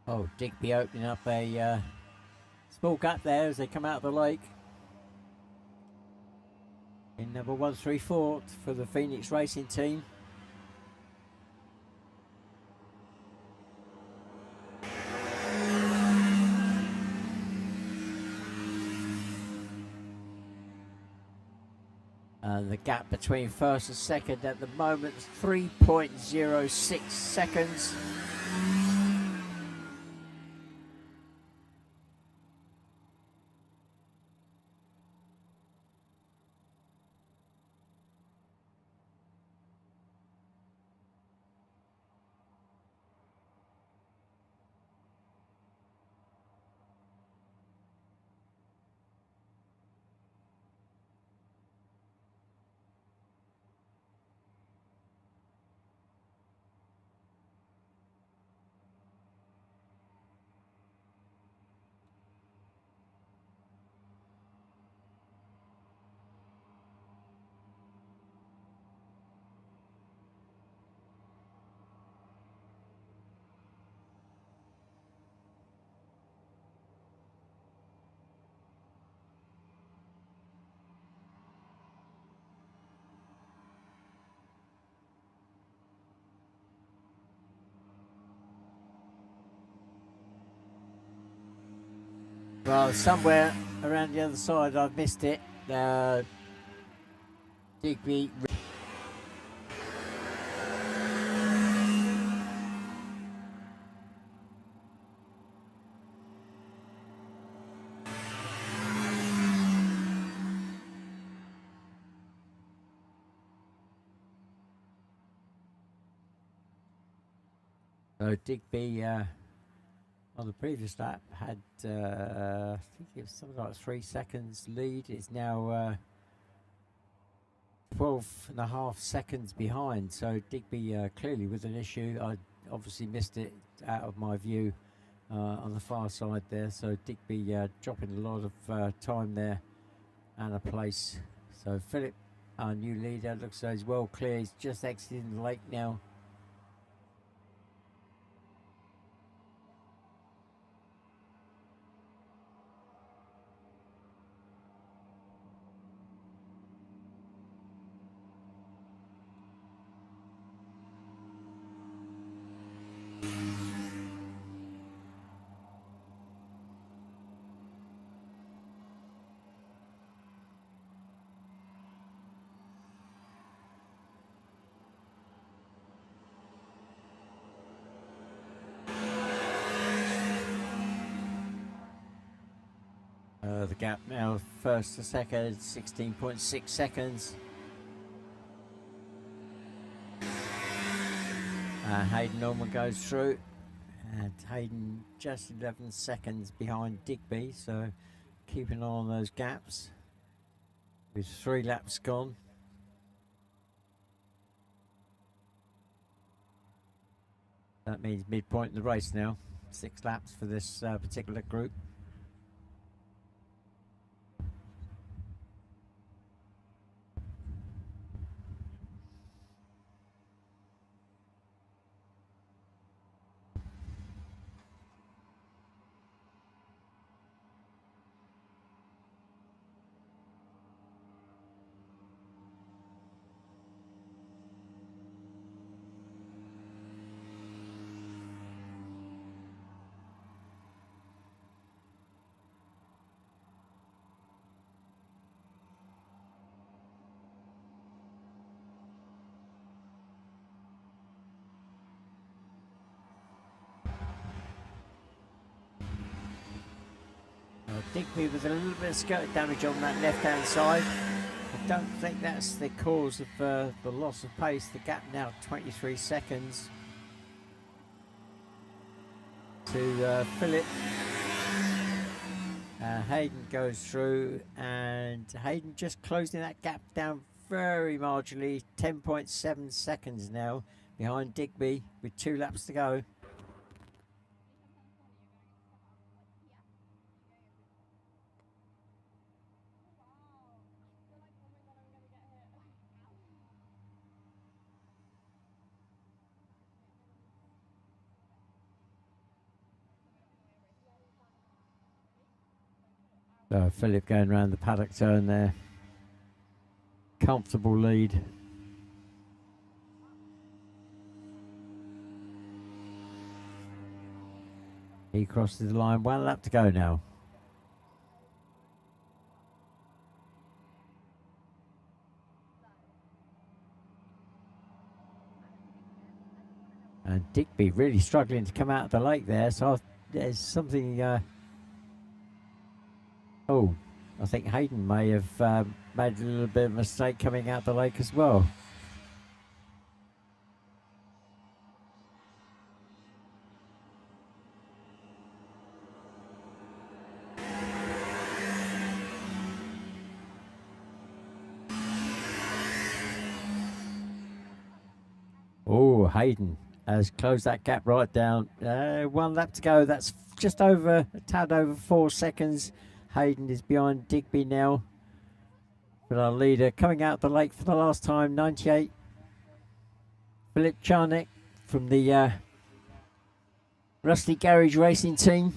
A: Oh, Digby opening up a small gap there as they come out of the lake. In number 134 for the Phoenix Racing team. The gap between first and second at the moment is 3.06 seconds. Well, somewhere around the other side, I've missed it. Digby. So Digby on the previous lap had, I think it was something like 3 seconds lead. It's now 12.5 seconds behind. So Digby clearly with an issue. I obviously missed it out of my view on the far side there. So Digby dropping a lot of time there and a place. So Philip, our new leader, looks like he's well clear. He's just exiting the lake now. The gap now, first to second, 16.6 seconds. Hayden Norman goes through, and Hayden just 11 seconds behind Digby, so keep an eye on those gaps. With 3 laps gone. That means midpoint in the race now. 6 laps for this particular group. Digby with a little bit of skirt damage on that left-hand side. I don't think that's the cause of the loss of pace. The gap now 23 seconds to Philip. Hayden goes through, and Hayden just closing that gap down very marginally. 10.7 seconds now behind Digby with 2 laps to go. So Philip going around the paddock turn there. Comfortable lead. He crosses the line, 1 lap to go now. And Digby really struggling to come out of the lake there, so there's something... oh, I think Hayden may have made a little bit of a mistake coming out the lake as well. Oh, Hayden has closed that gap right down. 1 lap to go. That's just over, a tad over 4 seconds. Hayden is behind Digby now. But our leader coming out the lake for the last time, 98. Philip Charnick from the Rusty Garage Racing Team.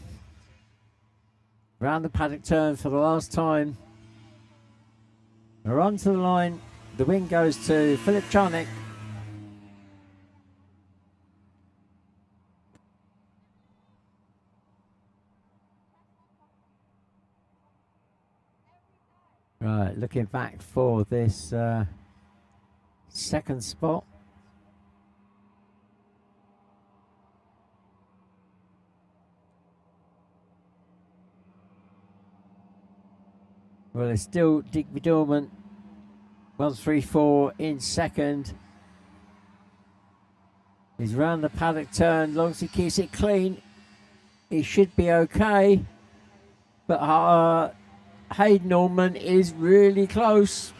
A: Round the paddock turn for the last time. We're on to the line. The win goes to Philip Charnick. Right, looking back for this second spot. Well, it's still Digby Dorman, 134 in second. He's round the paddock turn. As long as he keeps it clean, he should be okay. But Hayden Norman is really close.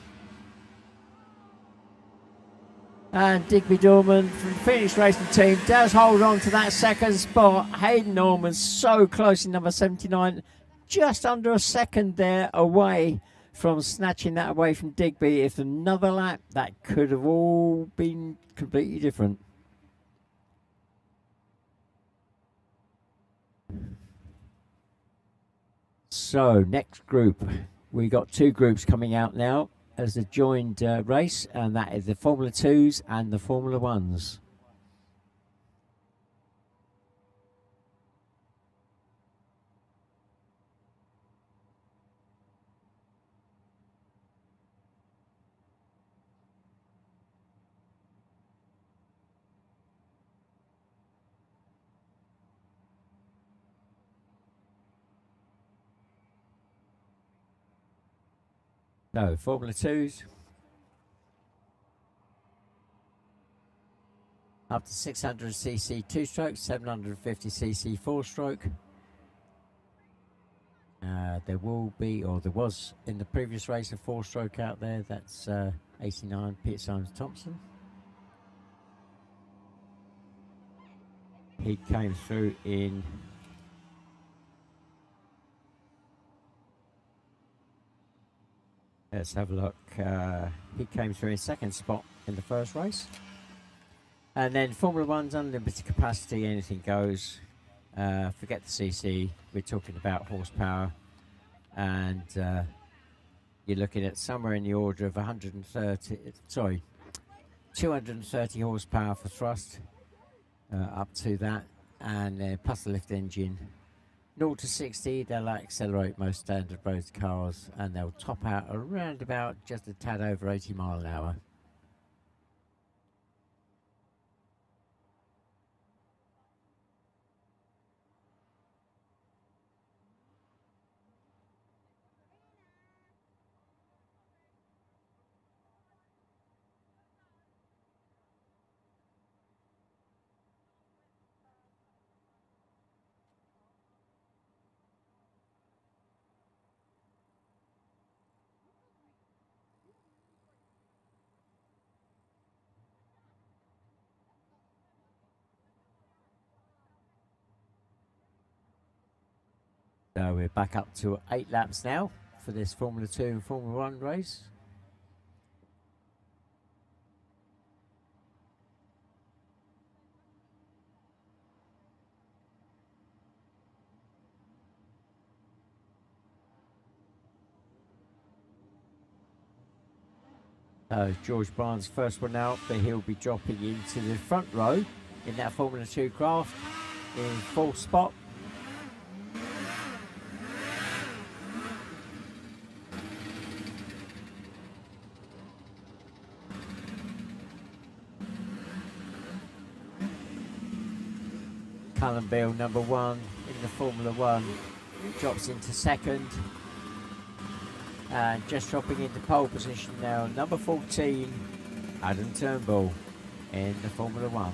A: And Digby Dorman from the Phoenix Racing Team does hold on to that second spot. Hayden Norman's so close in number 79. Just under a second there away from snatching that away from Digby. If another lap, that could have all been completely different. So next group, we got 2 groups coming out now as a joined race, and that is the Formula 2s and the Formula 1s. No, Formula 2s. Up to 600cc 2-stroke, 750cc 4-stroke. There will be, or there was in the previous race, a 4-stroke out there. That's 89 Peter Simons Thompson. He came through in let's have a look. He came through in second spot in the first race. And then Formula 1's unlimited capacity, anything goes. Forget the CC, we're talking about horsepower. And you're looking at somewhere in the order of 230 horsepower for thrust, up to that. And plus the lift engine. 0 to 60, they'll accelerate most standard road cars, and they'll top out around about just a tad over 80 mile an hour. So we're back up to 8 laps now for this Formula 2 and Formula 1 race. So George Bryan's first one out, but he'll be dropping into the front row in that Formula 2 craft in 4th spot. Callum Beale, number 1 in the Formula 1, drops into 2nd. And just dropping into pole position now, number 14, Adam Turnbull in the Formula 1.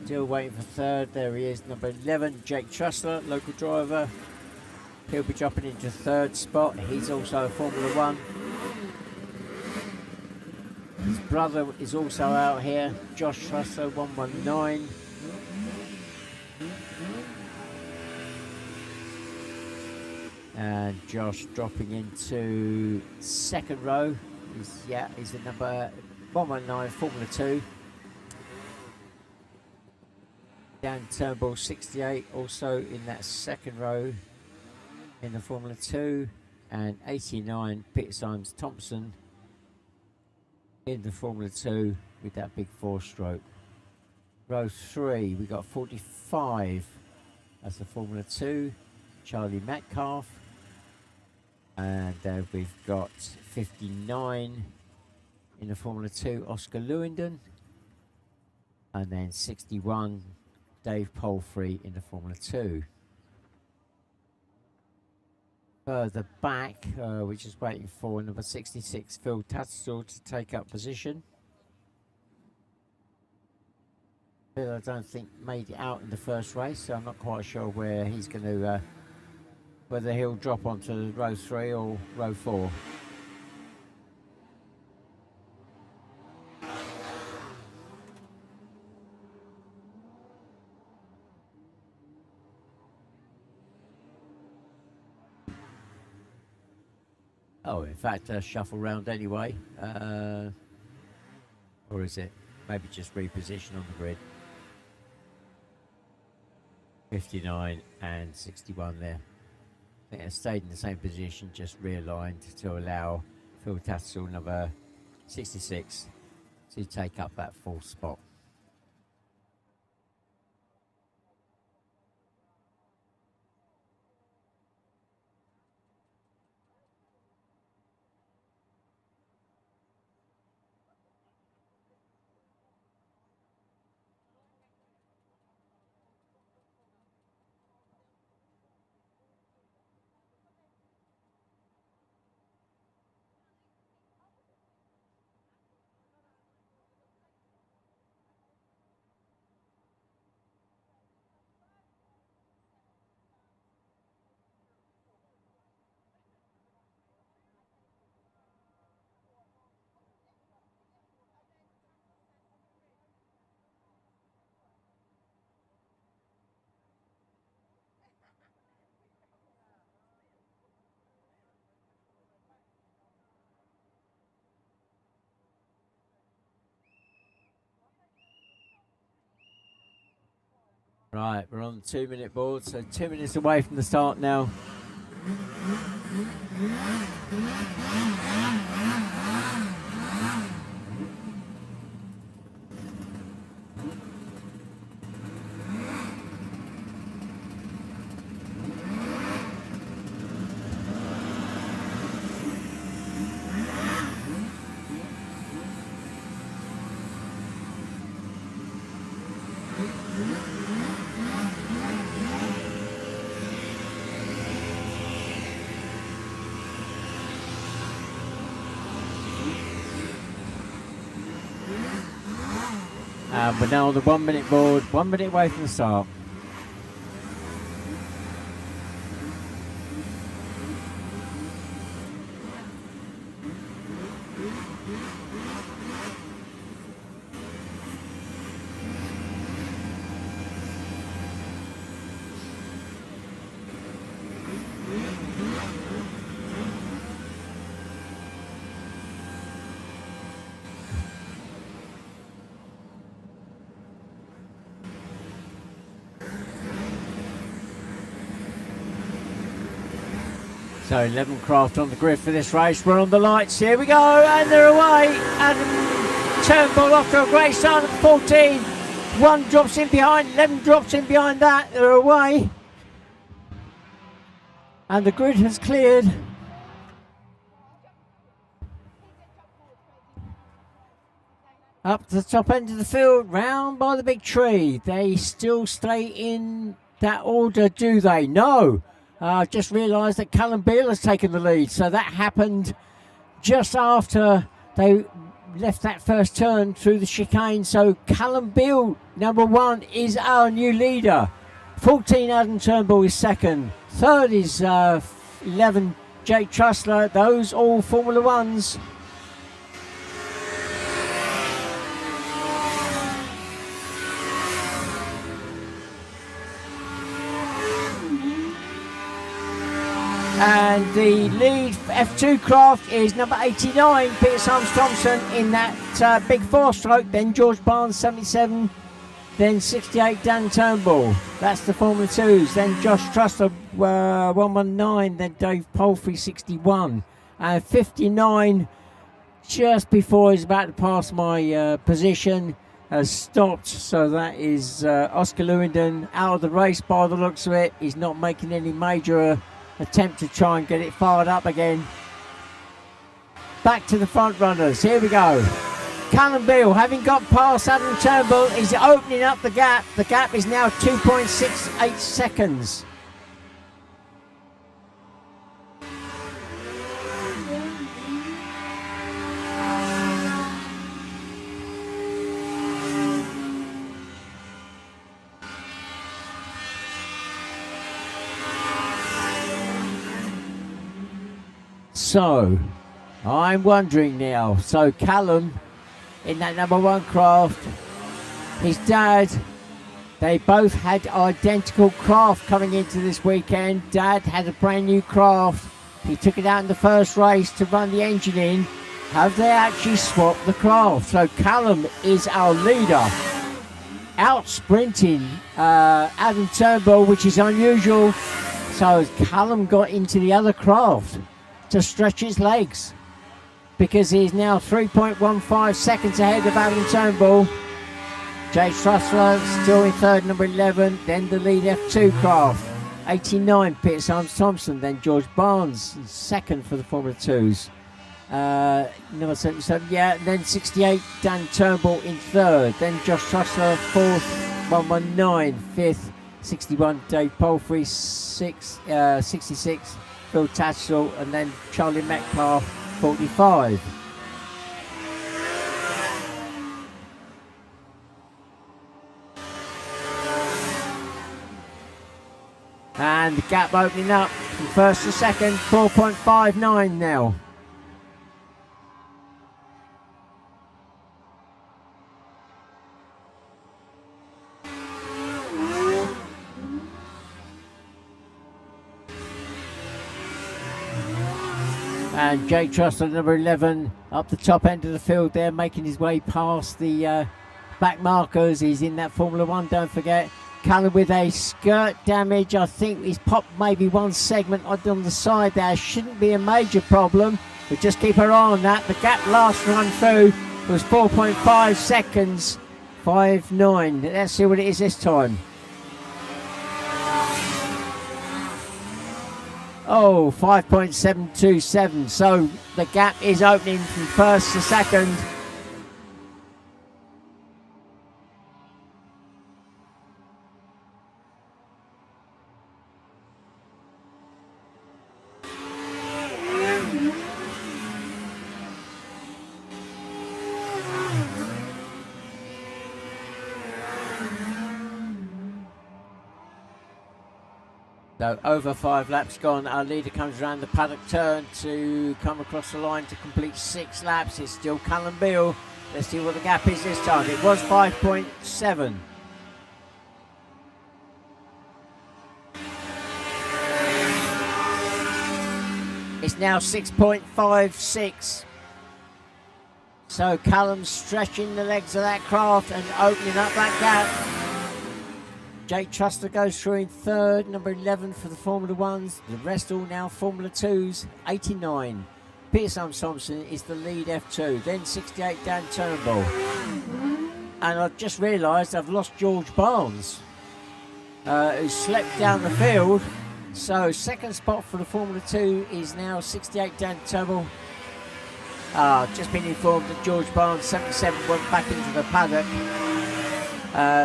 A: Still waiting for 3rd, there he is, number 11, Jake Trussler, local driver. He'll be dropping into 3rd spot, he's also a Formula 1. His brother is also out here, Josh Trussler, 119. And Josh dropping into 2nd row. He's the number 119 Formula 2. Dan Turnbull 68 also in that 2nd row in the Formula 2. And 89 Peter Symes Thompson in the Formula 2 with that big 4-stroke. Row 3, we got 45 as the Formula 2, Charlie Metcalf. And we've got 59 in the Formula 2, Oscar Lewington. And then 61, Dave Palfrey in the Formula 2. Further back, we're just waiting for number 66, Phil Tattersall, to take up position. Phil, I don't think, made it out in the first race, so I'm not quite sure where he's going to... whether he'll drop onto row 3 or row 4. Oh, in fact, shuffle round anyway. Or is it? Maybe just reposition on the grid. 59 and 61 there. I think it stayed in the same position, just realigned to allow Phil Tattersall, number 66, to take up that 4th spot. Right, we're on the 2-minute board, so 2 minutes away from the start now. We're now on the 1-minute board, 1 minute away from the start. So 11 craft on the grid for this race. We're on the lights. Here we go, and they're away. Adam Turnbull off to a great start at 14. 1 drops in behind, 11 drops in behind that. They're away. And the grid has cleared. Up to the top end of the field, round by the big tree. They still stay in that order, do they? No. I've just realised that Callum Beale has taken the lead. So that happened just after they left that first turn through the chicane. So Callum Beale, number 1, is our new leader. 14, Adam Turnbull is second. Third is 11, Jake Trussler. Those all Formula Ones. And the lead F2 craft is number 89, Peter Thompson in that big 4-stroke. Then George Barnes, 77. Then 68, Dan Turnbull. That's the Formula 2s. Then Josh Trussler, 119. Then Dave Palfrey, 61. And 59, just before he's about to pass my position, has stopped. So that is Oscar Lewington out of the race by the looks of it. He's not making any major attempt to try and get it fired up again. Back to the front runners. Here we go. Callum Beale, having got past Adam Turnbull, is opening up the gap. The gap is now 2.68 seconds. So, I'm wondering now. So, Callum in that number 1 craft, his dad, they both had identical craft coming into this weekend. Dad had a brand new craft. He took it out in the first race to run the engine in. Have they actually swapped the craft? So, Callum is our leader, out sprinting Adam Turnbull, which is unusual. So, Callum got into the other craft to stretch his legs, because he's now 3.15 seconds ahead of Adam Turnbull. Jay Trussler still in third, number 11. Then the lead F2 craft, 89, Peter Thompson. Then George Barnes, second for the Formula 2s. Number 77, yeah. Then 68, Dan Turnbull in third. Then Josh Trussler, fourth, 119. Fifth, 61, Dave Palfrey, 66. Phil Tatchell, and then Charlie Metcalf, 45. And the gap opening up from first to second, 4.59 now. And Jake Trussler, number 11, up the top end of the field there, making his way past the back markers. He's in that Formula 1, don't forget. Callum with a skirt damage. I think he's popped maybe one segment on the side there. Shouldn't be a major problem, but just keep her eye on that. The gap last run through was 4.5 seconds, 5.9. Let's see what it is this time. Oh, 5.727. So the gap is opening from first to second. So over 5 laps gone, our leader comes around the paddock turn to come across the line to complete 6 laps. It's still Callum Beale. Let's see what the gap is this time. It was 5.7. It's now 6.56. So Callum's stretching the legs of that craft and opening up that gap. Jake Truster goes through in third, number 11 for the Formula 1s. The rest all now Formula 2s, 89. Pierce Thompson is the lead F2, then 68 Dan Turnbull. And I've just realised I've lost George Barnes, who slept down the field. So second spot for the Formula 2 is now 68 Dan Turnbull. Just been informed that George Barnes, 77, went back into the paddock.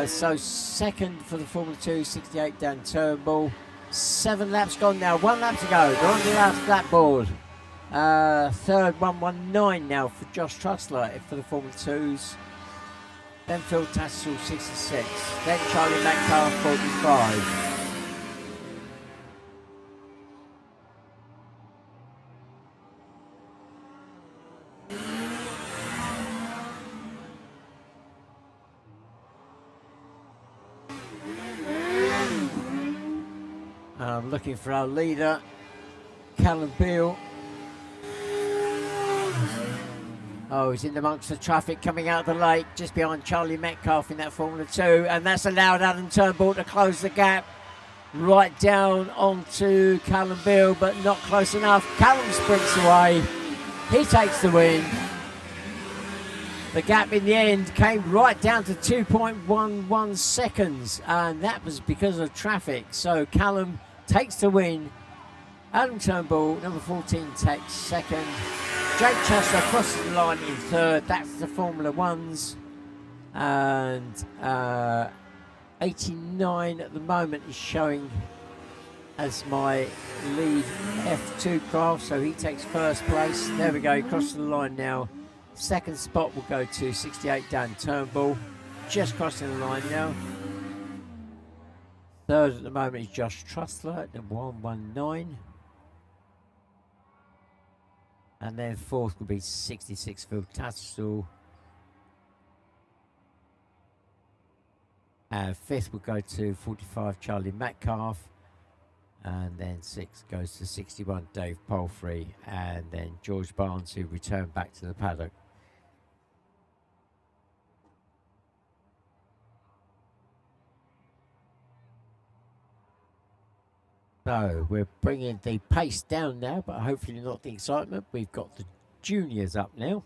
A: So second for the Formula 2, 68 Dan Turnbull. 7 laps gone now, 1 lap to go. They're on the last lap board. Third, 119 now for Josh Trussler for the Formula 2s. Then Phil Tassel, 66. Then Charlie Metcalf, 45. I'm looking for our leader, Callum Beale. Oh, he's in amongst the traffic coming out of the lake, just behind Charlie Metcalf in that Formula 2. And that's allowed Adam Turnbull to close the gap right down onto Callum Beale, but not close enough. Callum sprints away. He takes the win. The gap in the end came right down to 2.11 seconds, and that was because of traffic. So Callum takes the win. Adam Turnbull, number 14, takes second. Jake Chester crosses the line in third. That's the Formula 1s. And 89 at the moment is showing as my lead F2 craft. So he takes first place. There we go, he crosses the line now. Second spot will go to 68 Dan Turnbull. Just crossing the line now. Third at the moment is Josh Trussler at number 119. And then fourth will be 66 Phil Tassel. And fifth will go to 45 Charlie Metcalf. And then sixth goes to 61 Dave Palfrey. And then George Barnes, who returned back to the paddock. So we're bringing the pace down now, but hopefully not the excitement. We've got the juniors up now.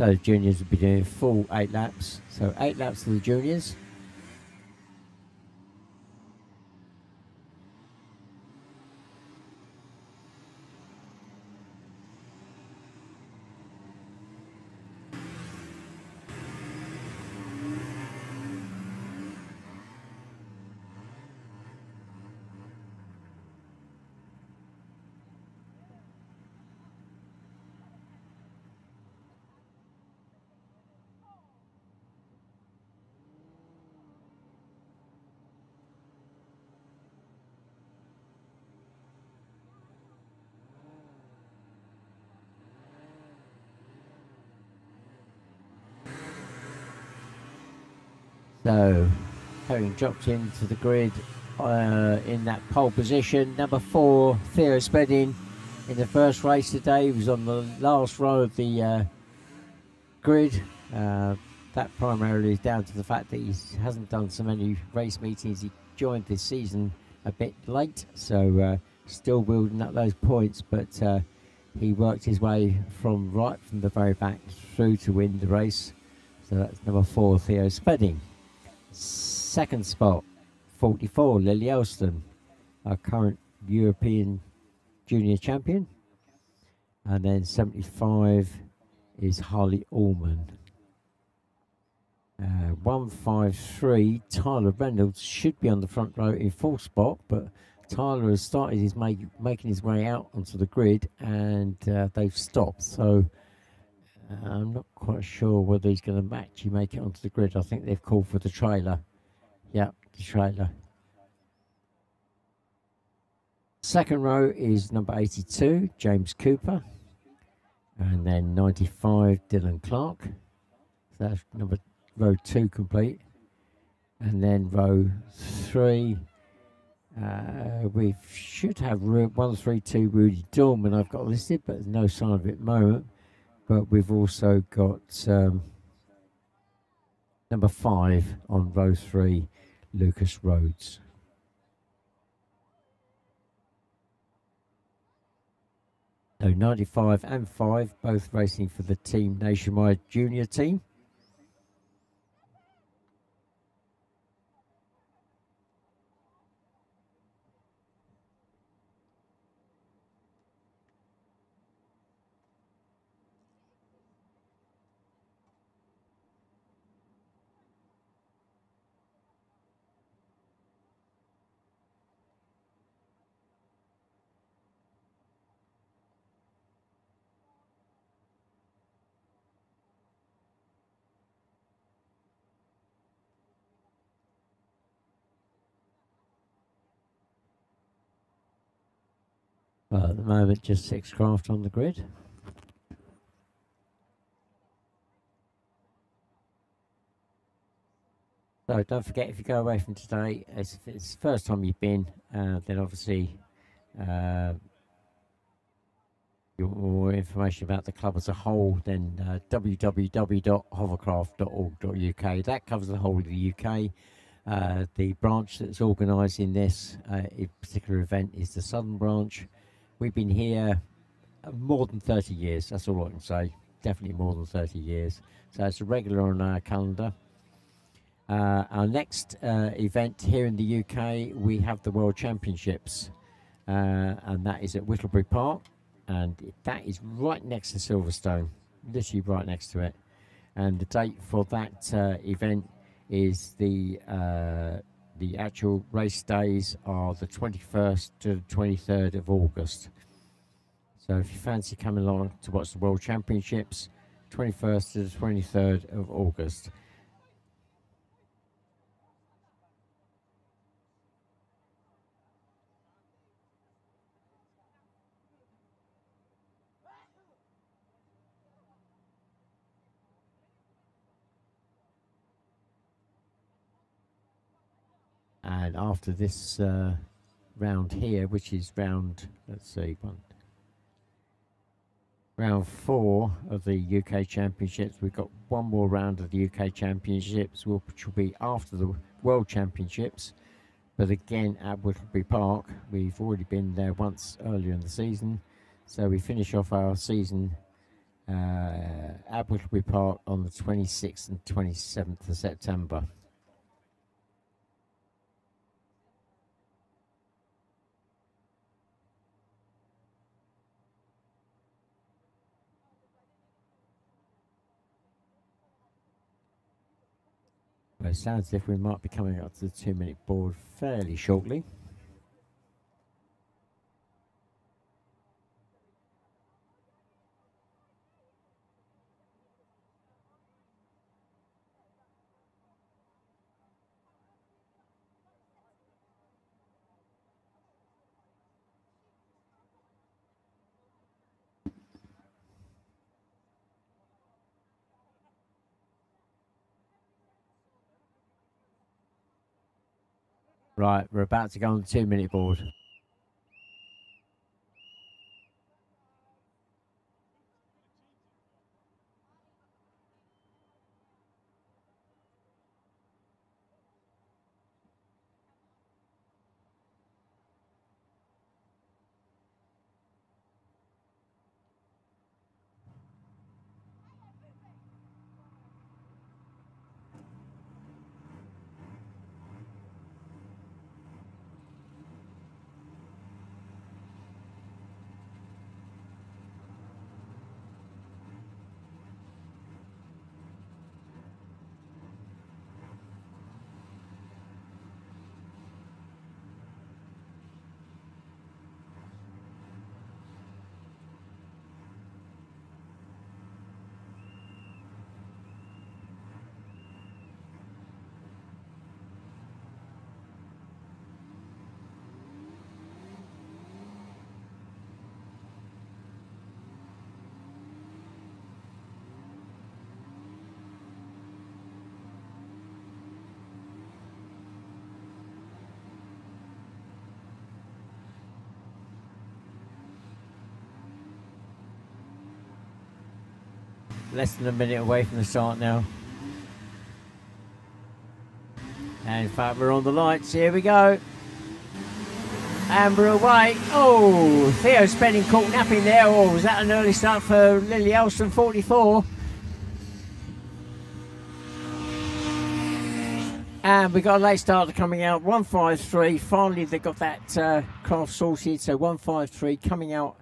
A: So the juniors will be doing full 8 laps. So 8 laps for the juniors. So, having dropped into the grid in that pole position, number 4, Theo Spedding, in the first race today. He was on the last row of the grid. That primarily is down to the fact that he hasn't done so many race meetings. He joined this season a bit late, so still building up those points, but he worked his way from the very back through to win the race. So that's number 4, Theo Spedding. Second spot, 44, Lily Elston, our current European junior champion. And then 75 is Harley Allman. 153, Tyler Reynolds should be on the front row in full spot, but Tyler has started making his way out onto the grid, and they've stopped. So I'm not quite sure whether he's going to actually make it onto the grid. I think they've called for the trailer. Yep, the trailer. Second row is number 82, James Cooper. And then 95, Dylan Clark. So that's row 2 complete. And then row 3, we should have 132, Rudy Dorman I've got listed, but there's no sign of it at the moment. But we've also got number 5 on row 3, Lucas Rhodes. So 95 and 5, both racing for the Team Nationwide Junior team. Well, at the moment, just 6 craft on the grid. So don't forget, if you go away from today, if it's the first time you've been, then obviously you want more information about the club as a whole, then www.hovercraft.org.uk. That covers the whole of the UK. The branch that's organising this particular event is the Southern branch. We've been here more than 30 years, that's all I can say. Definitely more than 30 years. So it's a regular on our calendar. Our next event here in the UK, we have the World Championships, and that is at Whittlebury Park, and that is right next to Silverstone, literally right next to it. And the date for that event is the actual race days are the 21st to the 23rd of August. So if you fancy coming along to watch the World Championships, 21st to the 23rd of August. And after this round here, which is round, let's see, round 4 of the UK Championships, we've got one more round of the UK Championships, which will be after the World Championships. But again, at Whittlebury Park, we've already been there once earlier in the season. So we finish off our season at Whittlebury Park on the 26th and 27th of September. Well, it sounds as if we might be coming up to the 2-minute board fairly shortly. Right, we're about to go on the 2-minute board. Less than a minute away from the start now. And in fact, we're on the lights. Here we go. And we're away. Oh, Theo Spenning caught napping there. Oh, was that an early start for Lily Elston, 44? And we got a late starter coming out, 153. Finally, they got that craft sorted. So 153 coming out.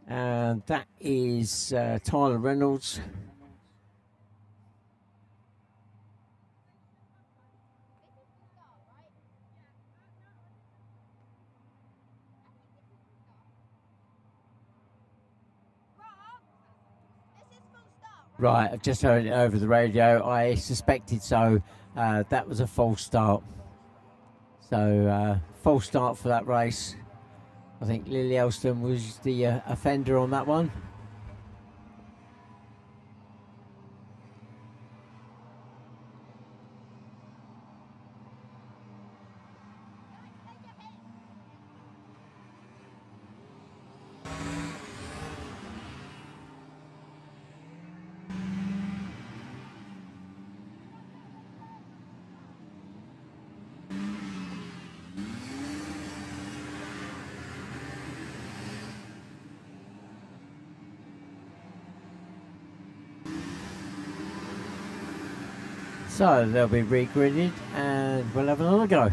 A: And that is Tyler Reynolds. Right, I've just heard it over the radio. I suspected so. That was a false start. So, false start for that race. I think Lily Elston was the offender on that one. So they'll be regridded and we'll have another go.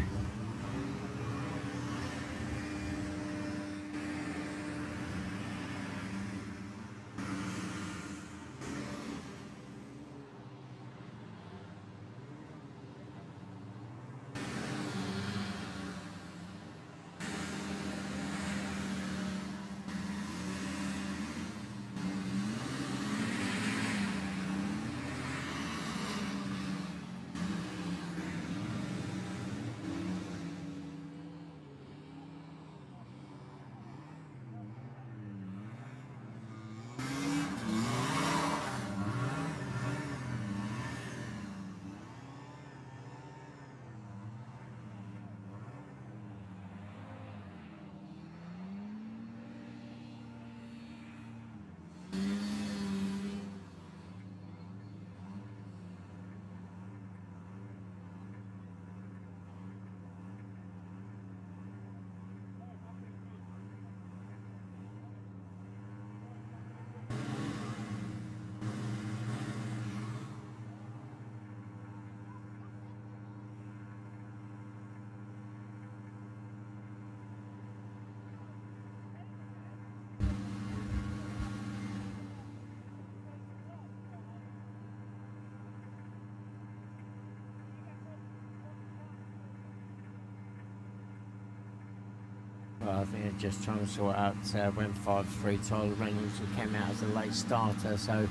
A: Well, I think they're just trying to sort out when 5-3 Tyler Reynolds, who came out as a late starter, so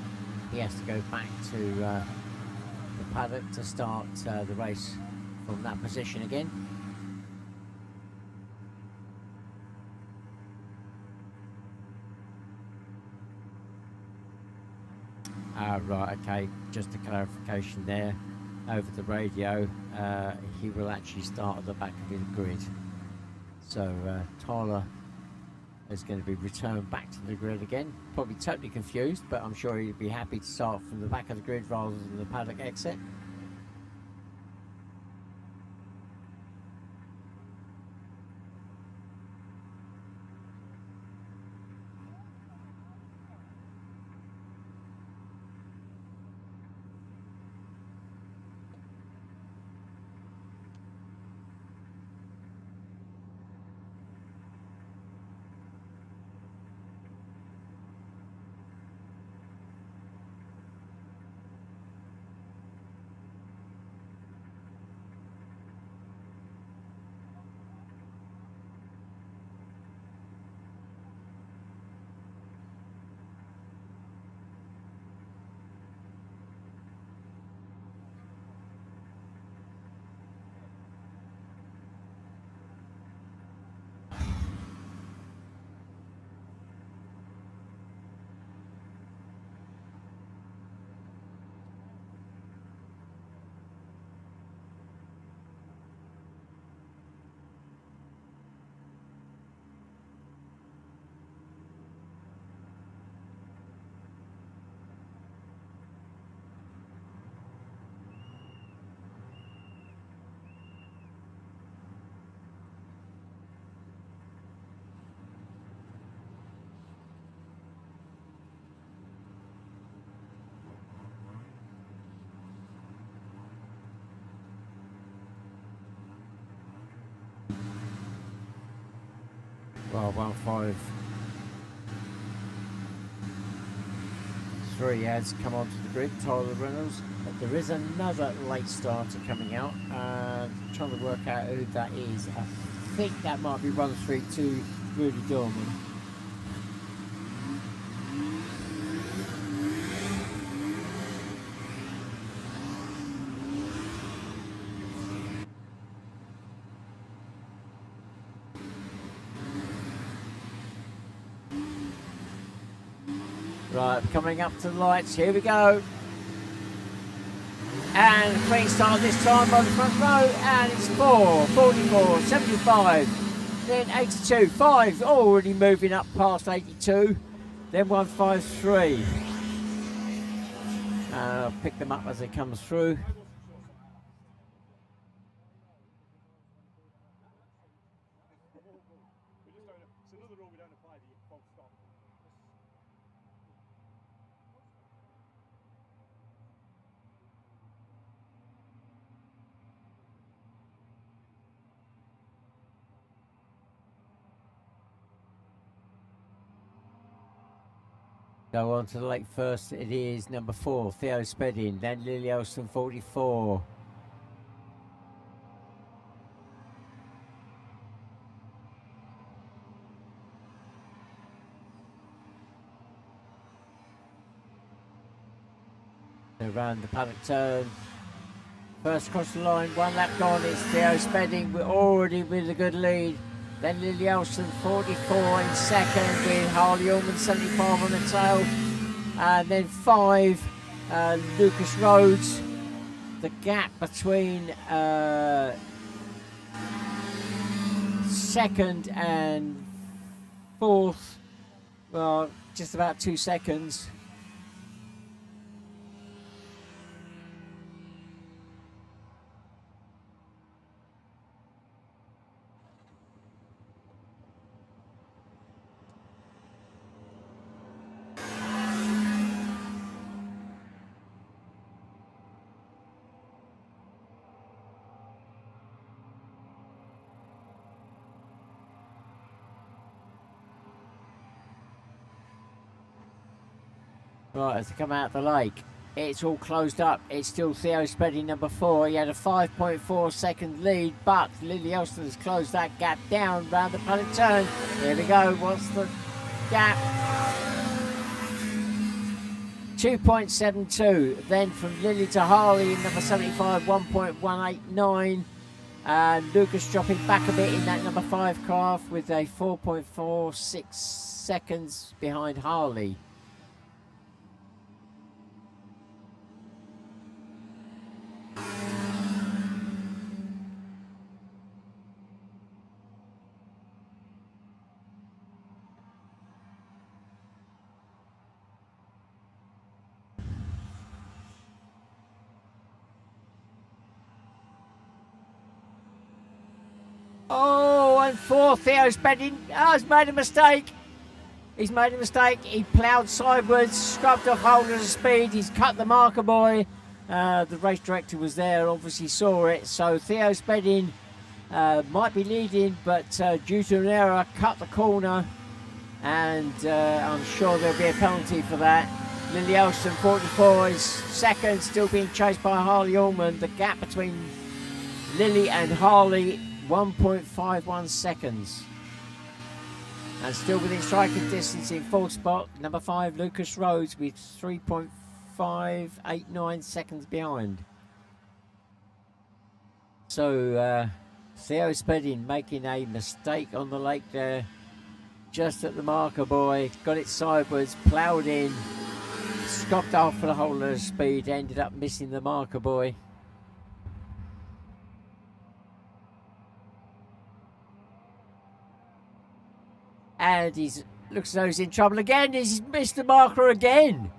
A: he has to go back to the paddock to start the race from that position again. Right, okay, just a clarification there. over the radio, he will actually start at the back of the grid. So Tyler is going to be returned back to the grid again. Probably totally confused, but I'm sure he'd be happy to start from the back of the grid rather than the paddock exit. Well, 153 has come onto the grid, Tyler Reynolds. But there is another late starter coming out. Trying to work out who that is. I think that might be 132 Rudy Dorman. Right, coming up to the lights, here we go. And clean start this time by the front row, and it's 4, 44, 75, then 82, 5, already moving up past 82, then 153. I'll pick them up as they come through. Go on to the lake first. It is number 4, Theo Spedding, then Lily Elston, 44. Around the paddock turn. First across the line, 1 lap gone. It's Theo Spedding. We're already with a good lead. Then Lily Elston, 44 in second, with Harley Ullman, 75 on the tail. And then 5, Lucas Rhodes. The gap between second and fourth, well, just about 2 seconds. Right, as they come out the lake, it's all closed up. It's still Theo Spedding, number 4. He had a 5.4 second lead, but Lily Elston has closed that gap down round the paddock turn. Here we go. What's the gap? 2.72. Then from Lily to Harley in number 75, 1.189. And Lucas dropping back a bit in that number 5 craft with a 4.46 seconds behind Harley. Oh, and fourth, Theo's Spedding. Oh, he's made a mistake. He's made a mistake. He ploughed sideways, scrubbed off holders of speed. He's cut the marker boy. The race director was there, obviously saw it. So Theo Spedding might be leading, but due to an error, cut the corner. And I'm sure there'll be a penalty for that. Lily Elston, 44, is second, still being chased by Harley Allman. The gap between Lily and Harley, 1.51 seconds. And still within striking distance in fourth spot, number 5, Lucas Rhodes, with 3.589 seconds behind. So Theo Spedding making a mistake on the lake there. Just at the marker boy, got it sideways, ploughed in, scopped off for the whole of speed, ended up missing the marker boy. And he's looks as though he's in trouble again. He's missed the marker again.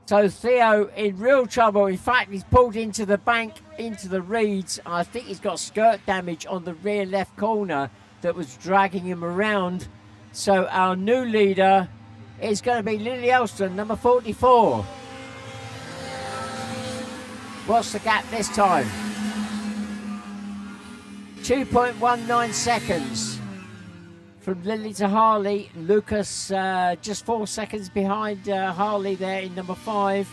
A: So Theo in real trouble. In fact, he's pulled into the bank, into the reeds. I think he's got skirt damage on the rear left corner that was dragging him around. So our new leader is going to be Lily Elston, number 44. What's the gap this time? 2.19 seconds from Lily to Harley. Lucas just 4 seconds behind Harley there in number 5.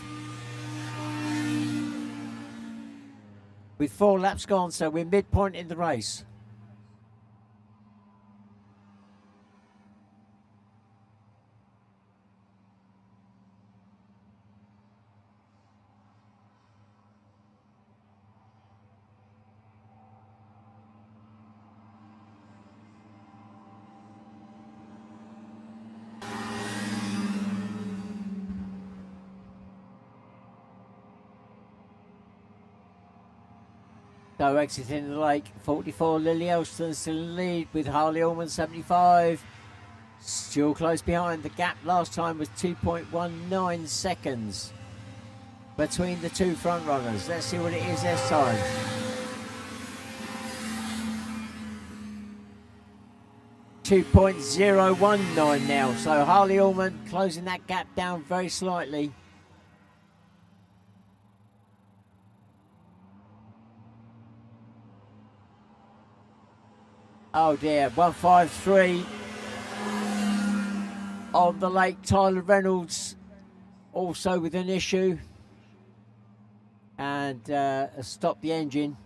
A: With 4 laps gone, so we're midpoint in the race. So exiting the lake, 44, Lily Elston still in the lead with Harley Allman, 75. Still close behind. The gap last time was 2.19 seconds between the two front runners. Let's see what it is this time. .019 now. So Harley Allman closing that gap down very slightly. Oh dear, 153 on the lake. Tyler Reynolds also with an issue and stopped the engine.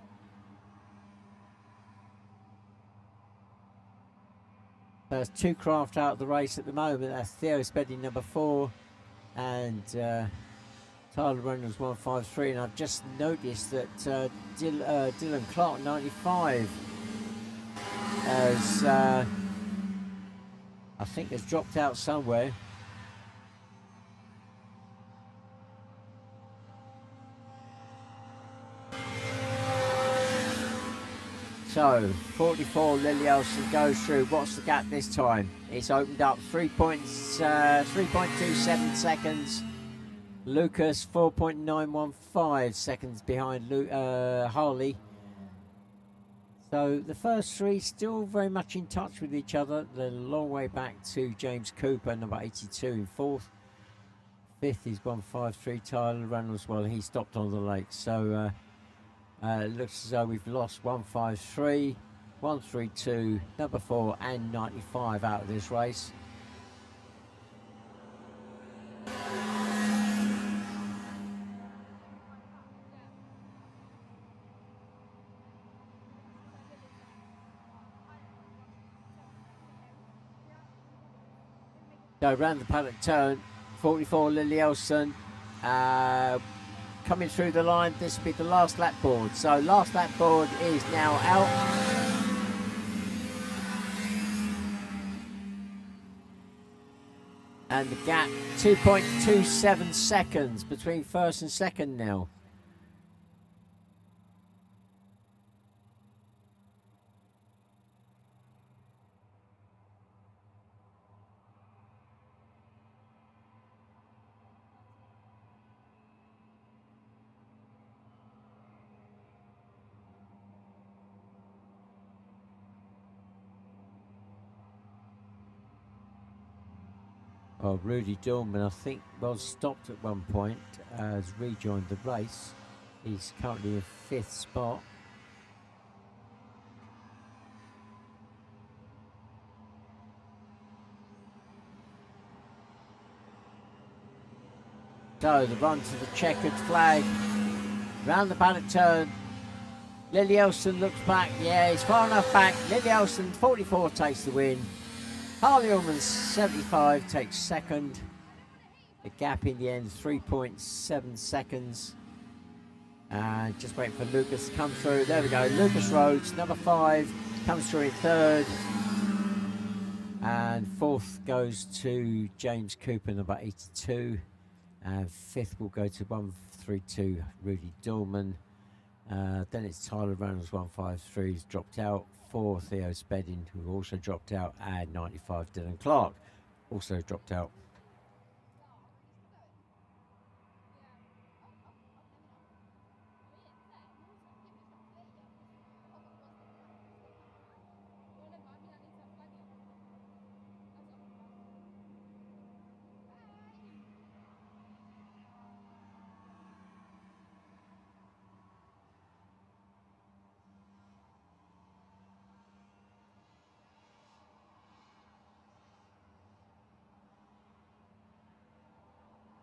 A: There's 2 craft out of the race at the moment. That's Theo Spedding, number 4, and Tyler Reynolds, 153. And I've just noticed that Dylan Clark, 95, has I think has dropped out somewhere. So 44, Lily Elston goes through. What's the gap this time? It's opened up 3.27 seconds. Lucas 4.915 seconds behind Harley. So the first 3 still very much in touch with each other. They're a long way back to James Cooper, number 82 in 4th. 5th is 153, Tyler Reynolds. Well, he stopped on the lake. So it looks as though we've lost 153, 132, number 4 and 95 out of this race. So round the paddock turn, 44 Lily Elston coming through the line. This will be the last lap board. So last lap board is now out. And the gap 2.27 seconds between first and second now. Well, Rudy Dorman, I think, was stopped at one point, has rejoined the race. He's currently in 5th spot. So the run to the checkered flag, round the paddock turn. Lily Elston looks back. Yeah, he's far enough back. Lily Elston, 44, takes the win. Harley Ullman, 75, takes second. The gap in the end, 3.7 seconds. And just waiting for Lucas to come through. There we go. Lucas Rhodes, number 5, comes through in 3rd. And 4th goes to James Cooper, number 82. And 5th will go to 132, Rudy Dorman. Then it's Tyler Reynolds, 153, who's dropped out. 4, Theo Spedding, who also dropped out. And 95, Dylan Clark, also dropped out.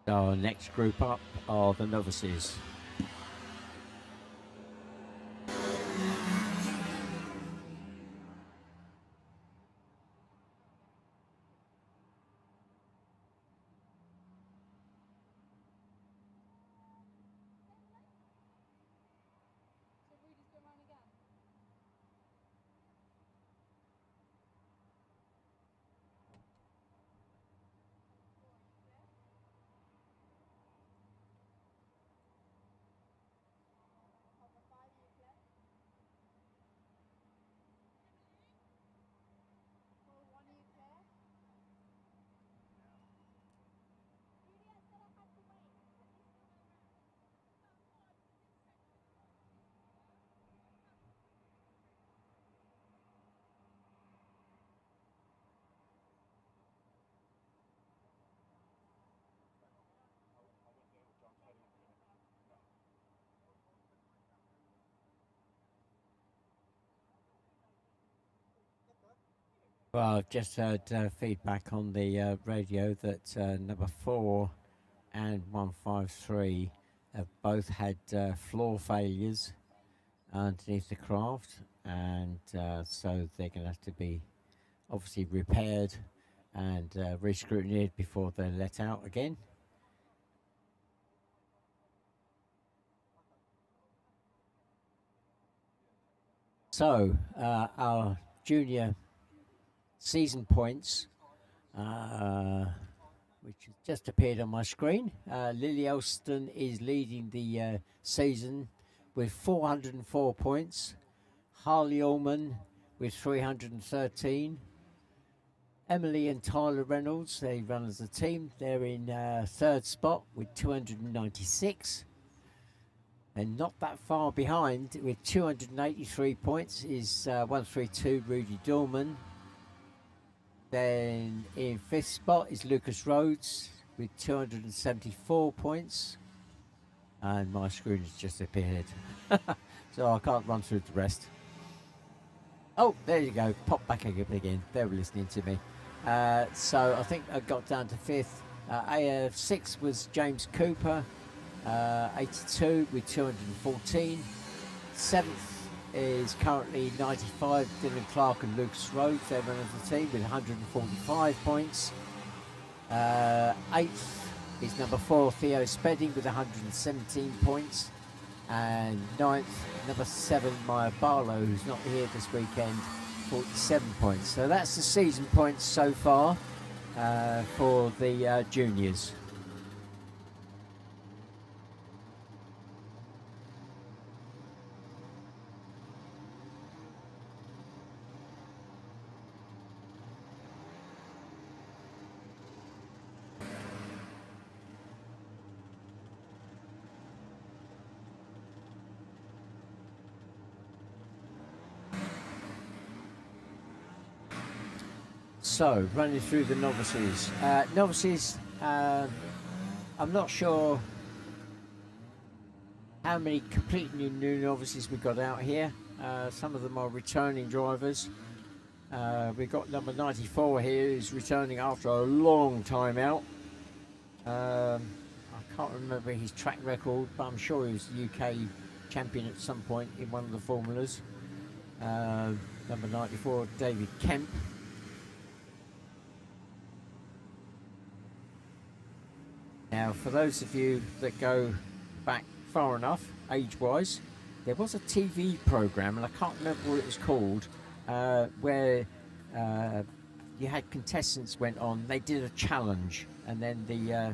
A: Our next group up are the novices. Well, I've just heard feedback on the radio that number 4 and 153 have both had floor failures underneath the craft, and so they're going to have to be obviously repaired and re-scrutinized before they're let out again. So our junior season points, which has just appeared on my screen. Lily Elston is leading the season with 404 points. Harley Ullman with 313. Emily and Tyler Reynolds, they run as a team. They're in 3rd spot with 296. And not that far behind with 283 points is 132 Rudy Dorman. Then in 5th spot is Lucas Rhodes with 274 points. And my screen has just appeared. So I can't run through the rest. Oh, there you go. Pop back again. They were listening to me. So I think I got down to 5th. 6th was James Cooper, 82 with 214. 7th is currently 95, Dylan Clark and Lucas Rhodes. They're running the team with 145 points. 8th is number 4, Theo Spedding with 117 points. And 9th, number 7, Maya Barlow, who's not here this weekend, 47 points. So that's the season points so far for the juniors. So, running through the novices. Novices, I'm not sure how many completely new novices we got out here. Some of them are returning drivers. We've got number 94 here, who's returning after a long time out. I can't remember his track record, but I'm sure he was the UK champion at some point in one of the formulas. Number 94, David Kemp. Now, for those of you that go back far enough, age-wise, there was a TV programme, and I can't remember what it was called, where you had contestants went on, they did a challenge, and then the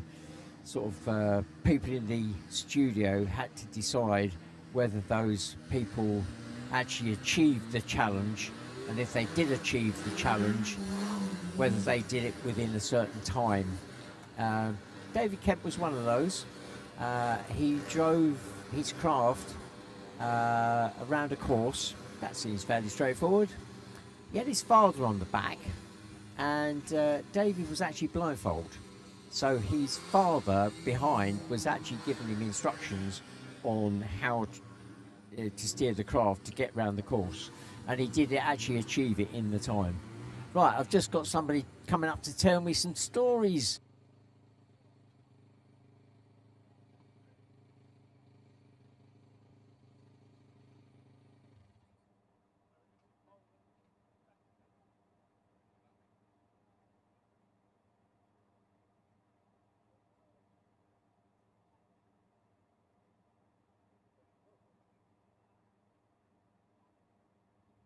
A: people in the studio had to decide whether those people actually achieved the challenge, and if they did achieve the challenge, whether they did it within a certain time. David Kemp was one of those. He drove his craft around a course. That seems fairly straightforward. He had his father on the back, and David was actually blindfolded. So his father behind was actually giving him instructions on how to steer the craft to get round the course. And he did actually achieve it in the time. Right, I've just got somebody coming up to tell me some stories.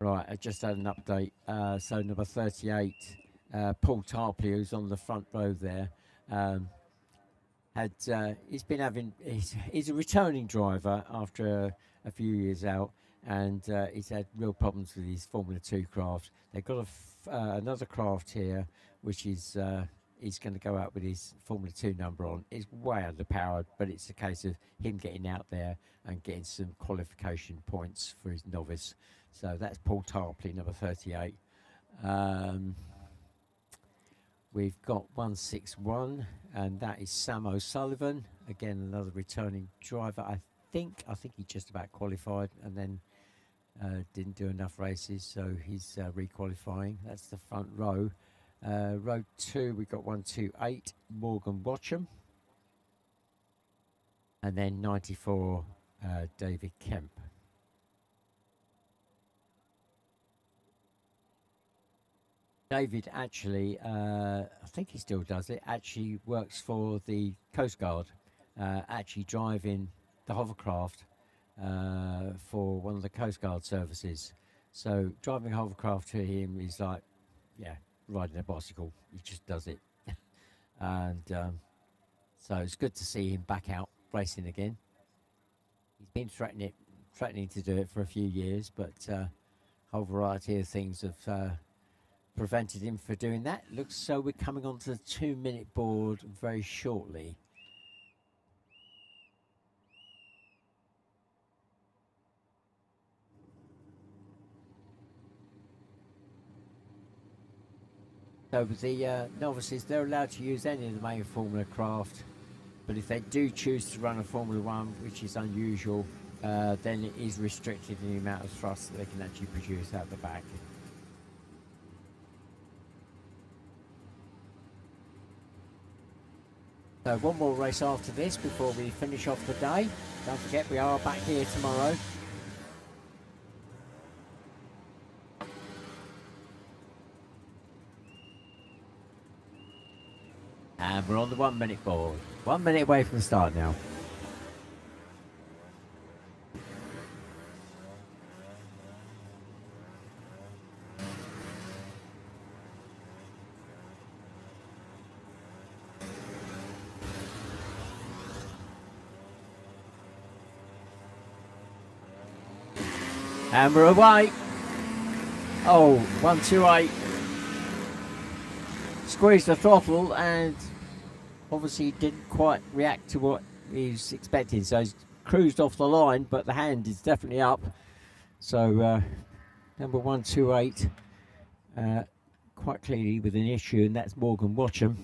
A: Right, I just had an update. So number 38, Paul Tarpley, who's on the front row there, he's a returning driver after a few years out, and he's had real problems with his Formula 2 craft. They've got another craft here, which is he's going to go out with his Formula 2 number on. It's way underpowered, but it's a case of him getting out there and getting some qualification points for his novice. So that's Paul Tarpley, number 38. We've got 161, and that is Sam O'Sullivan. Again, another returning driver. I think he just about qualified and then didn't do enough races, so he's re-qualifying. That's the front row. Row 2, we've got 128, Morgan Watcham. And then 94, David Kemp. David actually, I think he still does it, actually works for the Coast Guard, actually driving the Hovercraft for one of the Coast Guard services. So driving a Hovercraft to him is like, yeah, riding a bicycle. He just does it. And so it's good to see him back out racing again. He's been threatening to do it for a few years, but a whole variety of things have prevented him from doing that. Looks so we're coming onto the 2-minute board very shortly. So with the novices, they're allowed to use any of the main Formula craft, but if they do choose to run a Formula 1, which is unusual, then it is restricted in the amount of thrust that they can actually produce out the back. So one more race after this before we finish off the day. Don't forget, we are back here tomorrow. And we're on the 1-minute board. 1 minute away from the start now. And we're away. Oh, 128. Squeezed the throttle and obviously didn't quite react to what he was expecting. So he's cruised off the line, but the hand is definitely up. So number 128 quite clearly with an issue, and that's Morgan Watcham.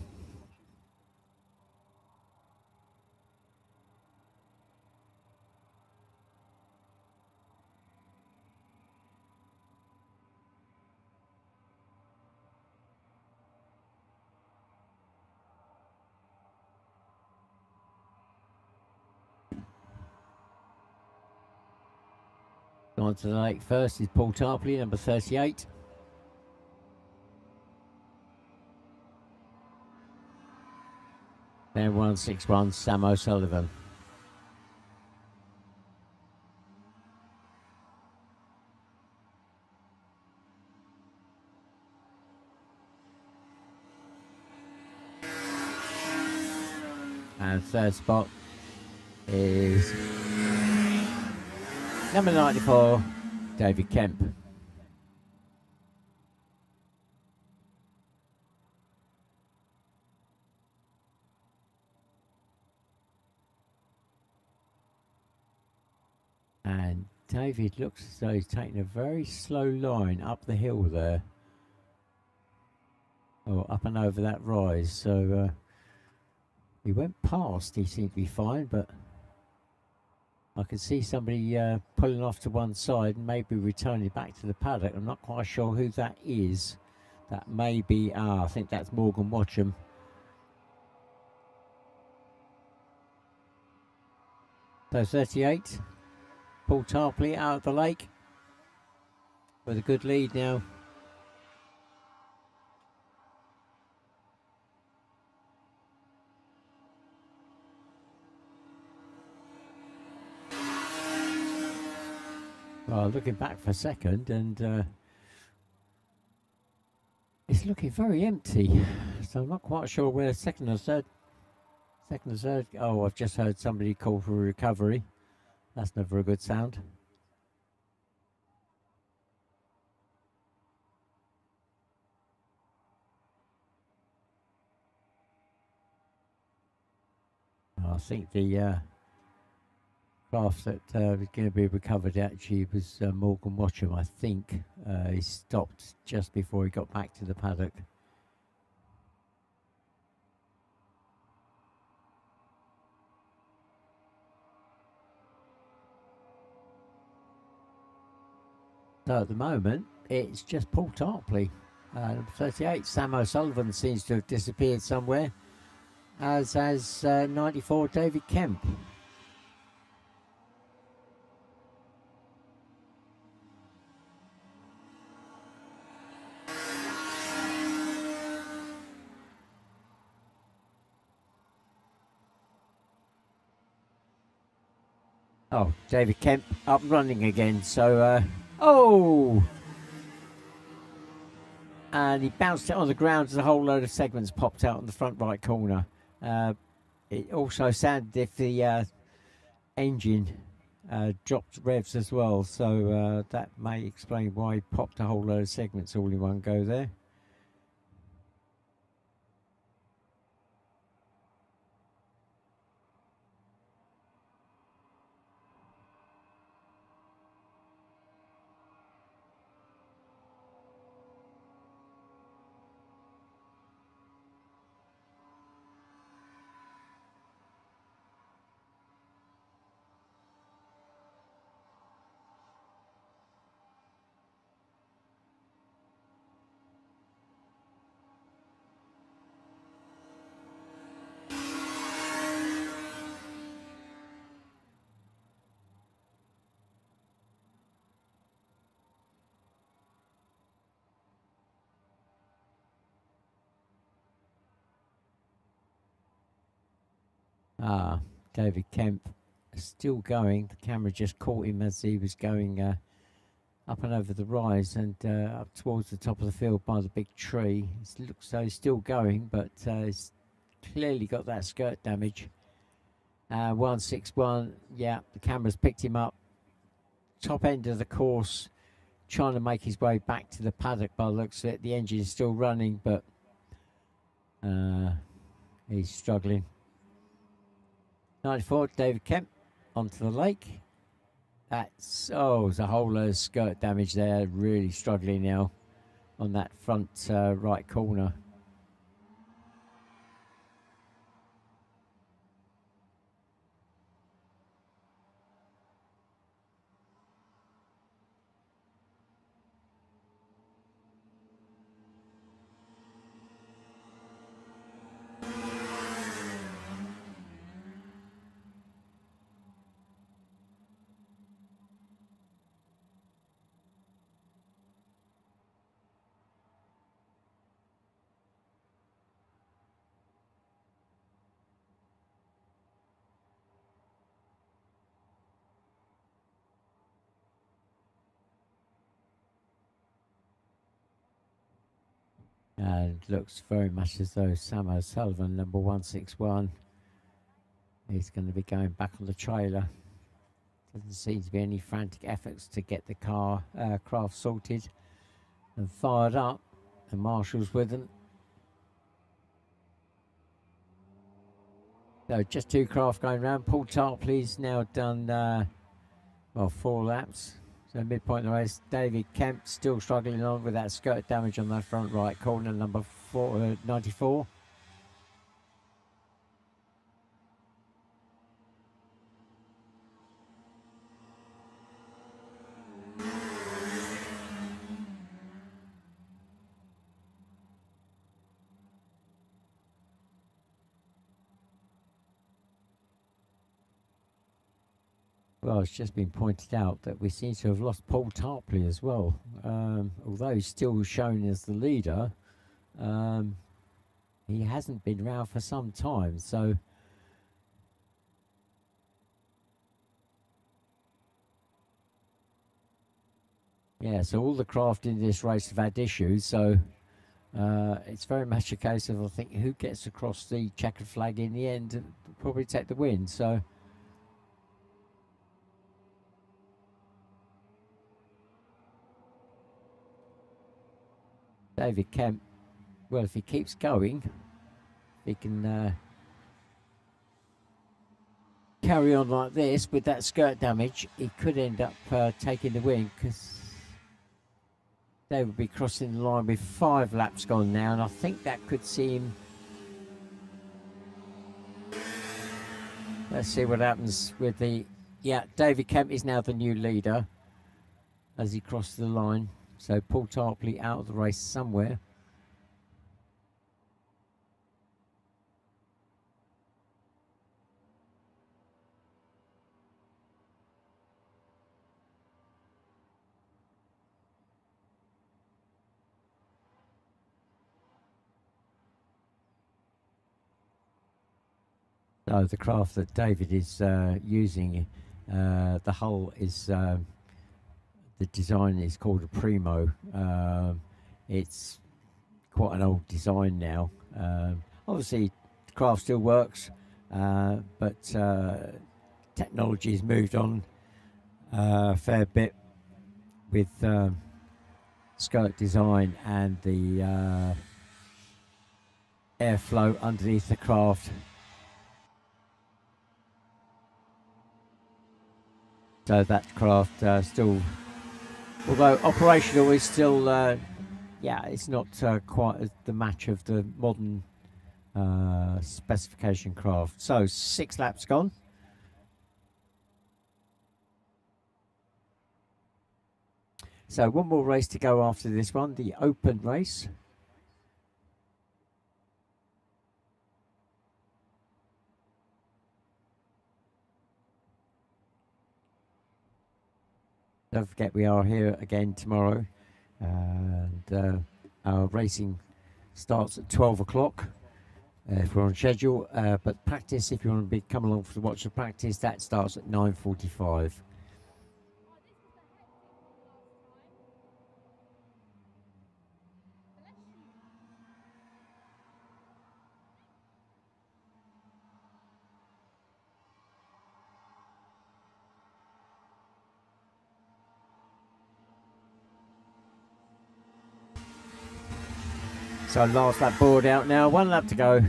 A: On to the lake first is Paul Tarpley, number 38. Then 161, Sam O'Sullivan. And third spot is number 94, David Kemp. And David looks as though he's taking a very slow line up the hill there. Or up and over that rise. So he went past, he seemed to be fine, but I can see somebody pulling off to one side and maybe returning back to the paddock. I'm not quite sure who that is. That may be, I think that's Morgan Watcham. So 38, Paul Tarpley out of the lake with a good lead now. Well, looking back for a second, and it's looking very empty. So I'm not quite sure where second or third. Oh, I've just heard somebody call for a recovery. That's never a good sound. I think the craft that was going to be recovered actually was Morgan Watcham. I think he stopped just before he got back to the paddock. So at the moment, it's just Paul Tarpley. Number 38, Sam O'Sullivan seems to have disappeared somewhere, as has 94, David Kemp. Oh, David Kemp up running again. So, oh! And he bounced it on the ground as a whole load of segments popped out in the front right corner. It also sounded if the engine dropped revs as well. So that may explain why he popped a whole load of segments all in one go there. David Kemp still going. The camera just caught him as he was going up and over the rise and up towards the top of the field by the big tree. It looks so he's still going, but he's clearly got that skirt damage. 161, yeah, the camera's picked him up. Top end of the course, trying to make his way back to the paddock by the looks of it. The engine is still running, but he's struggling. 94, David Kemp onto the lake. That's, there's a whole load of skirt damage there. Really struggling now. on that front right corner. And looks very much as though Sam O'Sullivan, number 161, is going to be going back on the trailer. Doesn't seem to be any frantic efforts to get the craft sorted and fired up. The marshals with them. So just 2 craft going round. Paul Tarpley's now done, 4 laps. So midpoint of the race, David Kemp still struggling on with that skirt damage on that front right corner, number 94. Well, it's just been pointed out that we seem to have lost Paul Tarpley as well. Although he's still shown as the leader, he hasn't been around for some time. So yeah, so all the craft in this race have had issues. So it's very much a case of, I think, who gets across the checkered flag in the end and probably take the win. So David Kemp, well, if he keeps going, he can carry on like this with that skirt damage. He could end up taking the win, because they would be crossing the line with 5 laps gone now, and I think that could see him. Let's see what happens with the... Yeah, David Kemp is now the new leader as he crossed the line. So Paul Tarpley out of the race somewhere. So the craft that David is using, the hull is... the design is called a Primo. It's quite an old design now. Obviously, the craft still works, but technology has moved on a fair bit with skirt design and the airflow underneath the craft. So that craft still, although operational, is still, yeah, it's not quite as the match of the modern specification craft. So 6 laps gone. So one more race to go after this one, the open race. Don't forget, we are here again tomorrow, and our racing starts at 12 o'clock if we're on schedule. But practice, if you want to come along to watch the practice, that starts at 9:45. So last lap board out now, 1 lap to go.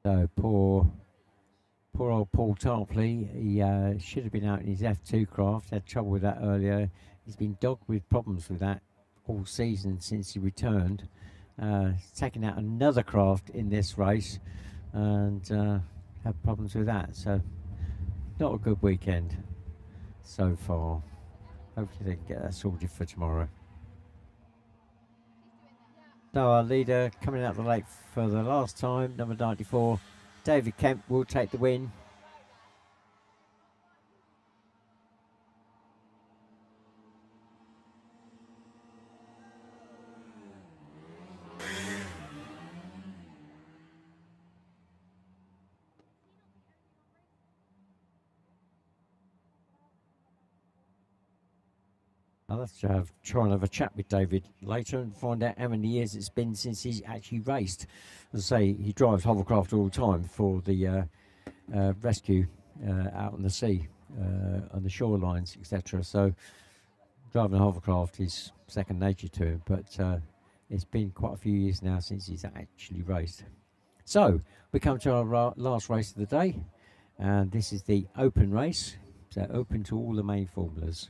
A: So poor old Paul Tarpley. He should have been out in his F2 craft. Had trouble with that earlier. He's been dogged with problems with that all season since he returned. He's taken out another craft in this race and had problems with that. So not a good weekend so far. Hopefully they can get that sorted for tomorrow. So our leader coming out the lake for the last time, number 94, David Kemp will take the win. I'll have to try and have a chat with David later and find out how many years it's been since he's actually raced. As I say, he drives Hovercraft all the time for the rescue out on the sea, on the shorelines, etc. So driving a Hovercraft is second nature to him, but it's been quite a few years now since he's actually raced. So we come to our last race of the day, and this is the open race, so open to all the main formulas.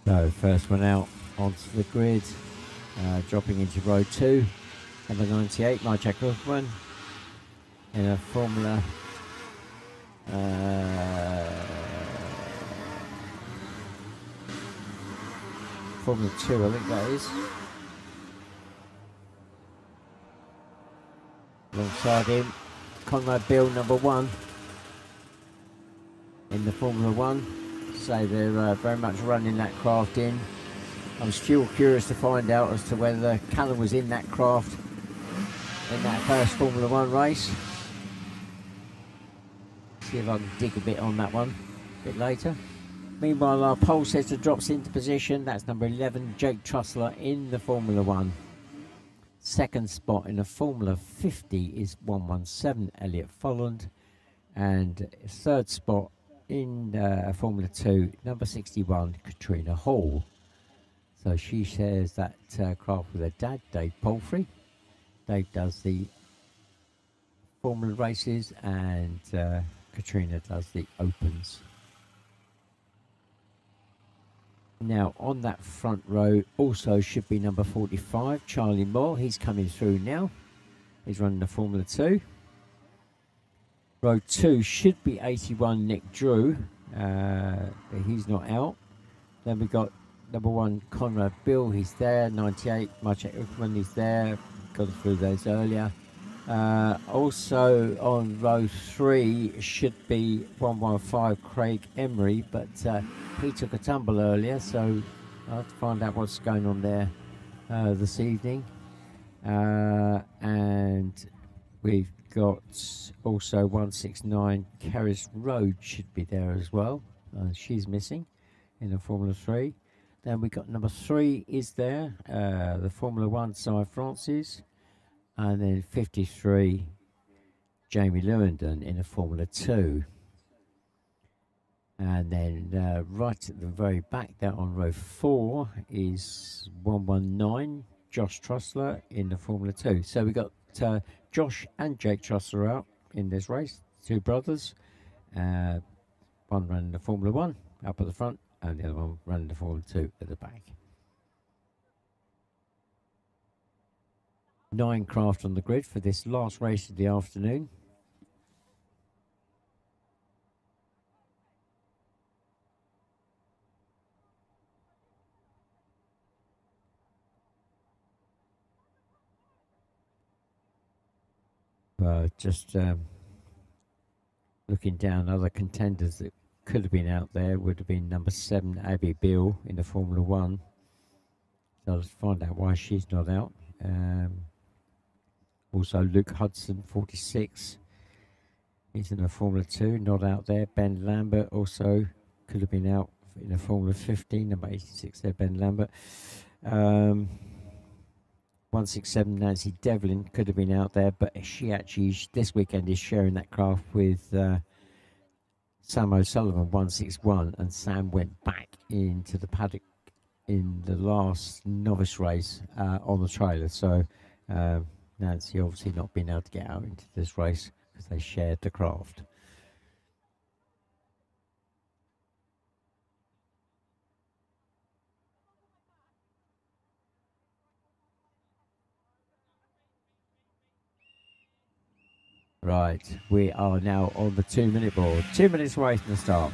A: So first one out onto the grid, dropping into row 2, number 98, my Jack Hoffman, in a Formula Formula 2, I think that is. Alongside him, Conrad Bill, number 1, in the Formula 1. So they're very much running that craft in. I'm still curious to find out as to whether Callum was in that craft in that first Formula 1 race. See if I can dig a bit on that one a bit later. Meanwhile, our pole setter drops into position. That's number 11, Jake Trussler, in the Formula 1. Second spot in the Formula 50 is 117, Elliot Folland. And third spot in Formula 2, number 61, Katrina Hall. So she shares that craft with her dad, Dave Palfrey. Dave does the Formula races and Katrina does the Opens. Now on that front row also should be number 45, Charlie Moore. He's coming through now. He's running the Formula 2. Row 2 should be 81, Nick Drew. But he's not out. Then we got number 1, Conrad Bill. He's there. 98, Marcek Uckman. He's there. Got through those earlier. Also on row 3 should be 115, Craig Emery, but he took a tumble earlier, so I'll have to find out what's going on there this evening. And we've got also 169, Kerris Road should be there as well. She's missing in the Formula 3. Then we got number 3 is there, the Formula 1 Cy Francis. And then 53, Jamie Lewandon in a Formula 2. And then right at the very back there on row 4 is 119, Josh Trussler in the Formula 2. So we got Josh and Jake Trussler out in this race, 2 brothers. One running the Formula 1 up at the front, and the other one running the Formula 2 at the back. 9 craft on the grid for this last race of the afternoon. Just looking down, other contenders that could have been out there would have been number 7, Abby Beale in the Formula 1. So let's find out why she's not out. Also Luke Hudson, 46. He's in the Formula 2, not out there. Ben Lambert also could have been out in the Formula 15, number 86 there, Ben Lambert. 167, Nancy Devlin could have been out there, but she actually, this weekend, is sharing that craft with Sam O'Sullivan, 161, and Sam went back into the paddock in the last novice race on the trailer. So Nancy obviously not been able to get out into this race because they shared the craft. Right, we are now on the 2-minute board. 2 minutes away from the start.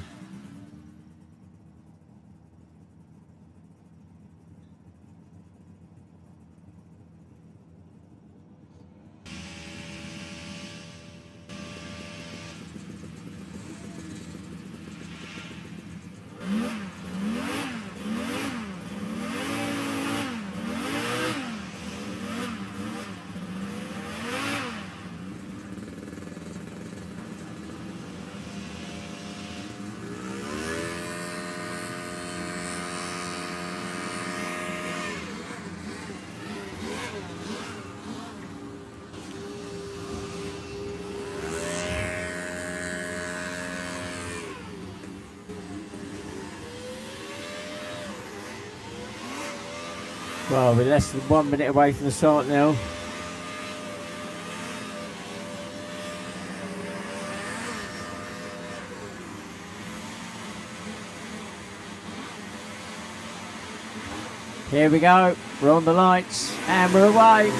A: Well, we're less than 1 minute away from the start now. Here we go, we're on the lights and we're away.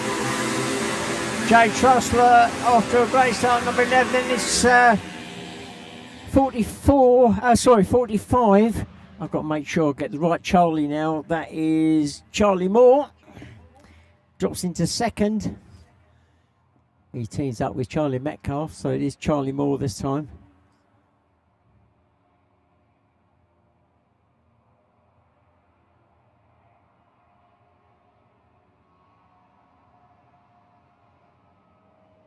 A: Jay Trussler off to a great start, number 11 in this 45. I've got to make sure I get the right Charlie now. That is Charlie Moore. Drops into second. He teams up with Charlie Metcalf, so it is Charlie Moore this time.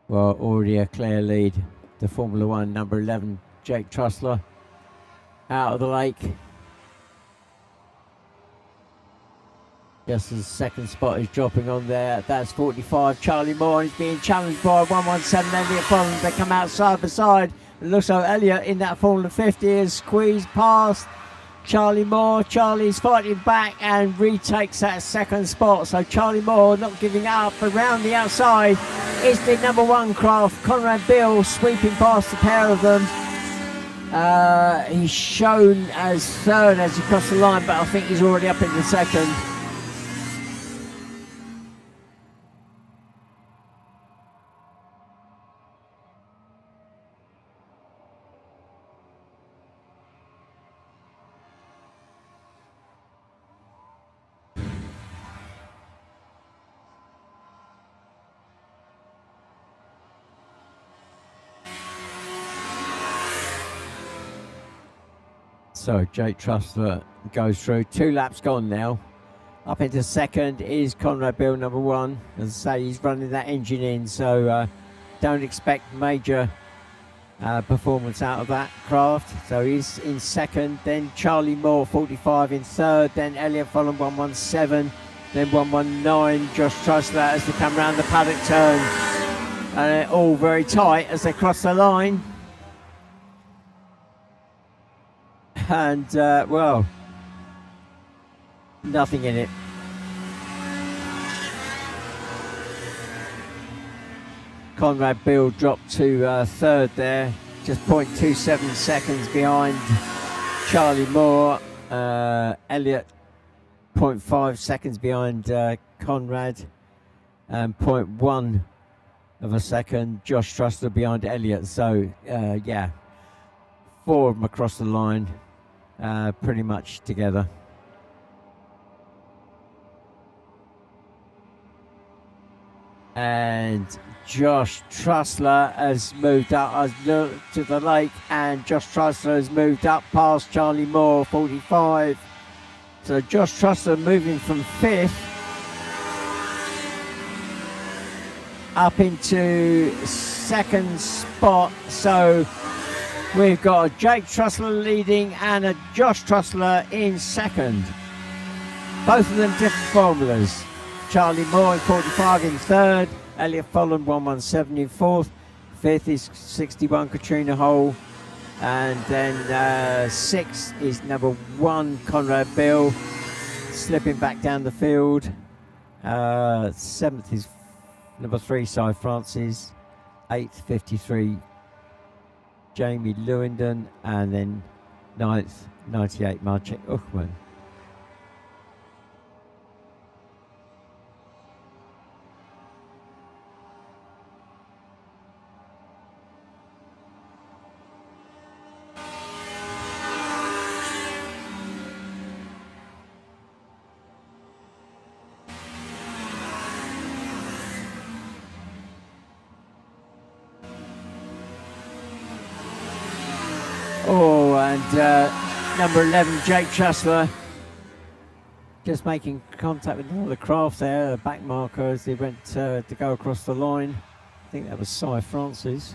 A: Well, already a clear lead. The Formula 1 number 11, Jake Trussler, out of the lake. Just as the second spot is dropping on there. That's 45, Charlie Moore. He's being challenged by 117, Elliot Bond. They come out side by side. It looks like Elliot in that Formula 50 is squeezed past Charlie Moore. Charlie's fighting back and retakes that second spot. So Charlie Moore not giving up. Around the outside is the number 1 craft, Conrad Bill, sweeping past the pair of them. He's shown as third as he crossed the line, but I think he's already up into second. So Jake Trussler goes through. 2 laps gone now. Up into second is Conrad Bill, number 1. As I say, he's running that engine in, so don't expect major performance out of that craft. So he's in second. Then Charlie Moore, 45, in third. Then Elliot Folland, 117. Then 119. Josh Trussler as they come round the paddock turn. And they're all very tight as they cross the line. And, well, nothing in it. Conrad Bill dropped to third there, just 0.27 seconds behind Charlie Moore. Elliot, 0.5 seconds behind Conrad, and 0.1 of a second Josh Trussler behind Elliot. So, yeah, 4 of them across the line. Pretty much together. And Josh Trussler has moved up to the lake, and Josh Trussler has moved up past Charlie Moore, 45. So Josh Trussler moving from 5th up into 2nd spot. So we've got a Jake Trussler leading and a Josh Trussler in 2nd. Both of them different formulas. Charlie Moore in 45 in 3rd. Elliot Folland 117 in 4th. 5th is 61 Katrina Hole. And then 6th is number 1 Conrad Bill, slipping back down the field. 7th is number 3 Cy Francis. 8th 53 Jamie Lewington, and then 9th, 98, Marcin Uchman. Oh, and number 11, Jake Trussler, just making contact with another craft there, the back marker as they went to go across the line. I think that was Cy Francis.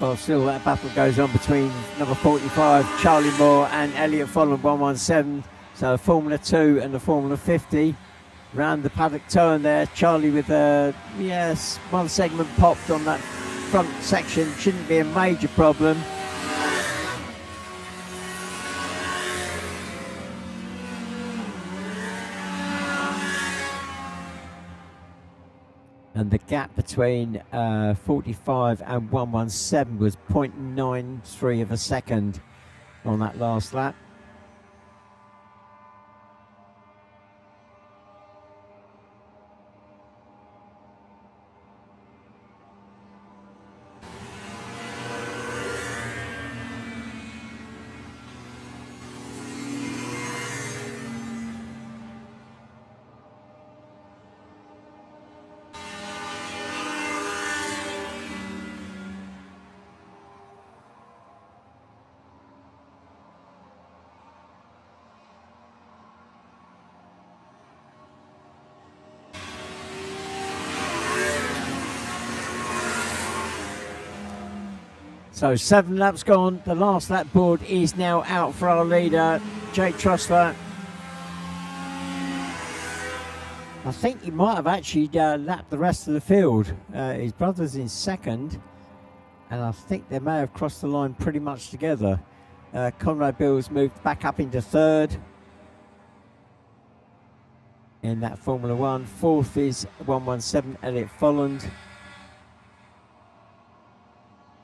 A: Well, still that battle goes on between number 45, Charlie Moore, and Elliot Folland, 117. So Formula 2 and the Formula 50. Round the paddock turn there, Charlie with yes, one segment popped on that front section. Shouldn't be a major problem. And the gap between 45 and 117 was 0.93 of a second on that last lap. So 7 laps gone. The last lap board is now out for our leader, Jake Trussler. I think he might have actually lapped the rest of the field. His brother's in second, and I think they may have crossed the line pretty much together. Conrad Bill's moved back up into third in that Formula One. Fourth is 117 Elliot Folland.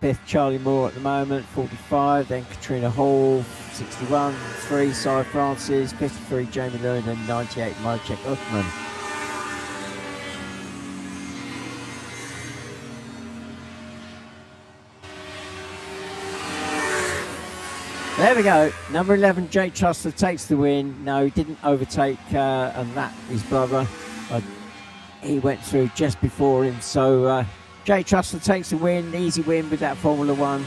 A: Fifth, Charlie Moore at the moment, 45. Then Katrina Hall, 61. 3, Cy Francis. 53, Jamie Lewin. And 98, Marcek Uthman. There we go. Number 11, Jake Trussler takes the win. No, he didn't overtake and that his brother. He went through just before him. So Jake Trussler takes the win. Easy win with that Formula One.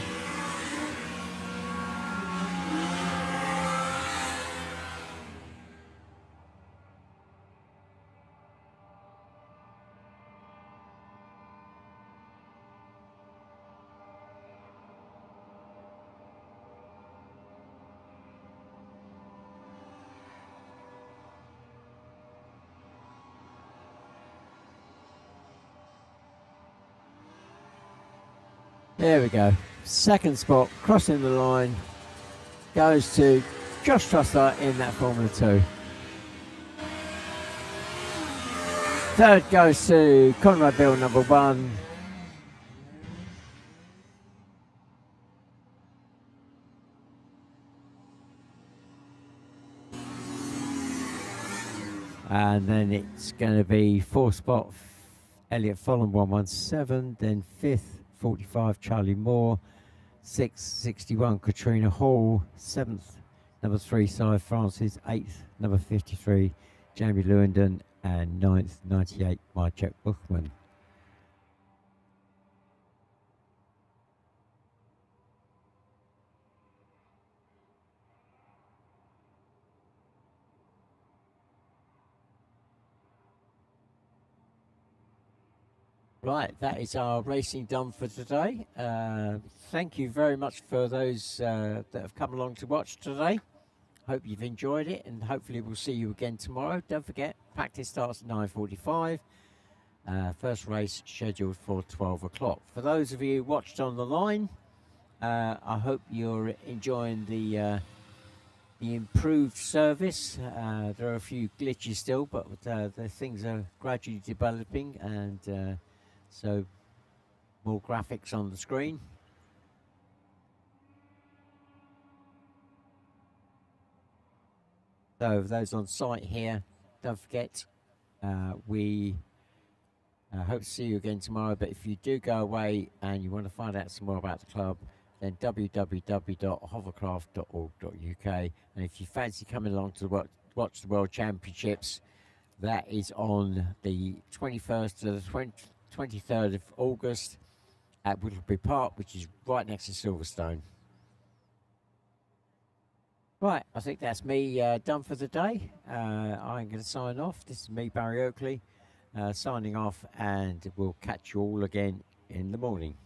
A: There we go. Second spot, crossing the line, goes to Josh Trussler in that Formula 2. Third goes to Conrad Bill, number 1. And then it's going to be fourth spot, Elliot Folland, 117. Then fifth, 45, Charlie Moore. 6th, 61, Katrina Hall. 7th, number 3, Cy Francis. 8th, number 53, Jamie Lewandon. And 9th, 98, Marcek Buchmann. Right, that is our racing done for today. Thank you very much for those that have come along to watch today. Hope you've enjoyed it, and hopefully we'll see you again tomorrow. Don't forget, practice starts at 9:45. First race scheduled for 12 o'clock. For those of you who watched on the line, I hope you're enjoying the improved service. There are a few glitches still, but the things are gradually developing, and so more graphics on the screen. So those on site here, don't forget, we hope to see you again tomorrow. But if you do go away and you want to find out some more about the club, then www.hovercraft.org.uk. And if you fancy coming along to watch the World Championships, that is on the 21st to the 23rd of August at Whittleby Park, which is right next to Silverstone. Right, I think that's me done for the day. I'm going to sign off. This is me, Barry Oakley, signing off, and we'll catch you all again in the morning.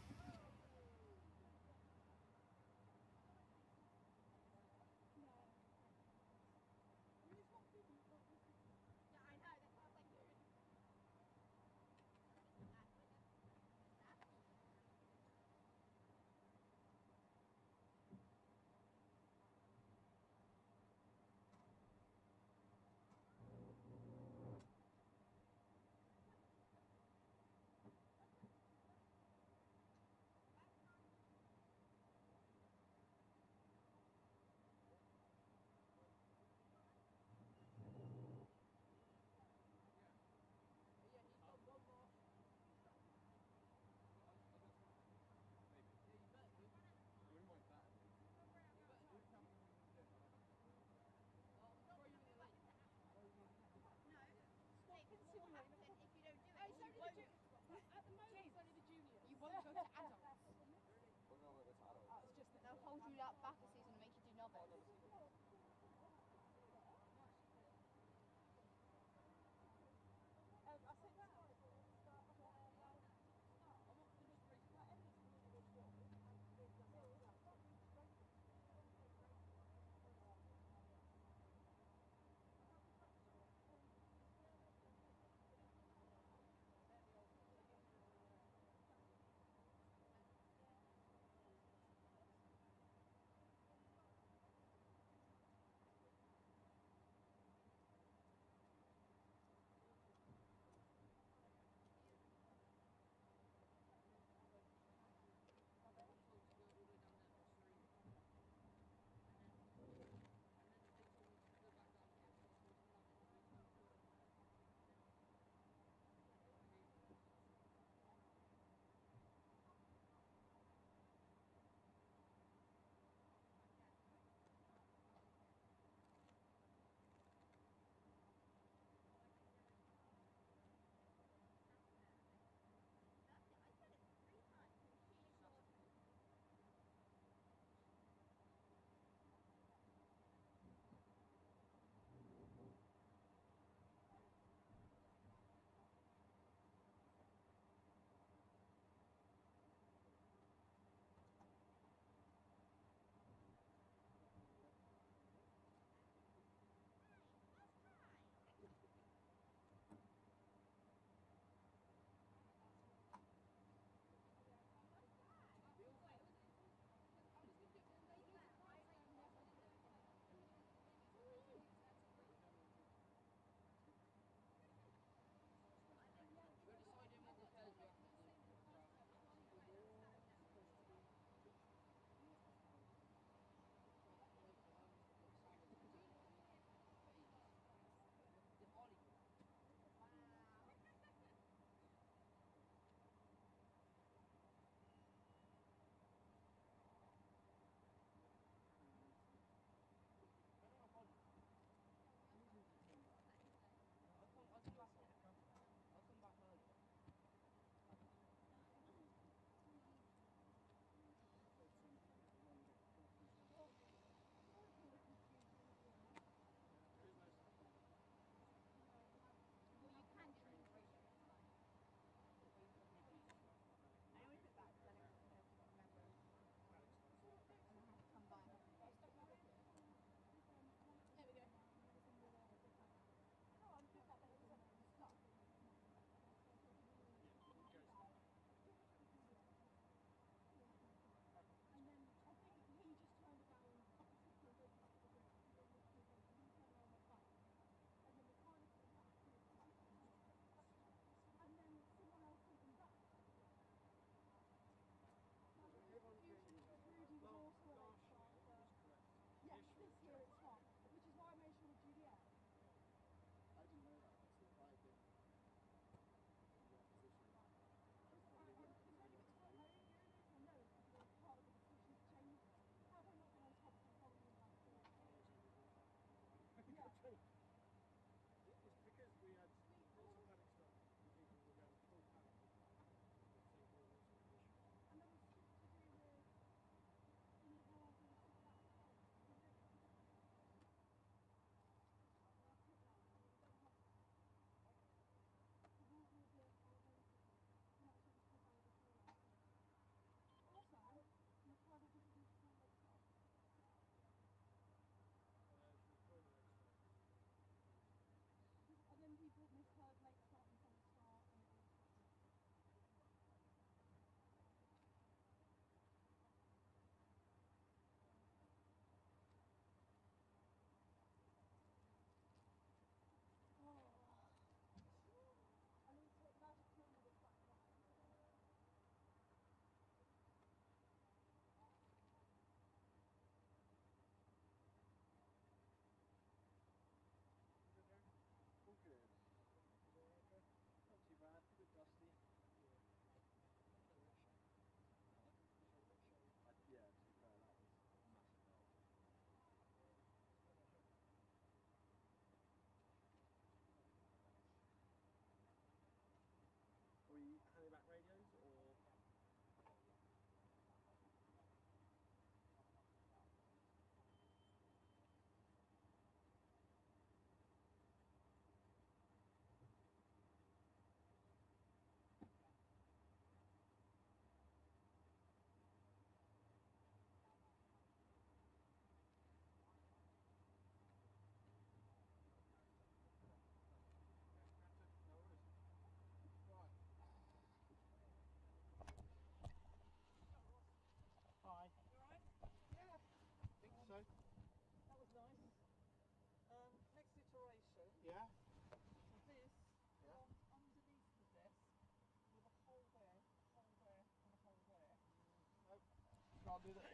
C: can't do that.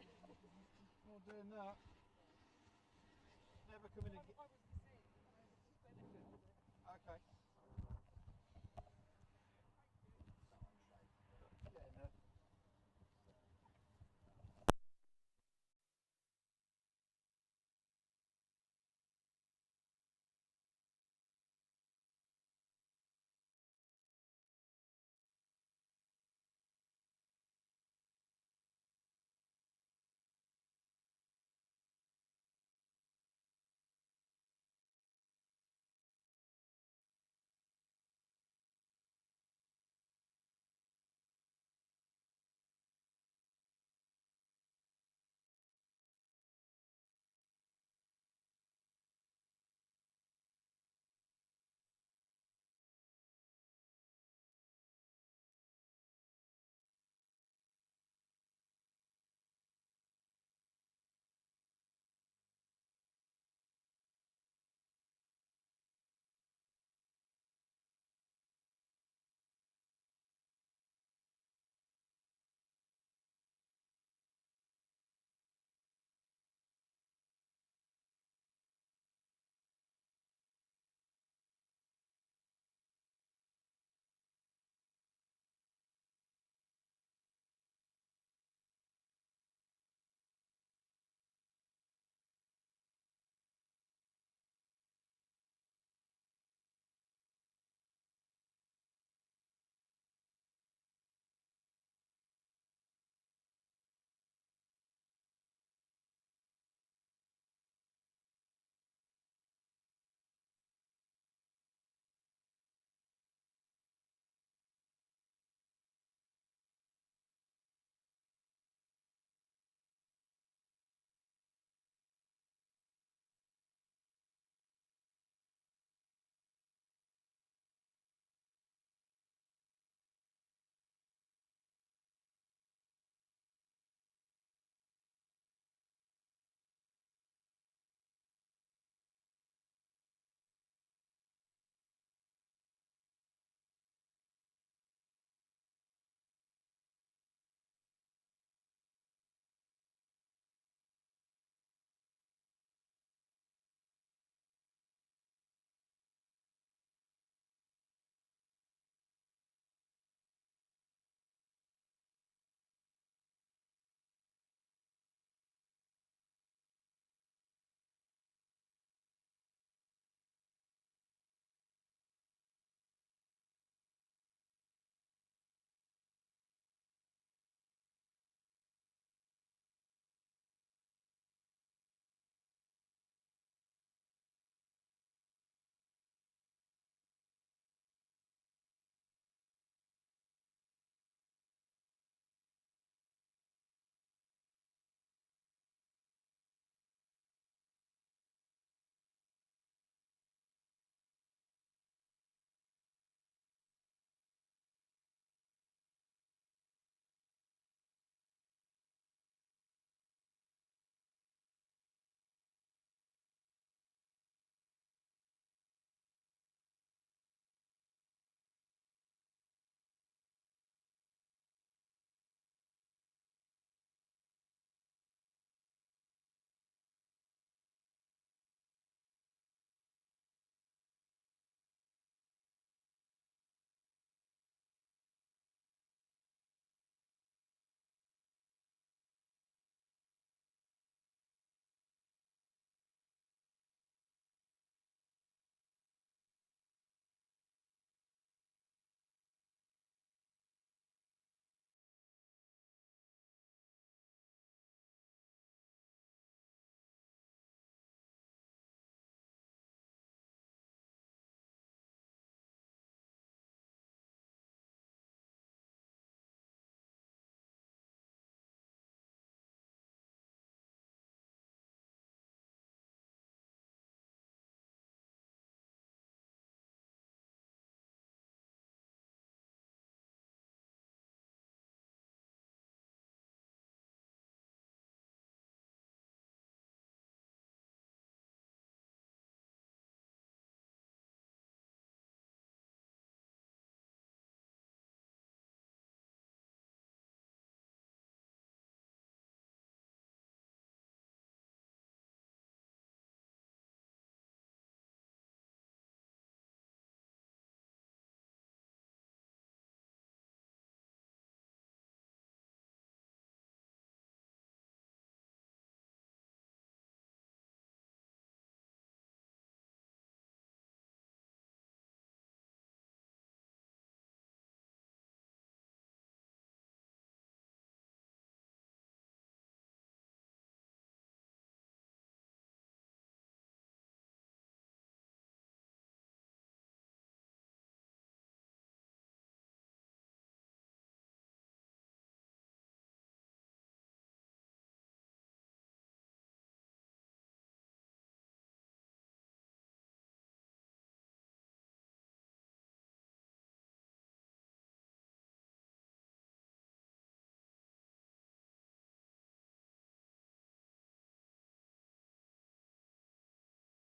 C: Not doing that. Never come in again. Okay.